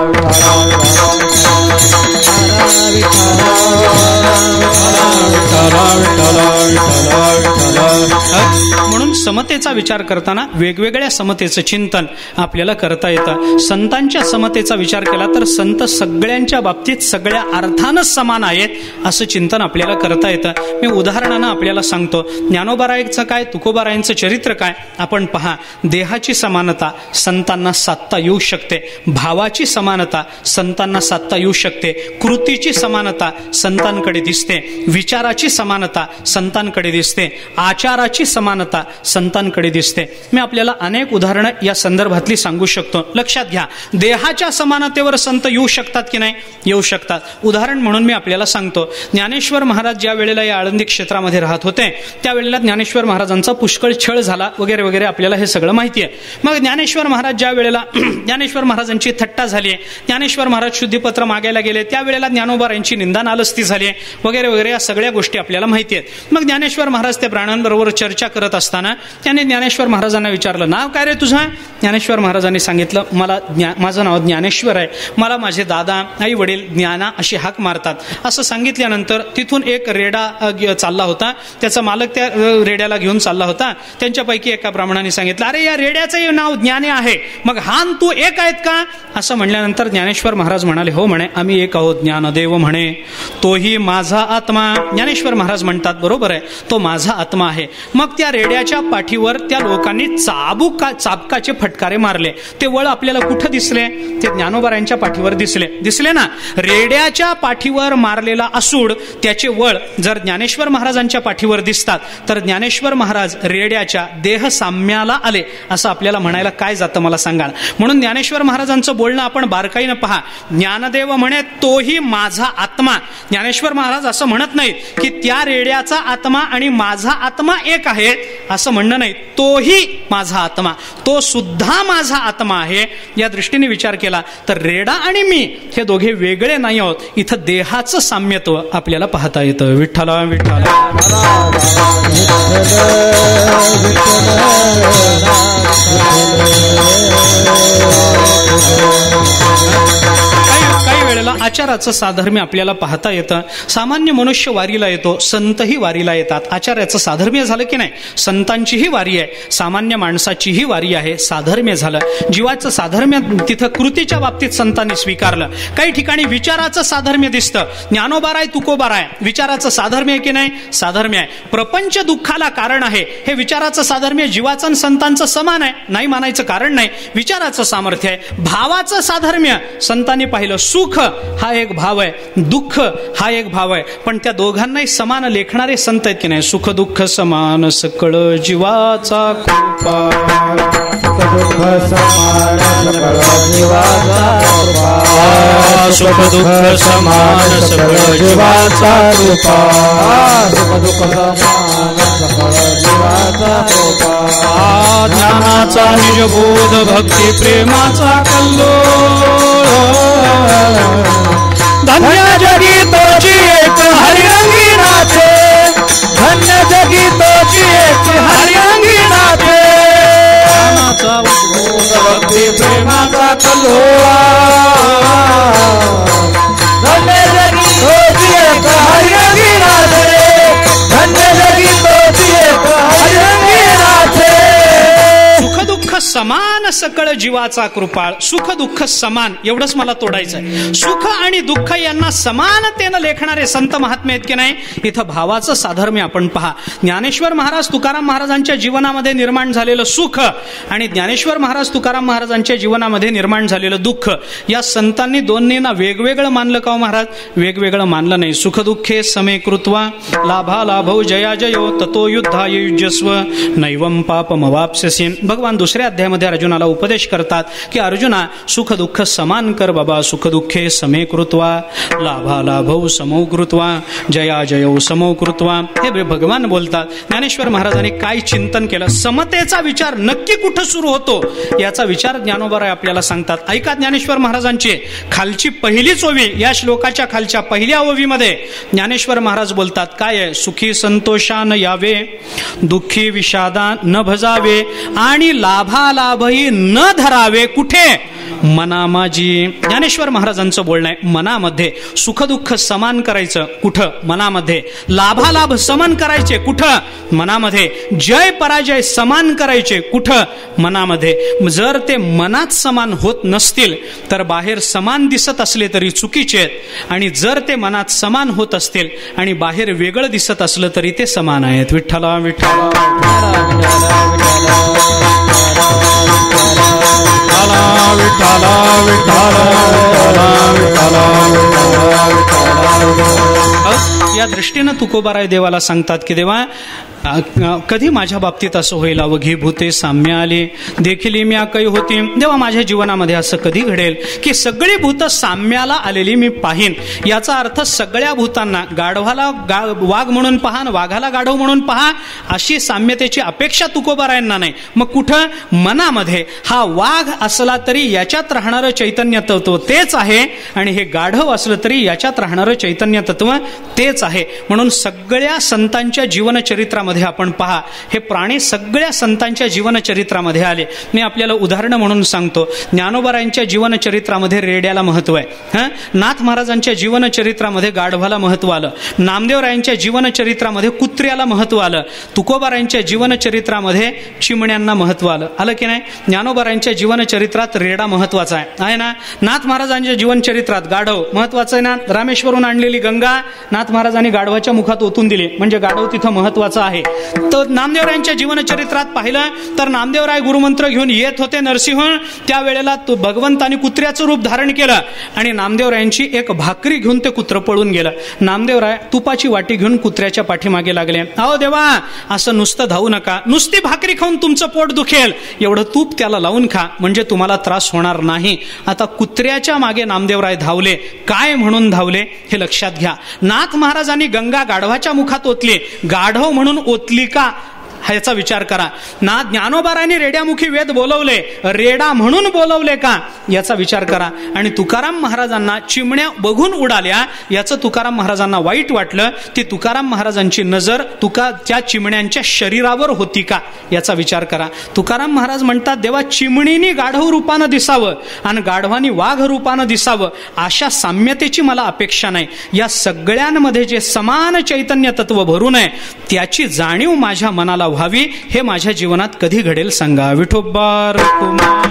[SPEAKER 4] म्हणून समतेचा विचार करताना वेगवेगळ्या समतेचं चिंतन आपल्याला करता येतं. संतांच्या समतेचा विचार केला तर संत सगळ्यांच्या बाबतीत सगळ्या अर्थानच समान आहेत असं चिंतन आपल्याला करता येतं. मी उदाहरणानं आपल्याला सांगतो. ज्ञानोबारायांचं काय, तुकोबारायांचं चरित्र काय, आपण पहा. देहाची समानता संतांना साधता येऊ शकते, भावाची समानता संतांना साधता येऊ शकते, कृतीची समानता संतांकडे दिसते, विचाराची समानता संतांकडे दिसते, आचाराची समानता संतांकडे दिसते. मी आपल्याला अनेक उदाहरणं या संदर्भातली सांगू शकतो. लक्षात घ्या, देहाच्या समानतेवर संत येऊ शकतात की नाही? येऊ शकतात. उदाहरण म्हणून मी आपल्याला सांगतो. ज्ञानेश्वर महाराज ज्या वेळेला या आळंदी क्षेत्रामध्ये राहत होते त्यावेळेला ज्ञानेश्वर महाराजांचा पुष्कळ छळ झाला वगैरे वगैरे, आपल्याला हे सगळं माहिती आहे. मग ज्ञानेश्वर महाराज ज्या वेळेला ज्ञानेश्वर महाराजांची थट्टा झाली, ज्ञानेश्वर महाराज शुद्धीपत्र मागायला गेले, त्यावेळेला ज्ञानोबारांची निंदा नालस्ती झाली वगैरे वगैरे, या सगळ्या गोष्टी आपल्याला माहिती आहेत. मग ज्ञानेश्वर महाराज त्या ब्राह्मणांबरोबर चर्चा करत असताना त्याने ज्ञानेश्वर महाराजांना विचारलं, नाव काय रे तुझं? ज्ञानेश्वर महाराजांनी सांगितलं, माझं नाव ज्ञानेश्वर आहे, मला माझे दादा आई वडील ज्ञाना अशी हाक मारतात. असं सांगितल्यानंतर तिथून एक रेडा चालला होता, त्याचा मालक त्या रेड्याला घेऊन चालला होता. त्यांच्यापैकी एका ब्राह्मणाने सांगितलं, अरे या रेड्याचं नाव ज्ञाने आहे, मग हान तू एक आहेत का? असं म्हणल्यानंतर ज्ञानेश्वर महाराज म्हणाले, हो म्हणे, आम्ही एक आहोत. ज्ञानदेव म्हणे तोही माझा आत्मा. ज्ञानेश्वर महाराज म्हणतात बरोबर आहे, तो माझा आत्मा आहे. मग त्या रेड्याच्या पाठीवर त्या लोकांनी चाबकाचे फटकारे मारले. ते वळ आपल्याला कुठं दिसले? ते ज्ञानोबारायांच्या पाठीवर दिसले ना. रेड्याच्या पाठीवर मारलेला असूड, त्याचे वळ जर ज्ञानेश्वर महाराजांच्या पाठीवर दिसतात तर ज्ञानेश्वर महाराज रेड्याच्या देह साम्याला आले असं आपल्याला म्हणायला काय जातं मला सांगा. म्हणून ज्ञानेश्वर महाराजांचं बोलणं आपण बारकाईनं पहा. ज्ञानदेव म्हणे तोही माझा आत्मा. ज्ञानेश्वर महाराज असं म्हणत नाही की त्या रेड्याचा आत्मा आणि माझा आत्मा एक आहे असं म्हणणं नाही. तोही माझा आत्मा, तो सुद्धा माझा आत्मा आहे. या दृष्टीने विचार केला तर रेडा आणि मी हे दोघे वेगळे नाही आहोत. इथं देहाचं साम्यत्व आपल्याला पाहता येतं. विठ्ठला विठ्ठला. काही वेळेला आचाराचं साधर्म्य आपल्याला पाहता येतं. सामान्य मनुष्य वारीला येतो, संतही वारीला येतात. आचार्याचं साधर्म्य झालं की नाही? संतांचीही वारी आहे, सामान्य माणसाचीही वारी आहे. साधर्म्य झालं. जीवाचं साधर्म्य तिथं कृतीच्या बाबतीत संतांनी स्वीकारलं. काही ठिकाणी विचाराचं साधर्म्य दिसतं. ज्ञानोबाराय तुकोबाराय विचाराचं साधर्म्य आहे की नाही? साधर्म्य आहे. प्रपंच दुःखाला कारण आहे हे विचाराचं साधर्म्य जीवाचं आणि संतांचं समान आहे, नाही मानायचं कारण नाही. विचाराचं सामर्थ्य आहे. भावाचं साधर्म्य संतांनी पाहिलं. सुख हा एक भाव आहे, दुःख हा एक भाव आहे, पण त्या दोघांनाही समान लेखणारे संत आहेत की नाही? सुख दुःख समान सकळ जीवाचा कृपा.
[SPEAKER 2] सुख दुःख समान सकळ जीवाचा रूपा. सुख दुःख समान सकळ जीवाचा रूपा.
[SPEAKER 4] ज्ञानाचा निजबोध भक्ती प्रेमाचा कल्लोळ.
[SPEAKER 2] धन्य जगी तोची एक हरिरंगी नाचे. धन्य जगी तोची एक हरिरंगी नाचे.
[SPEAKER 4] ज्ञानाचा उद्बोध
[SPEAKER 2] भक्ती प्रेमाचा कल्लोळा. धन्य जगी तोची एक हरिरंगी नाचे. धन्य जगी तोची एक हरिरंगी नाचे.
[SPEAKER 4] सुख दुःख समान सकळ जीवाचा कृपाळ. सुख दुःख समान एवढंच मला तोडायचं आहे. सुख आणि दुःख यांना समानतेनं लेखणारे संत महात्मे आहेत की नाही? इथं भावाचं साधर्म्य आपण पहा. ज्ञानेश्वर महाराज तुकाराम महाराजांच्या जीवनामध्ये निर्माण झालेलं सुख आणि ज्ञानेश्वर महाराज तुकाराम महाराजांच्या जीवनामध्ये निर्माण झालेलं दुःख, या संतांनी दोन्हींना वेगवेगळं मानलं का महाराज? वेगवेगळं मानलं नाही. सुख दुःखे समे कृत्वा लाभा लाभौ जया जयो ततो युद्धाय युज्यस्व नैवं पापमवाप्स्यसि. भगवान दुसऱ्या अध्यायामध्ये अर्जुनाला उपदेश करतात की अर्जुना सुख दुःख समान कर बाबा. सुख दुःखे समे कृत्वा लाभा लाभौ समौ कृत्वा जया जयौ समौ कृत्वा. हे भगवान बोलतात. ज्ञानेश्वर महाराजांनी काय चिंतन केलं? समतेचा विचार नक्की कुठं सुरू होतो याचा विचार ज्ञानोबाराय आपल्याला सांगतात. ऐका ज्ञानेश्वर महाराजांची खालची पहिलीच ओवी, या श्लोकाच्या खालच्या पहिल्या ओवीमध्ये ज्ञानेश्वर महाराज बोलतात काय आहे? सुखी संतोषान यावे, दुःखी विषादा न भजावे आणि लाभालाभही न धरावे. कुठे? मनामाजी. ज्ञानेश्वर महाराजांचं बोलणं आहे. मनामध्ये सुख दुःख समान करायचं. कुठं? मनामध्ये. लाभालाभ समान करायचे. कुठं? मनामध्ये. जय पराजय समान करायचे. कुठं? मनामध्ये. जर ते मनात समान होत नसतील तर बाहेर समान दिसत असले तरी चुकीचे आहेत, आणि जर ते मनात समान होत असतील आणि बाहेर वेगळं दिसत असलं तरी ते समान आहेत. विठ्ठला विठ्ठला.
[SPEAKER 1] विठ्ठला विठ्ठला विठ्ठला विठ्ठला.
[SPEAKER 4] या दृष्टीनं तुकोबाराय देवाला सांगतात की देवा कधी माझ्या बाबतीत असं होईल? अवघी भूते साम्य आली देखील म्या काही होती. देवा माझ्या जीवनामध्ये असं कधी घडेल की सगळी भूत साम्याला आलेली मी पाहीन. याचा अर्थ सगळ्या भूतांना, गाढवाला वाघ म्हणून पहा, वाघाला गाढव म्हणून पहा, अशी साम्यतेची अपेक्षा तुकोबारायांना नाही. मग कुठं? मनामध्ये. हा वाघ असला तरी याच्यात राहणारं चैतन्य तत्व तेच आहे, आणि हे गाढव असलं तरी याच्यात राहणारं चैतन्य तत्व तेच आहे. म्हणून सगळ्या संतांच्या जीवनचरित्रामध्ये आपण पहा, हे प्राणी सगळ्या संतांच्या जीवनचरित्रामध्ये आले. मी आपल्याला उदाहरणं म्हणून सांगतो. ज्ञानोबारायांच्या जीवनचरित्रामध्ये रेड्याला महत्व आहे. नाथ महाराजांच्या जीवनचरित्रामध्ये गाढवाला महत्व आलं. नामदेवरायांच्या जीवनचरित्रामध्ये कुत्र्याला महत्व आलं. तुकोबारायांच्या जीवनचरित्रामध्ये चिमण्यांना महत्व आलं की नाही? ज्ञानोबारायांच्या जीवनचरित्रात रेडा महत्वाचा आहे ना. नाथ महाराजांच्या जीवनचरित्रात गाढव महत्वाचं आहे ना. रामेश्वरून आणलेली गंगा नाथ महाराजांनी गाढवाच्या मुखात ओतून दिली, म्हणजे गाढव तिथं महत्वाचं आहे. तर नामदेवरायांच्या जीवनचरित्रात पाहिलं तर नामदेवराय गुरुमंत्र घेऊन येत होते नरसिंह, त्यावेळेला भगवंतानी कुत्र्याचं रूप धारण केलं आणि नामदेवरायांची एक भाकरी घेऊन ते कुत्र पळून गेलं. नामदेवराय तुपाची वाटी घेऊन कुत्र्याच्या पाठीमागे लागले. अहो देवा, असं नुसतं धावू नका, नुसती भाकरी खाऊन तुमचं पोट दुखेल, एवढं तूप त्याला लावून खा, म्हणजे तुम्हाला त्रास होणार नाही. आता कुत्र्याच्या मागे नामदेवराय धावले. काय म्हणून धावले हे लक्षात घ्या. नाथ महाराजांनी गंगा गाढवाच्या मुखात ओतली, गाढव म्हणून ओतली का ह्याचा विचार करा. ना ज्ञानोबारांनी रेड्यामुखी वेद बोलवले, रेडा म्हणून बोलवले का याचा विचार करा. आणि तुकाराम महाराजांना चिमण्या बघून उडाल्या याचं तुकाराम महाराजांना वाईट वाटलं. ती तुकाराम महाराजांची नजर त्या चिमण्यांच्या शरीरावर होती का याचा विचार करा. तुकाराम महाराज म्हणतात, देवा चिमणीनी गाढव रूपानं दिसावं आणि गाढवानी वाघ रूपानं दिसावं अशा साम्यतेची मला अपेक्षा नाही. या सगळ्यांमध्ये जे समान चैतन्य तत्व भरून आहे त्याची जाणीव माझ्या मनाला व्हावी, हे माझ्या जीवनात कधी घडेल सांगा. विठोबार
[SPEAKER 1] कुमाई,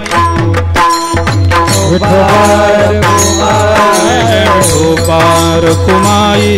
[SPEAKER 1] विठोबार कुमाई,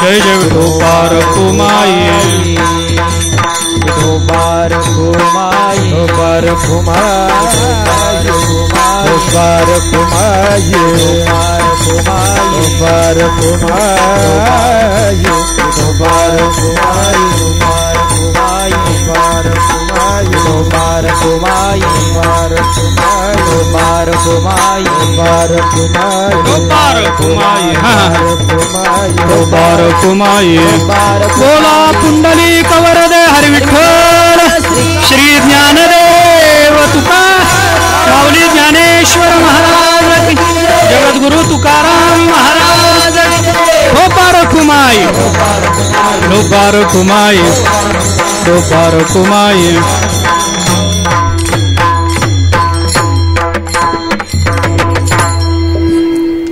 [SPEAKER 1] जय जय विठोबार कुमाई, विठोबार कुमाई, विठोबार कुमाई, विठोबार कुमाई, विठोबार कुमाई, विठोबार कुमाई, विठोबार कुमाई, विठोबार कुमाई, विठोबार कुमाई, विठोबार कुमाई, विठोबार कुमाई. बोला पुंडली कवरदे हरी विठ्ठल श्री ज्ञानदेव तुका माऊली ज्ञानेश्वर महाराज, जगद्गुरु तुकाराम महाराज. विठोबार कुमाई, विठोबार कुमाई, विठोबार कुमाई.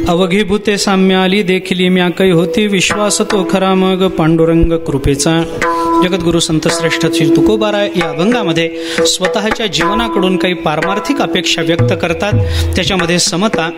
[SPEAKER 4] अवघीभूते साम्य आली, देखिली म्या काही होती, विश्वास तो खरा मग पांडुरंग कृपेचा. जगद्गुरु संत श्रेष्ठ श्री तुकोबाराय या अभंगामध्ये स्वतःच्या जीवनाकडून काही पारमार्थिक अपेक्षा व्यक्त करतात. त्याच्यामध्ये समता,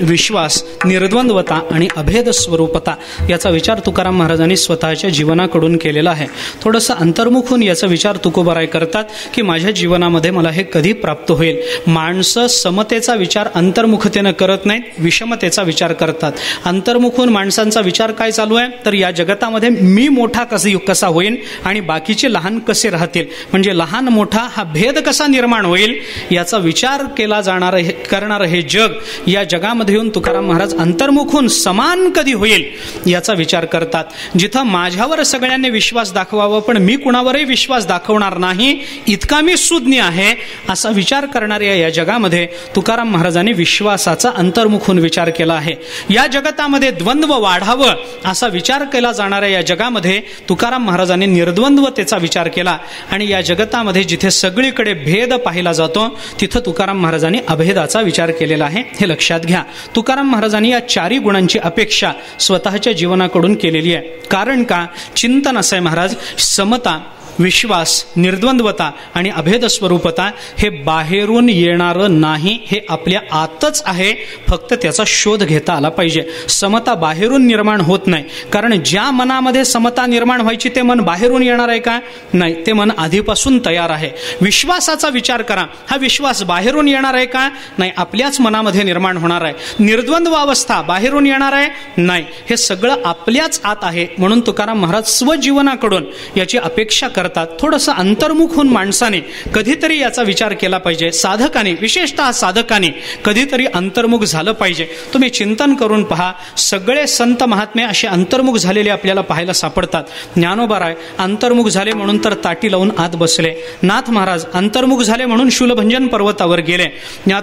[SPEAKER 4] विश्वास, निर्द्वंद्वता आणि अभेद स्वरूपता याचा विचार तुकाराम महाराजांनी स्वतःच्या जीवनाकडून केलेला आहे. थोडंसं अंतर्मुख होऊन याचा विचार तुकोबाराय करतात की माझ्या जीवनामध्ये मला हे कधी प्राप्त होईल. माणसं समतेचा विचार अंतर्मुखतेनं करत नाहीत, विषमतेचा विचार करतात. अंतर्मुख होऊन माणसांचा विचार काय चालू आहे तर या जगतामध्ये मी मोठा कसा होईल आणि बाकीचे लहान कसे राहतील, म्हणजे लहान मोठा हा भेद कसा निर्माण होईल याचा विचार केला जाणार करणारं हे जग. या जगामध्ये येऊन तुकाराम महाराज अंतर्मुख होऊन समान कधी होईल याचा विचार करतात. जिथं माझ्यावर सगळ्यांनी विश्वास दाखवावा पण मी कुणावरही विश्वास दाखवणार नाही इतका मी सुज्ञ आहे असा विचार करणाऱ्या या जगामध्ये तुकाराम महाराजांनी विश्वासाचा अंतर्मुख होऊन विचार केला आहे. या जगतामध्ये द्वंद्व वाढावं असा विचार केला जाणाऱ्या या जगामध्ये तुकाराम महाराजांनी निर्द्वंद्वतेचा विचार केला आणि या जगतामध्ये जिथे सगळीकडे भेद पाहिला जातो तिथं तुकाराम महाराजांनी अभेदाचा विचार केलेला आहे, हे लक्षात घ्या. तुकाराम महाराजांनी या चारही गुणांची अपेक्षा स्वतःच्या जीवनाकडून केलेली आहे. कारण का चिंतन असं आहे महाराज, समता, विश्वास, निर्द्वंद्वता आणि अभेद स्वरूपता हे बाहेरून येणारं नाही, हे आपल्या आतच आहे. फक्त त्याचा शोध घेता आला पाहिजे. समता बाहेरून निर्माण होत नाही, कारण ज्या मनामध्ये समता निर्माण व्हायची ते मन बाहेरून येणार आहे का? नाही, ते मन आधीपासून तयार आहे. विश्वासाचा विचार करा, हा विश्वास बाहेरून येणार आहे का? नाही, आपल्याच मनामध्ये निर्माण होणार आहे. निर्द्वंद्व अवस्था बाहेरून येणार आहे? नाही, हे सगळं आपल्याच आत आहे. म्हणून तुकाराम महाराज स्वजीवनाकडून याची अपेक्षा करतात. थोडंसं अंतर्मुख होऊन माणसाने कधीतरी याचा विचार केला पाहिजे. साधकाने, विशेषतः साधकाने कधीतरी अंतर्मुख झालं पाहिजे. तुम्ही चिंतन करून पहा, सगळे संत महात्मे असे अंतर्मुख झालेले आपल्याला पाहायला सापडतात. ज्ञानोबाराय अंतर्मुख झाले म्हणून तर ताटी लावून आत बसले. नाथ महाराज अंतर्मुख झाले म्हणून शूलभंजन पर्वतावर गेले.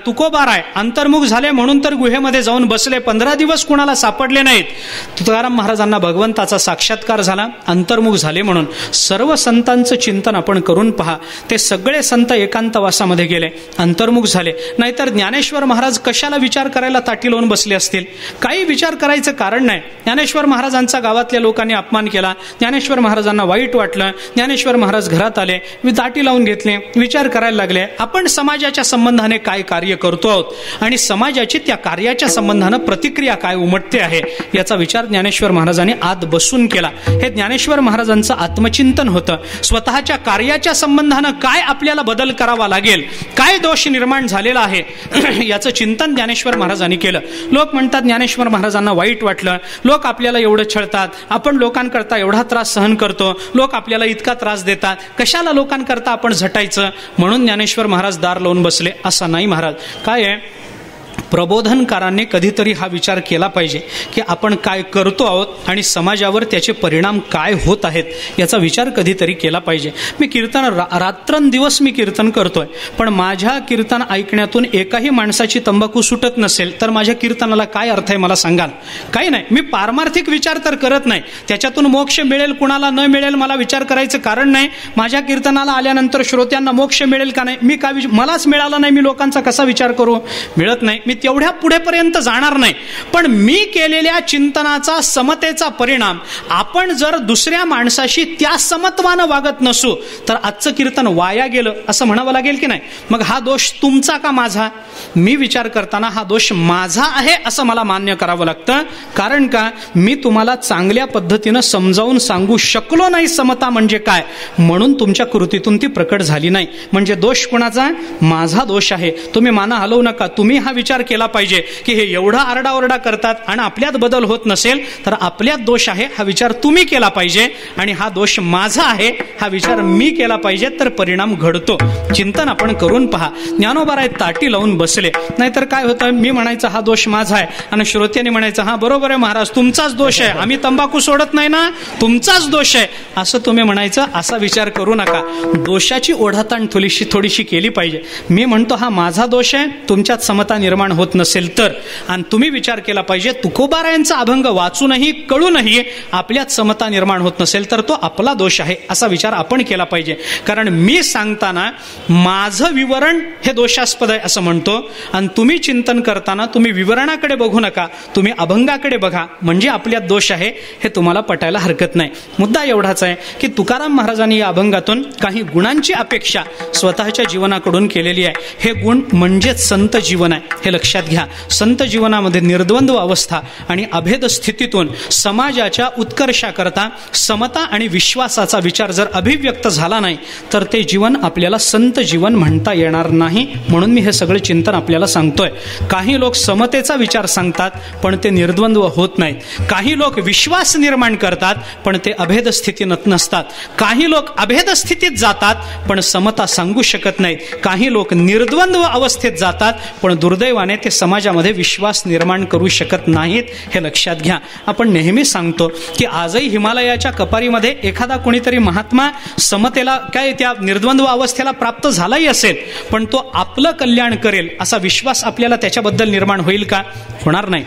[SPEAKER 4] तुकोबाराय अंतर्मुख झाले म्हणून तर गुहेमध्ये जाऊन बसले. 15 दिवस कुणाला सापडले नाहीत. तुकाराम महाराजांना भगवंताचा साक्षात्कार झाला, अंतर्मुख झाले म्हणून. सर्व संतांचं चिंतन आपण करून पहा, ते सगळे संत एकांतवासामध्ये गेले, अंतर्मुख झाले. नाहीतर ज्ञानेश्वर महाराज कशाला विचार करायला ताटी लावून बसले असतील? काही विचार करायचं कारण नाही. ज्ञानेश्वर महाराजांचा गावातल्या लोकांनी अपमान केला, ज्ञानेश्वर महाराजांना वाईट वाटलं, ज्ञानेश्वर महाराज घरात आले, ताटी लावून घेतले, विचार करायला लागले. आपण समाजाच्या संबंधाने काय कार्य करतो आहोत आणि समाजाची त्या कार्याच्या संबंधाने प्रतिक्रिया काय उमटते आहे, याचा विचार ज्ञानेश्वर महाराजांनी आत बसून केला. हे ज्ञानेश्वर महाराजांचं आत्मचिंतन होतं. स्वतःच्या कार्याच्या संबंधाने काय आपल्याला बदल करावा लागेल, काय दोष निर्माण झालेला आहे, याचं चिंतन ज्ञानेश्वर महाराजांनी केलं. लोक म्हणतात ज्ञानेश्वर महाराजांना वाईट वाटलं, लोक आपल्याला एवढं छळतात, आपण लोकांकरता एवढा त्रास सहन करतो, लोक आपल्याला इतका त्रास देतात, कशाला लोकांकरता आपण झटायचं, म्हणून ज्ञानेश्वर महाराज दार लावून बसले. असं नाही महाराज. काय आहे, प्रबोधनकारांनी कधीतरी हा विचार केला पाहिजे की आपण काय करतो आहोत आणि समाजावर त्याचे परिणाम काय होत आहेत, याचा विचार कधीतरी केला पाहिजे. मी कीर्तन रात्रंदिवस मी कीर्तन करतोय, पण माझ्या कीर्तन ऐकण्यातून एकाही माणसाची तंबाखू सुटत नसेल तर माझ्या कीर्तनाला काय अर्थ आहे मला सांगाल? काही नाही. मी पारमार्थिक विचार तर करत नाही, त्याच्यातून मोक्ष मिळेल कुणाला न मिळेल मला विचार करायचं कारण नाही. माझ्या कीर्तनाला आल्यानंतर श्रोत्यांना मोक्ष मिळेल का नाही, मी काय मलाच मिळाला नाही, मी लोकांचा कसा विचार करू? मिळत नाही. मी तेवढ्या पुढेपर्यंत जाणार नाही. पण मी केलेल्या चिंतनाचा, समतेचा परिणाम आपण जर दुसऱ्या माणसाशी त्या समत्वानं वागत नसू तर आजचं कीर्तन वाया गेलं असं म्हणावं लागेल की नाही? मग हा दोष तुमचा का माझा? मी विचार करताना हा दोष माझा आहे असं मला मान्य करावं लागतं. कारण का, मी तुम्हाला चांगल्या पद्धतीनं समजावून सांगू शकलो नाही समता म्हणजे काय, म्हणून तुमच्या कृतीतून ती प्रकट झाली नाही. म्हणजे दोष कोणाचा? माझा दोष आहे. तुम्ही माना हलवू नका. तुम्ही हा विचार केला पाहिजे की हे एवढा आरडाओरडा करतात आणि आपल्यात बदल होत नसेल तर आपल्यात दोष आहे, हा विचार तुम्ही केला पाहिजे. आणि हा दोष माझा आहे हा विचार मी केला पाहिजे, तर परिणाम घडतो. चिंतन आपण करून पहा. ज्ञानोबाराय ताटी लावून बसले. नाहीतर काय होतं, मी म्हणायचं हा दोष माझा आहे आणि श्रोत्यांनी म्हणायचं हा बरोबर आहे महाराज, तुमचाच दोष आहे, आम्ही तंबाखू सोडत नाही ना, तुमचाच दोष आहे असं तुम्ही म्हणायचं. असा विचार करू नका. दोषाची ओढाताण थोडीशी केली पाहिजे. मी म्हणतो हा माझा दोष आहे, तुमच्यात समता निर्माण होत नसेल तर. आणि तुम्ही विचार केला पाहिजे, तुकोबारायांचा अभंग वाचूनही कळूनही आपल्यात समता निर्माण होत नसेल तर तो आपला दोष आहे, असा विचार आपण केला पाहिजे. कारण मी सांगताना माझं विवरण हे दोषास्पद आहे असं म्हणतो आणि तुम्ही चिंतन करताना तुम्ही विवरणाकडे बघू नका, तुम्ही अभंगाकडे बघा, म्हणजे आपल्यात दोष आहे हे तुम्हाला पटायला हरकत नाही. मुद्दा एवढाच आहे की तुकाराम महाराजांनी या अभंगातून काही गुणांची अपेक्षा स्वतःच्या जीवनाकडून केलेली आहे. हे गुण म्हणजेच संत जीवन आहे, हे लक्षात घ्या. संत जीवनामध्ये निर्द्वंद्व अवस्था आणि अभेद स्थितीतून समाजाच्या उत्कर्षाकरता समता आणि विश्वासाचा विचार जर अभिव्यक्त झाला नाही तर ते जीवन आपल्याला संत जीवन म्हणता येणार नाही. म्हणून मी हे सगळे चिंतन आपल्याला सांगतोय. काही लोक समतेचा विचार सांगतात पण ते निर्द्वंद्व होत नाहीत. काही लोक विश्वास निर्माण करतात पण ते अभेद स्थितीत नसतात. काही लोक अभेद स्थितीत जातात पण समता सांगू शकत नाहीत. काही लोक निर्द्वंद्व अवस्थेत जातात पण दुर्दैवाने ते समाजामध्ये विश्वास निर्माण करू शकत नाहीत. हे लक्षात घ्या. आपण नेहमी सांगतो की आजही हिमालयाच्या कपारीमध्ये एखादा कोणीतरी महात्मा समतेला काय त्या निर्द्वंद्व अवस्थेला प्राप्त झालाही असेल पण तो आपलं कल्याण करेल असा विश्वास आपल्याला त्याच्याबद्दल निर्माण होईल का? होणार नाही.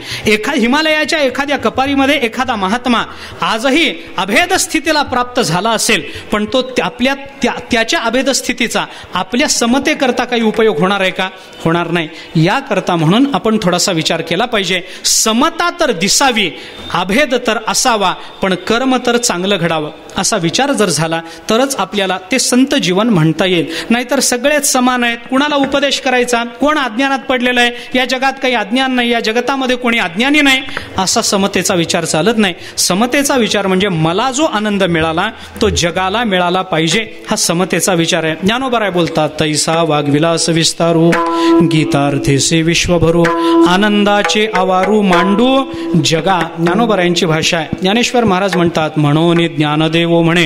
[SPEAKER 4] हिमालयाच्या एखाद्या कपारीमध्ये एखादा महात्मा आजही अभेद स्थितीला प्राप्त झाला असेल पण तो त्याच्या अभेद स्थितीचा आपल्या समतेकरता काही उपयोग होणार आहे का? होणार नाही. याकरता समता म्हणून आपण थोडासा विचार केला पाहिजे. समता तर दिसावी, अभेद तर असावा, पण कर्म तर चांगलं घडावं असा विचार जर झाला तरच आपल्याला ते संत जीवन म्हणता येईल. नाहीतर सगळेच समान आहेत. कुणाला उपदेश करायचा? कोण अज्ञानात पडलेलं आहे? या जगात काही अज्ञान नाही, या जगतामध्ये कोणी अज्ञानी नाही, असा समतेचा विचार चालत नाही. समतेचा विचार म्हणजे मला जो आनंद मिळाला तो जगाला मिळाला पाहिजे, हा समतेचा विचार आहे. ज्ञानोबराय बोलतात, तैसा वाग्विलास विस्तारू गीतार्थेसे विश्वभरू आनंदाचे आवारू मांडू जगा. ज्ञानोबरायांची भाषा आहे. ज्ञानेश्वर महाराज म्हणतात, म्हणून ज्ञानदेवो म्हणे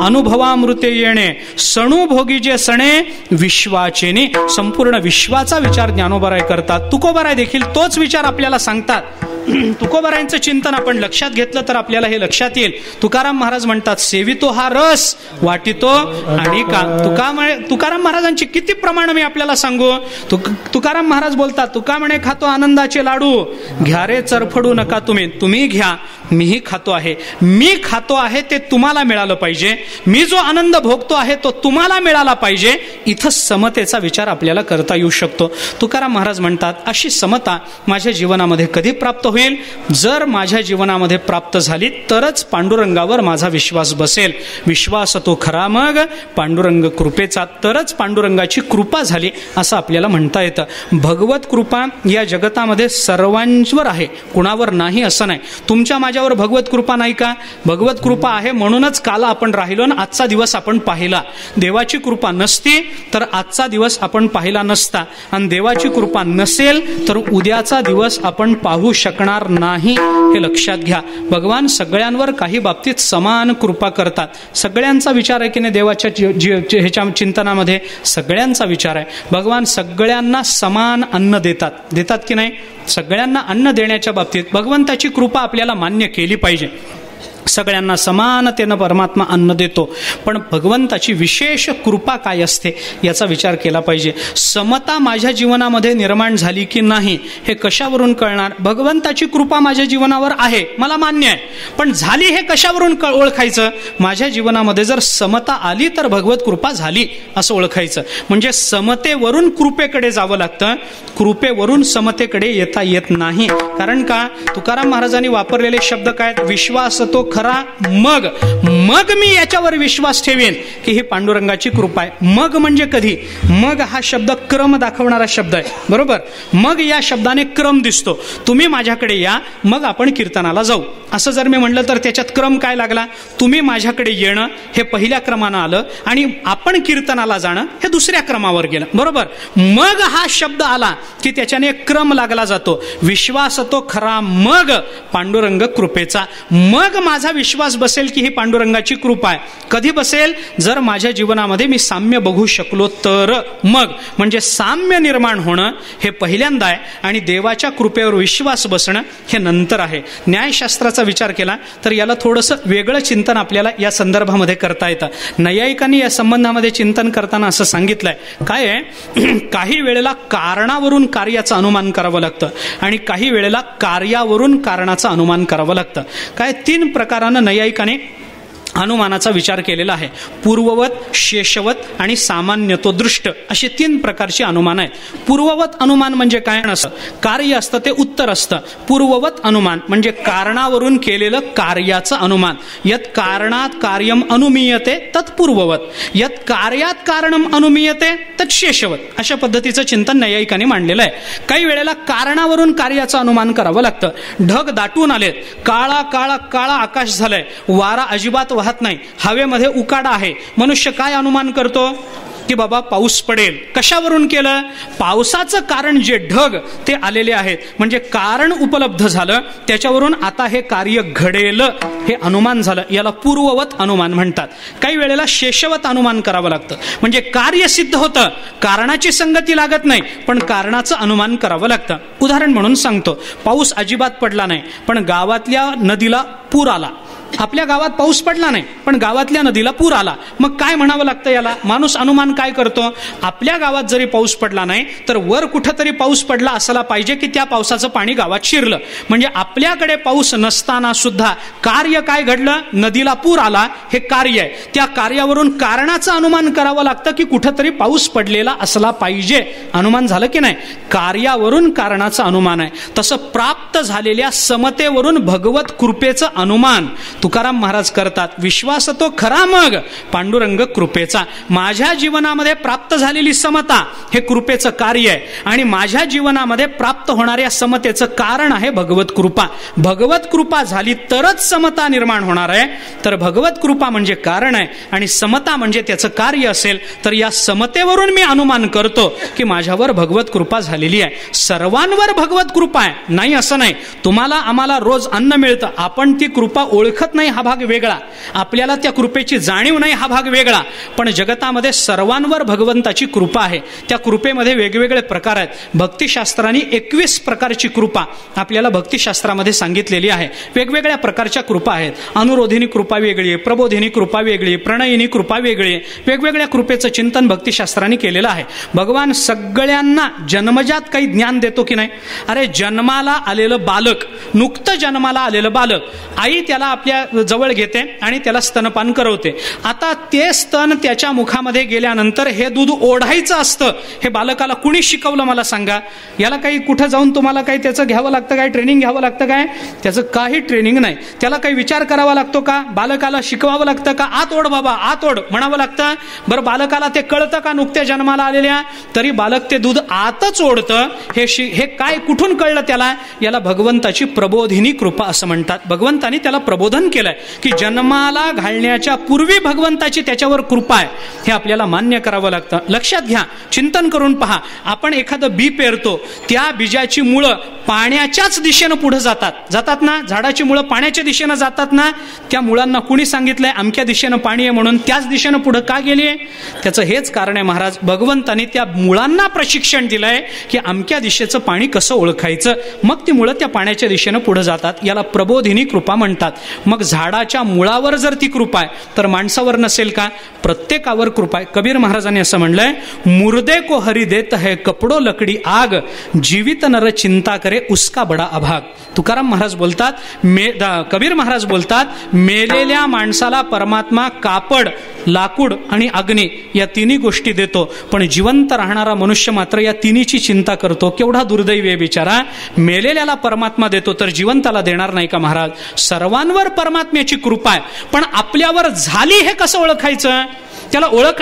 [SPEAKER 4] अनुभवामृते येणे सणुभोगी जे सणे विश्वाचेने. संपूर्ण विश्वाचा विचार ज्ञानोबराय करतात. तुकोबराय देखील तोच विचार आपल्याला सांगतात. तुकोबरायांचं चिंतन आपण लक्षात घेतलं तर आपल्याला हे लक्षात येईल. तुकाराम महाराज म्हणतात, सेवितो हा रस वाटितो आणि का. तुकाराम महाराजांची किती प्रमाण मी आपल्याला सांगू. तुकाराम महाराज बोलतात, तुका म्हणे खातो आनंदाचे लाडू, घ्या रे चरफडू नका तुम्ही घ्या, मीही खातो आहे. मी खातो आहे ते तुम्हाला मिळालं पाहिजे, मी जो आनंद भोगतो आहे तो तुम्हाला मिळाला पाहिजे. इथं समतेचा विचार आपल्याला करता येऊ शकतो. तुकाराम महाराज म्हणतात, अशी समता माझ्या जीवनामध्ये कधी प्राप्त होईल? जर माझ्या जीवनामध्ये प्राप्त झाली तरच पांडुरंगावर माझा विश्वास बसेल. विश्वास तो खरा मग पांडुरंग कृपेचा. तरच पांडुरंगाची कृपा झाली असं आपल्याला म्हणता येतं. भगवत कृपा या जगतामध्ये सर्वांवर आहे, कुणावर नाही असं नाही. तुमच्या माझ्यावर भगवत कृपा नाही का? भगवत कृपा आहे म्हणूनच काल आपण राहिलो आणि आजचा दिवस आपण पाहिला. देवाची कृपा नसती तर आजचा दिवस आपण पाहिला नसता, आणि देवाची कृपा नसेल तर उद्याचा दिवस आपण पाहू शकणार नाही, हे लक्षात घ्या. भगवान सगळ्यांवर काही बाबतीत समान कृपा करतात. सगळ्यांचा विचार आहे की नाही देवाच्या ह्याच्या चिंतनामध्ये? सगळ्यांचा विचार आहे. भगवान सगळ्यांना समान अन्न देतात की नाही? सगळ्यांना अन्न देण्याच्या बाबतीत भगवंताची कृपा आपल्याला मान्य केली पाहिजे. सगळ्यांना समानतेनं परमात्मा अन्न देतो, पण भगवंताची विशेष कृपा काय असते याचा विचार केला पाहिजे. समता माझ्या जीवनामध्ये निर्माण झाली की नाही हे कशावरून कळणार? भगवंताची कृपा माझ्या जीवनावर आहे, मला मान्य आहे, पण झाली हे कशावरून ओळखायचं? माझ्या जीवनामध्ये जर समता आली तर भगवत कृपा झाली असं ओळखायचं. म्हणजे समतेवरून कृपेकडे जावं लागतं, कृपेवरून समतेकडे येता येत नाही. कारण का? तुकाराम महाराजांनी वापरलेले शब्द काय? विश्वास तो खरा मग मी याच्यावर विश्वास ठेवेन की ही पांडुरंगाची कृपा आहे. मग म्हणजे कधी? मग हा शब्द क्रम दाखवणारा शब्द आहे, बरोबर? मग या शब्दाने क्रम दिसतो. तुम्ही माझ्याकडे या, मग आपण कीर्तनाला जाऊ, असं जर मी म्हणलं तर त्याच्यात क्रम काय लागला? तुम्ही माझ्याकडे येणं हे पहिल्या क्रमानं आलं आणि आपण कीर्तनाला जाणं हे दुसऱ्या क्रमावर गेलं, बरोबर? मग हा शब्द आला की त्याच्याने क्रम लागला जातो. विश्वास तो खरा मग पांडुरंग कृपेचा. मग माझा विश्वास बसेल की ही पांडुरंगाची कृपा आहे. कधी बसेल? जर माझ्या जीवनामध्ये मी साम्य बघू शकलो तर. मग म्हणजे साम्य निर्माण होणं हे पहिल्यांदा आहे आणि देवाच्या कृपेवर विश्वास बसणं हे नंतर आहे. न्यायशास्त्राचा विचार केला तर याला थोडंसं वेगळं चिंतन आपल्याला या संदर्भामध्ये करता येतं. नैयायिकांनी या संबंधामध्ये चिंतन करताना असं सांगितलंय, काय आहे, काही वेळेला कारणावरून कार्याचं अनुमान करावं लागतं आणि काही वेळेला कार्यावरून कारणाचं अनुमान करावं लागतं. काय? 3 प्रकारानं नैयायिकाने अनुमानाचा विचार केलेला आहे. पूर्ववत, शेषवत आणि सामान्यतोदृष्ट अशी 3 प्रकारची अनुमान आहेत. पूर्ववत अनुमान म्हणजे काय असतं? कार्य असतं ते उत्तर असतं. पूर्ववत अनुमान म्हणजे कारणावरून केलेलं कार्याचं अनुमान. यत् कारणात कार्यम अनुमीयते तत्पूर्ववत, यत् कार्यात कारणम अनुमीयते तत् शेषवत. अशा पद्धतीचं चिंतन नैयायिकाने मांडलेलं आहे. काही वेळेला कारणावरून कार्याचं अनुमान करावं लागतं. ढग दाटून आलेत, काळा काळा काळा आकाश झालंय, वारा अजिबात वाहत नाही, हवेमध्ये उकाडा आहे. मनुष्य काय अनुमान करतो? की बाबा पाऊस पडेल. कशावरून केलं? पावसाचं कारण जे ढग ते आलेले आहेत, म्हणजे कारण उपलब्ध झालं, त्याच्यावरून आता हे कार्य घडेल हे अनुमान झालं. याला पूर्ववत अनुमान म्हणतात. काही वेळेला शेषवत अनुमान करावं लागतं, म्हणजे कार्य सिद्ध होतं, कारणाची संगती लागत नाही, पण कारणाचं अनुमान करावं लागतं. उदाहरण म्हणून सांगतो, पाऊस अजिबात पडला नाही पण गावातल्या नदीला पूर आला. आपल्या गावात पाऊस पडला नाही, पण गावातल्या नदीला पूर आला. मग काय म्हणावं लागतं याला? माणूस अनुमान काय करतो? आपल्या गावात जरी पाऊस पडला नाही तर वर कुठंतरी पाऊस पडला असायला पाहिजे की त्या पावसाचं पाणी गावात शिरलं. म्हणजे आपल्याकडे पाऊस नसताना सुद्धा कार्य काय घडलं? नदीला पूर आला, हे कार्य आहे. त्या कार्यावरून कारणाचं अनुमान करावं लागतं की कुठंतरी पाऊस पडलेला असला पाहिजे. अनुमान झालं की नाही? कार्यावरून कारणाचं अनुमान आहे. तसं प्राप्त झालेल्या समतेवरून भगवत कृपेचं अनुमान तुकाराम महाराज करतात. विश्वास तो खरा मग पांडुरंग कृपेचा. माझ्या जीवनामध्ये प्राप्त झालेली समता हे कृपेचं कार्य आहे आणि माझ्या जीवनामध्ये प्राप्त होणाऱ्या समतेचं कारण आहे भगवत कृपा. भगवत कृपा झाली तरच समता निर्माण होणार आहे. तर भगवत कृपा म्हणजे कारण आहे आणि समता म्हणजे त्याचं कार्य असेल तर या समतेवरून मी अनुमान करतो की माझ्यावर भगवत कृपा झालेली आहे. सर्वांवर भगवत कृपा आहे नाही असं नाही. तुम्हाला आम्हाला रोज अन्न मिळतं, आपण ती कृपा ओळखत नाही हा भाग वेगळा, आपल्याला त्या कृपेची जाणीव नाही हा भाग वेगळा. पण जगतामध्ये सर्वांवर भगवंताची कृपा आहे. त्या कृपेमध्ये वेगवेगळे प्रकार आहेत. भक्तिशास्त्रांनी 21 प्रकारची कृपा आपल्याला भक्तिशास्त्रामध्ये सांगितलेली आहे. वेगवेगळ्या प्रकारच्या कृपा आहेत. अनुरोधिनी कृपा वेगळी आहे, प्रबोधिनी कृपा वेगळी, प्रणयिनी कृपा वेगळी. वेगवेगळ्या कृपेचं चिंतन भक्तिशास्त्राने केलेलं आहे. भगवान सगळ्यांना जन्मजात काही ज्ञान देतो की नाही? अरे जन्माला आलेलं बालक, नुकतं जन्माला आलेलं बालक, आई त्याला आपल्या जवळ घेते आणि त्याला स्तनपान करवते. आता ते स्तन त्याच्या मुखामध्ये गेल्यानंतर हे दूध ओढायचं असतं. हे बालकाला कुणी शिकवलं मला सांगा? याला काही कुठं जाऊन तुम्हाला काही त्याचं घ्यावं लागतं काय? ट्रेनिंग घ्यावं लागतं काय? त्याचं काही ट्रेनिंग नाही. त्याला काही विचार करावा लागतो का? बालकाला शिकवावं लागतं का? आत ओढ बाबा, आत ओढ म्हणावं लागतं. बरं बालकाला ते कळतं का? नुकत्या जन्माला आलेल्या तरी बालक ते दूध आतच ओढतं. हे काय कुठून कळलं त्याला? याला भगवंताची प्रबोधिनी कृपा असं म्हणतात. भगवंतानी त्याला प्रबोधन केलंय की जन्माला घालण्याच्या पूर्वी भगवंताची त्याच्यावर कृपा आहे. हे आपल्याला मान्य करावं लागतं. लक्षात घ्या, चिंतन करून पहा. आपण एखादं बी पेरतो, त्या बीजाची मुळं पाण्याच्याच दिशेनं पुढे जातात ना? झाडाची मुळं पाण्याच्या दिशेनं जातात ना? त्या मुळांना कुणी सांगितलंय अमक्या दिशेनं पाणी आहे म्हणून त्याच दिशेनं पुढे का गेली? त्याचं हेच कारण आहे महाराज, भगवंतानी त्या मुळांना प्रशिक्षण दिलंय की अमक्या दिशेचं पाणी कसं ओळखायचं. मग ती मुळं त्या पाण्याच्या दिशेनं पुढे जातात. याला प्रबोधिनी कृपा म्हणतात. मग झाडाच्या मुळावर जर ती कृपा आहे तर माणसावर नसेल का? प्रत्येकावर कृपा आहे. कबीर महाराजांनी असं म्हणलंय, मुर्दे को हरी देत है कपडो लकडी आग, जीवित नर चिंता करे उसका बडा अभाग. तुकाराम महाराज बोलतात, कबीर महाराज बोलतात, मेलेल्या माणसाला परमात्मा कापड, लाकूड आणि अग्नी या तिन्ही गोष्टी देतो, पण जिवंत राहणारा मनुष्य मात्र या तिन्हीची चिंता करतो. केवढा दुर्दैवी आहे बिचारा. मेलेल्याला परमात्मा देतो तर जिवंताला देणार नाही का महाराज? सर्वांवर परमात्म्याची कृपा आहे, पण आपल्यावर झाली हे कसं ओळखायचं? त्याला ओळख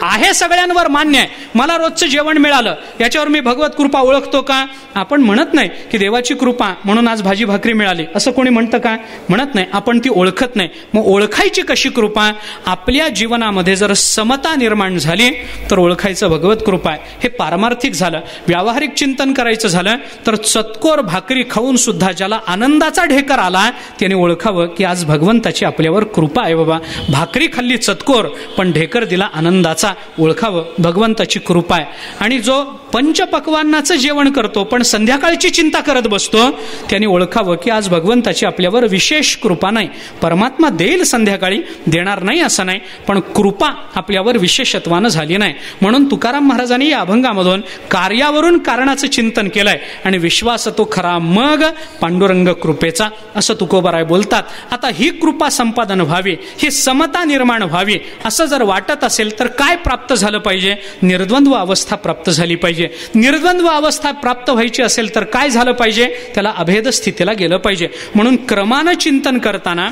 [SPEAKER 4] आहे सगळ्यांवर मान्य आहे. मला रोजचं जेवण मिळालं याच्यावर मी भगवत कृपा ओळखतो का? आपण म्हणत नाही की देवाची कृपा म्हणून आज भाजी भाकरी मिळाली असं कोणी म्हणतं का? म्हणत नाही. आपण ती ओळखत नाही. मग ओळखायची कशी कृपा? आपल्या जीवनामध्ये जर समता निर्माण झाली तर ओळखायचं भगवत कृपा आहे. हे पारमार्थिक झालं. व्यावहारिक चिंतन करायचं झालं तर चतकोर भाकरी खाऊन सुद्धा ज्याला आनंदाचा ढेकर आला त्याने ओळखावं की आज भगवंताची आपल्यावर कृपा आहे. बाबा भाकरी खाल्ली चतकोर पण ढेकर दिला आनंदाचा, ओळखावं भगवंताची कृपा आहे. आणि जो पंचपक्वान्नाचं जेवण करतो पण संध्याकाळची चिंता करत बसतो त्याने ओळखावं की आज भगवंताची आपल्यावर विशेष कृपा नाही. परमात्मा देईल संध्याकाळी, देणार नाही असं नाही, पण कृपा आपल्यावर विशेषत्वानं झाली नाही. म्हणून तुकाराम महाराजांनी या अभंगामधून कार्यावरून कारणाचं चिंतन केलंय आणि विश्वास तो खरा मग पांडुरंग कृपेचा असं तुकोबाराय बोलतात. आता ही कृपा संपादन व्हावी, ही समता निर्माण व्हावी असं जर वाटत असेल तर काय प्राप्त झालं पाहिजे? निर्द्वंद्व अवस्था प्राप्त झाली पाहिजे. निर्द्वंद्व अवस्था प्राप्त व्हायची असेल तर काय झालं पाहिजे? त्याला अभेद स्थितीला गेलं पाहिजे. म्हणून क्रमानं चिंतन करताना,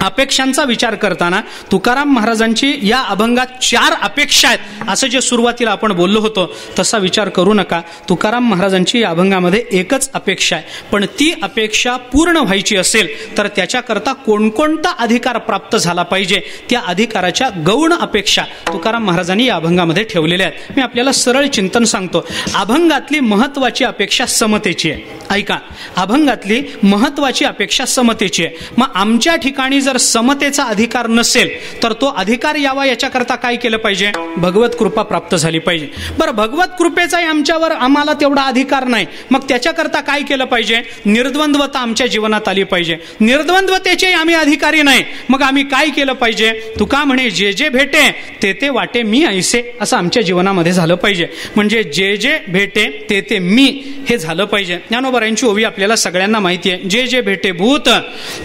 [SPEAKER 4] अपेक्षांचा विचार करताना तुकाराम महाराजांची या अभंगात 4 अपेक्षा आहेत असं जे सुरुवातीला आपण बोललो होतो तसा विचार करू नका. तुकाराम महाराजांची या अभंगामध्ये एकच अपेक्षा आहे, पण ती अपेक्षा पूर्ण व्हायची असेल तर त्याच्याकरता कोणकोणता अधिकार प्राप्त झाला पाहिजे त्या अधिकाराच्या गौण अपेक्षा तुकाराम महाराजांनी या अभंगामध्ये ठेवलेल्या आहेत. मी आपल्याला सरळ चिंतन सांगतो. अभंगातली महत्वाची अपेक्षा समतेची आहे. ऐका, अभंगातली महत्वाची अपेक्षा समतेची आहे. मग आमच्या ठिकाणी जर समतेचा अधिकार नसेल तर तो अधिकार यावा याच्याकरता काय केलं पाहिजे? भगवत कृपा प्राप्त झाली पाहिजे. बरं, भगवत कृपेचाही आमच्यावर आम्हाला तेवढा अधिकार नाही, मग त्याच्याकरता काय केलं पाहिजे? निर्द्वंद्वता आमच्या जीवनात आली पाहिजे. निर्द्वंद्वतेचे आम्ही अधिकारी नाही, मग आम्ही काय केलं पाहिजे? तुका म्हणे जे जे भेटे ते ते वाटे मी ऐसे, असं आमच्या जीवनामध्ये झालं पाहिजे. म्हणजे जे जे भेटे ते ते मी हे झालं पाहिजे. ज्ञानोबारायांची ओवी आपल्याला सगळ्यांना माहिती आहे. जे जे भेटे भूत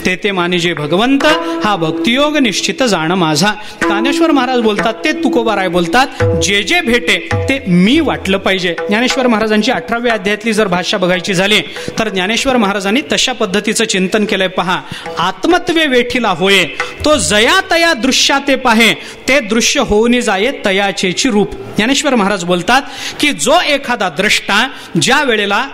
[SPEAKER 4] ते ते मानिजे भगवंत, हा भक्तियोग निश्चित जाण माझा. ज्ञानेश्वर महाराज बोलतात, ते तुकोबाराय बोलतात, जे जे भेटे ते मी वाटलं पाहिजे. ज्ञानेश्वर महाराजांची 18व्या अध्यायातली जर भाषा बघायची झाली तर ज्ञानेश्वर महाराजांनी तशा पद्धतीचं चिंतन केलंय. पहा, आत्मत्वे वेठीला होये तो जया तया दृश्याते पाहे, ते दृश्य होऊनी जाये तयाचेची रूप. ज्ञानेश्वर महाराज बोलतात की जो एखादा द्रष्टा ज्या वेळेला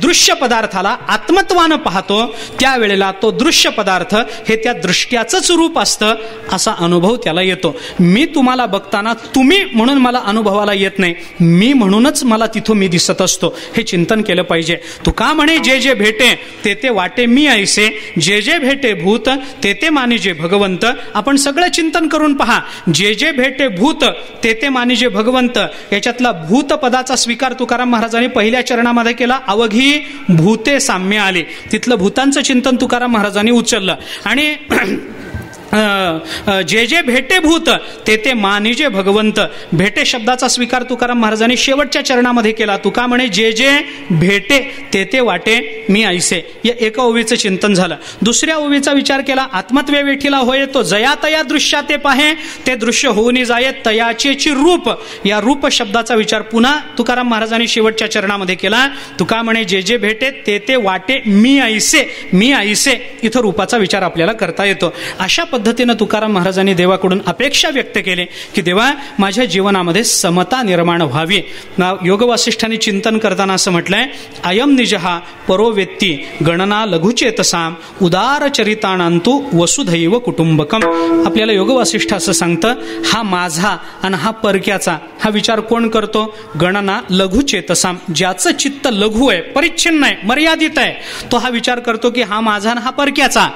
[SPEAKER 4] दृश्य पदार्थाला आत्मत्वानं पाहतो त्यावेळेला तो दृश्य पदार्थ हे त्या दृष्ट्याचंच रूप असतं असा अनुभव त्याला येतो. मी तुम्हाला बघताना तुम्ही म्हणून मला अनुभवाला येत नाही, मी म्हणूनच मला तिथं मी दिसत असतो, हे चिंतन केलं पाहिजे. तुका म्हणे जे जे भेटे ते ते वाटे मी ऐसे, जे जे भेटे भूत ते ते मानिजे भगवंत. आपण सगळं चिंतन करून पहा, जे जे भेटे भूत ते ते मानिजे भगवंत, याच्यातला भूत पदाचा स्वीकार तुकाराम महाराजांनी पहिल्या चरणामध्ये केला. अवघी भूते साम्य आले, तिथलं भूतांचं चिंतन तुकाराम महाराजांनी उचललं. आणि जे जे भेटे भूत ते ते मानिजे भगवंत, भेटे शब्दाचा स्वीकार तुकाराम महाराजांनी शेवटच्या चरणामध्ये केला. तुका म्हणे जे जे भेटे ते ते वाटे मी ऐसे, या एका ओवीचं चिंतन झालं. दुसऱ्या ओवीचा विचार केला, आत्मत्वे वेठीला होय तो जया तया दृश्या ते पाहे, ते दृश्य होऊनी जाये तयाचेची रूप, या रूप शब्दाचा विचार पुन्हा तुकाराम महाराजांनी शेवटच्या चरणामध्ये केला. तुका म्हणे जे जे भेटे ते ते वाटे मी ऐसे, मी ऐसे, इथं रूपाचा विचार आपल्याला करता येतो. अशा पद्धतीनं तुकाराम महाराजांनी देवाकडून अपेक्षा व्यक्त केली की देवा माझ्या जीवनामध्ये समता निर्माण व्हावी. योग वासिष्ठांनी चिंतन करताना असं म्हटलंय, अयम निजहा परो वेत्ती गणना लघुचेतसाम उदार चरिताणांतु वसुधैव कुटुंबकम. आपल्याला योग वासिष्ठ असं सांगतं, हा माझा आणि हा परक्याचा हा विचार कोण करतो? गणना लघुचेतसाम, ज्याचं चित्त लघु आहे, परिच्छिन्न आहे, मर्यादित आहे, तो हा विचार करतो की हा माझा आणि हा परक्याचा.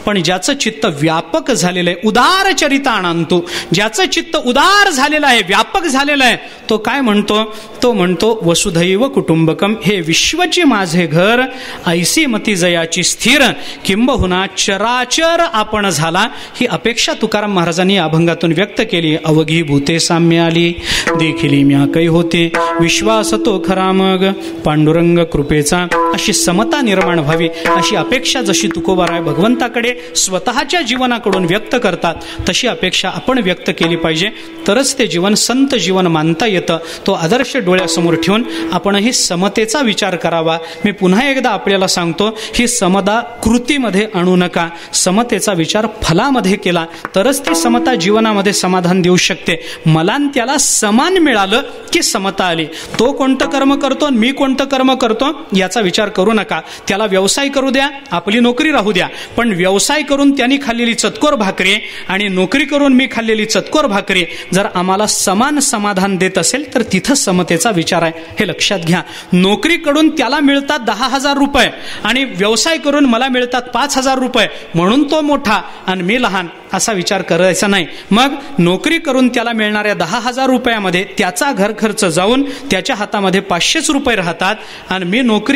[SPEAKER 4] पण ज्याचं चित्त व्यापक झालेलं आहे, उदार चरिताणांतु, ज्याचं चित्त उदार झालेलं आहे, व्यापक झालेलं आहे, तो काय म्हणतो? तो म्हणतो वसुधैव कुटुंबकम, हे विश्वचे माझे घर, ऐसी मती जयाची स्थिर, किंबहुना चराचर आपण झाला. ही अपेक्षा तुकाराम महाराजांनी या अभंगातून व्यक्त केली. अवघी भूते साम्य आली, देखिली म्या कै होते, विश्वास तो खरा मग पांडुरंग कृपेचा. अशी समता निर्माण व्हावी, अशी अपेक्षा जशी तुकोबाराय भगवंताकडे स्वतःच्या जीवनाकडून व्यक्त करतात तशी अपेक्षा आपण व्यक्त केली पाहिजे, तरच ते जीवन संत जीवन मानता येतं. तो आदर्श डोळ्यासमोर ठेवून आपणही समतेचा विचार करावा. मी पुन्हा एकदा आपल्याला सांगतो, ही समता कृतीमध्ये आणू नका, समतेचा विचार फलामध्ये केला तरच ती समता जीवनामध्ये समाधान देऊ शकते. मला त्याला समान मिळालं की समता आली. तो कोणतं कर्म करतो, मी कोणतं कर्म करतो याचा विचार करू नका. त्याला व्यवसाय करू द्या, आपली नोकरी राहू द्या, पण व्यवसाय करून त्यांनी खाल्लेली चतकोर भाकरी आणि नोकरी करून मी खाल्लेली चतकोर भाकरी जर आम्हाला समान समाधान देत असेल तर तिथं समतेचा विचार आहे, हे लक्षात घ्या. नोकरीकडून त्याला मिळतात 10,000 रुपये आणि व्यवसाय करून मला मिळतात 5,000 रुपये, म्हणून तो मोठा आणि मी लहान असा विचार करायचा नाही. मग नोकरी करून त्याला मिळणाऱ्या 10,000 रुपयामध्ये त्याचा घर खर्च जाऊन त्याच्या हातामध्ये 500 रुपये राहतात आणि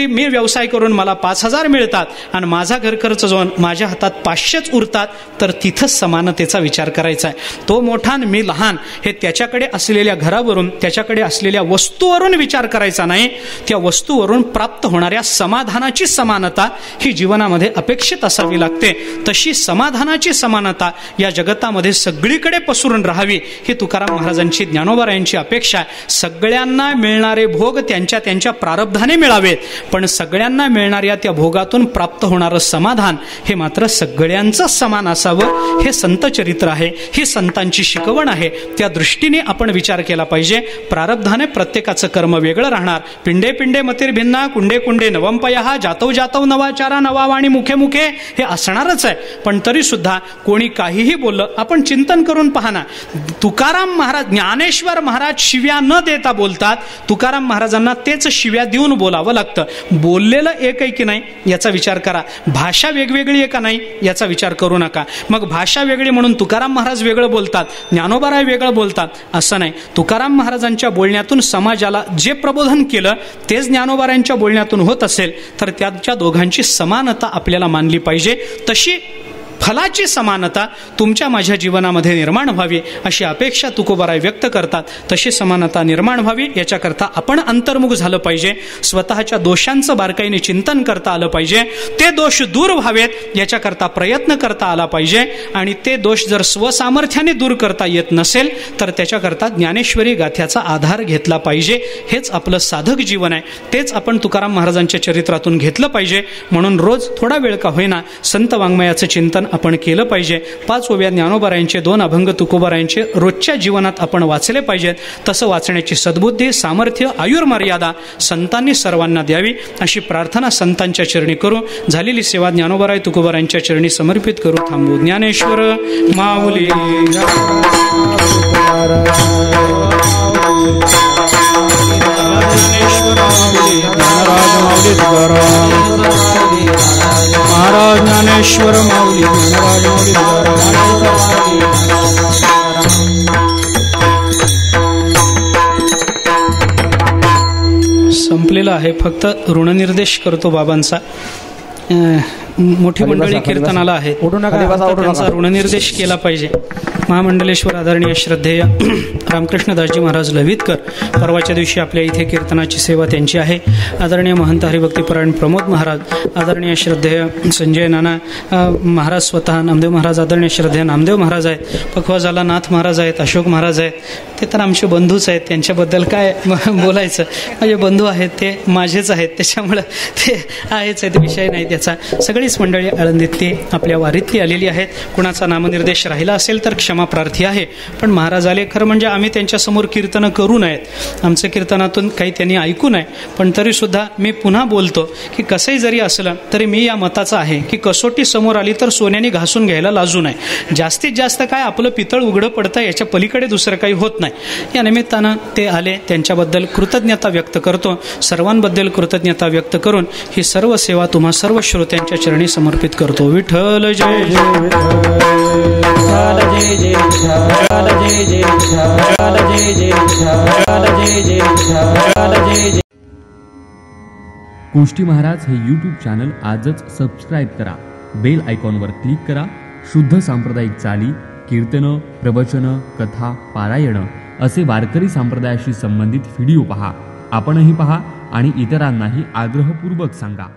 [SPEAKER 4] मी व्यवसाय करून मला 5,000 मिळतात आणि माझा घर खर्च जाऊन माझ्या हातात 500 उरतात, तर तिथं समानतेचा विचार करायचा आहे. तो मोठा आणि मी लहान हे त्याच्याकडे असलेल्या घरावरून, त्याच्याकडे असलेल्या वस्तूवरून विचार करायचा नाही. त्या वस्तूवरून प्राप्त होणाऱ्या समाधानाची समानता ही जीवनामध्ये अपेक्षित असावी लागते. तशी समाधानाची समानता या जगतामध्ये सगळीकडे पसरून राहावी ही तुकाराम महाराजांची, ज्ञानोबारायांची अपेक्षा. सगळ्यांना मिळणारे भोग त्यांच्या त्यांच्या प्रारब्धाने मिळावेत, पण सगळ्यांना मिळणाऱ्या त्या भोगातून प्राप्त होणारं समाधान हे मात्र सगळ्यांचं समान असावं. हे संत चरित्र आहे, ही संतांची शिकवण आहे. त्या दृष्टीने आपण विचार केला पाहिजे. प्रारब्धाने प्रत्येकाचं कर्म वेगळं राहणार. पिंडे पिंडे मतिर्भिन्ना कुंडे कुंडे नवंपयः जातव जातव नवाचारा नवावाणी मुखे मुखे हे असणारच आहे. पण तरी सुद्धा कोणी काही काहीही बोललं, आपण चिंतन करून पहा ना. तुकाराम महाराज, ज्ञानेश्वर महाराज शिव्या न देता बोलतात. तुकाराम महाराजांना तेच शिव्या देऊन बोलावं लागतं. बोललेलं एक आहे की नाही याचा विचार करा. भाषा वेगवेगळी आहे का नाही याचा विचार करू नका. मग भाषा वेगळी म्हणून तुकाराम महाराज वेगळं बोलतात, ज्ञानोबाराय वेगळं बोलतात असं नाही. तुकाराम महाराजांच्या बोलण्यातून समाजाला जे प्रबोधन केलं तेच ज्ञानोबारायांच्या बोलण्यातून होत असेल तर त्यांच्या दोघांची समानता आपल्याला मानली पाहिजे. तशी फलाची समानता तुमच्या माझ्या जीवनामध्ये निर्माण व्हावी अशी अपेक्षा तुकोबाराय व्यक्त करतात. तशी समानता निर्माण व्हावी याच्याकरता आपण अंतर्मुख झालं पाहिजे. स्वतःच्या दोषांचं बारकाईने चिंतन करता आलं पाहिजे. ते दोष दूर व्हावेत याच्याकरता प्रयत्न करता आला पाहिजे. आणि ते दोष जर स्वसामर्थ्याने दूर करता येत नसेल तर त्याच्याकरता ज्ञानेश्वरी गाथ्याचा आधार घेतला पाहिजे. हेच आपलं साधक जीवन आहे. तेच आपण तुकाराम महाराजांच्या चरित्रातून घेतलं पाहिजे. म्हणून रोज थोडा वेळ का होईना संत वाङ्मयाचं चिंतन आपण केलं पाहिजे. 5 ओव्या ज्ञानोबारायांचे, 2 अभंग तुकोबारायांचे रोजच्या जीवनात आपण वाचले पाहिजेत. तसं वाचण्याची सद्बुद्धी, सामर्थ्य, आयुर्मर्यादा संतांनी सर्वांना द्यावी अशी प्रार्थना संतांच्या चरणी करू. झालेली सेवा ज्ञानोबाराय तुकोबारायांच्या चरणी समर्पित करू. थांबू. ज्ञानेश्वर माऊली
[SPEAKER 3] महाराज ज्ञानेश्वर माऊली ज्ञानराज माऊली
[SPEAKER 4] संपलेलं आहे. फक्त ऋणनिर्देश करतो बाबांचा. मोठी मंडळी कीर्तनाला आहेत, त्यांचा ऋणनिर्देश केला पाहिजे. महामंडलेश्वर आदरणीय श्रद्धेय रामकृष्णदासजी महाराज लवितकर परवाच्या दिवशी आपल्या इथे कीर्तनाची सेवा त्यांची आहे. आदरणीय महंत हरिभक्तीपरायण प्रमोद महाराज, आदरणीय श्रद्धेय संजय नाना महाराज, स्वतः नामदेव महाराज, आदरणीय श्रद्धेय नामदेव महाराज आहेत, पखवाजाला नाथ महाराज आहेत, अशोक महाराज आहेत. ते तर आमचे बंधूच आहेत, त्यांच्याबद्दल काय बोलायचं. माझे बंधू आहेत, ते माझेच आहेत, त्याच्यामुळं ते आहेच आहेत, विषय नाही त्याचा. सगळीच मंडळी आळंदीतली आपल्या वारीतली आलेली आहेत. कुणाचा नामनिर्देश राहिला असेल तर क्षमा प्रार्थी आहे. पण महाराज आले खरं म्हणजे आम्ही त्यांच्यासमोर कीर्तनं करू नयेत, आमचं कीर्तनातून काही त्यांनी ऐकू नये. पण तरीसुद्धा मी पुन्हा बोलतो की कसंही जरी असलं तरी मी या मताचा आहे की कसोटी समोर आली तर सोन्याने घासून घ्यायला लाजू नये. जास्तीत जास्त काय आपलं पितळ उघडं पडतं, याच्या पलीकडे दुसरं काही होत नाही. या निमित्तानं ते आले, त्यांच्याबद्दल कृतज्ञता व्यक्त करतो. सर्वांबद्दल कृतज्ञता व्यक्त करून ही सर्व सेवा तुम्हा सर्व श्रोत्यांच्या चरणी समर्पित करतो. विठ्ठल जय जय
[SPEAKER 5] गोष्टी महाराज हे यूट्यूब चॅनल आजच सबस्क्राईब करा. बेल आयकॉनवर क्लिक करा. शुद्ध सांप्रदायिक चाली, कीर्तनं, प्रवचनं, कथा, पारायणं असे वारकरी संप्रदायाशी संबंधित व्हिडिओ पहा. आपणही पहा आणि इतरांनाही आग्रहपूर्वक सांगा.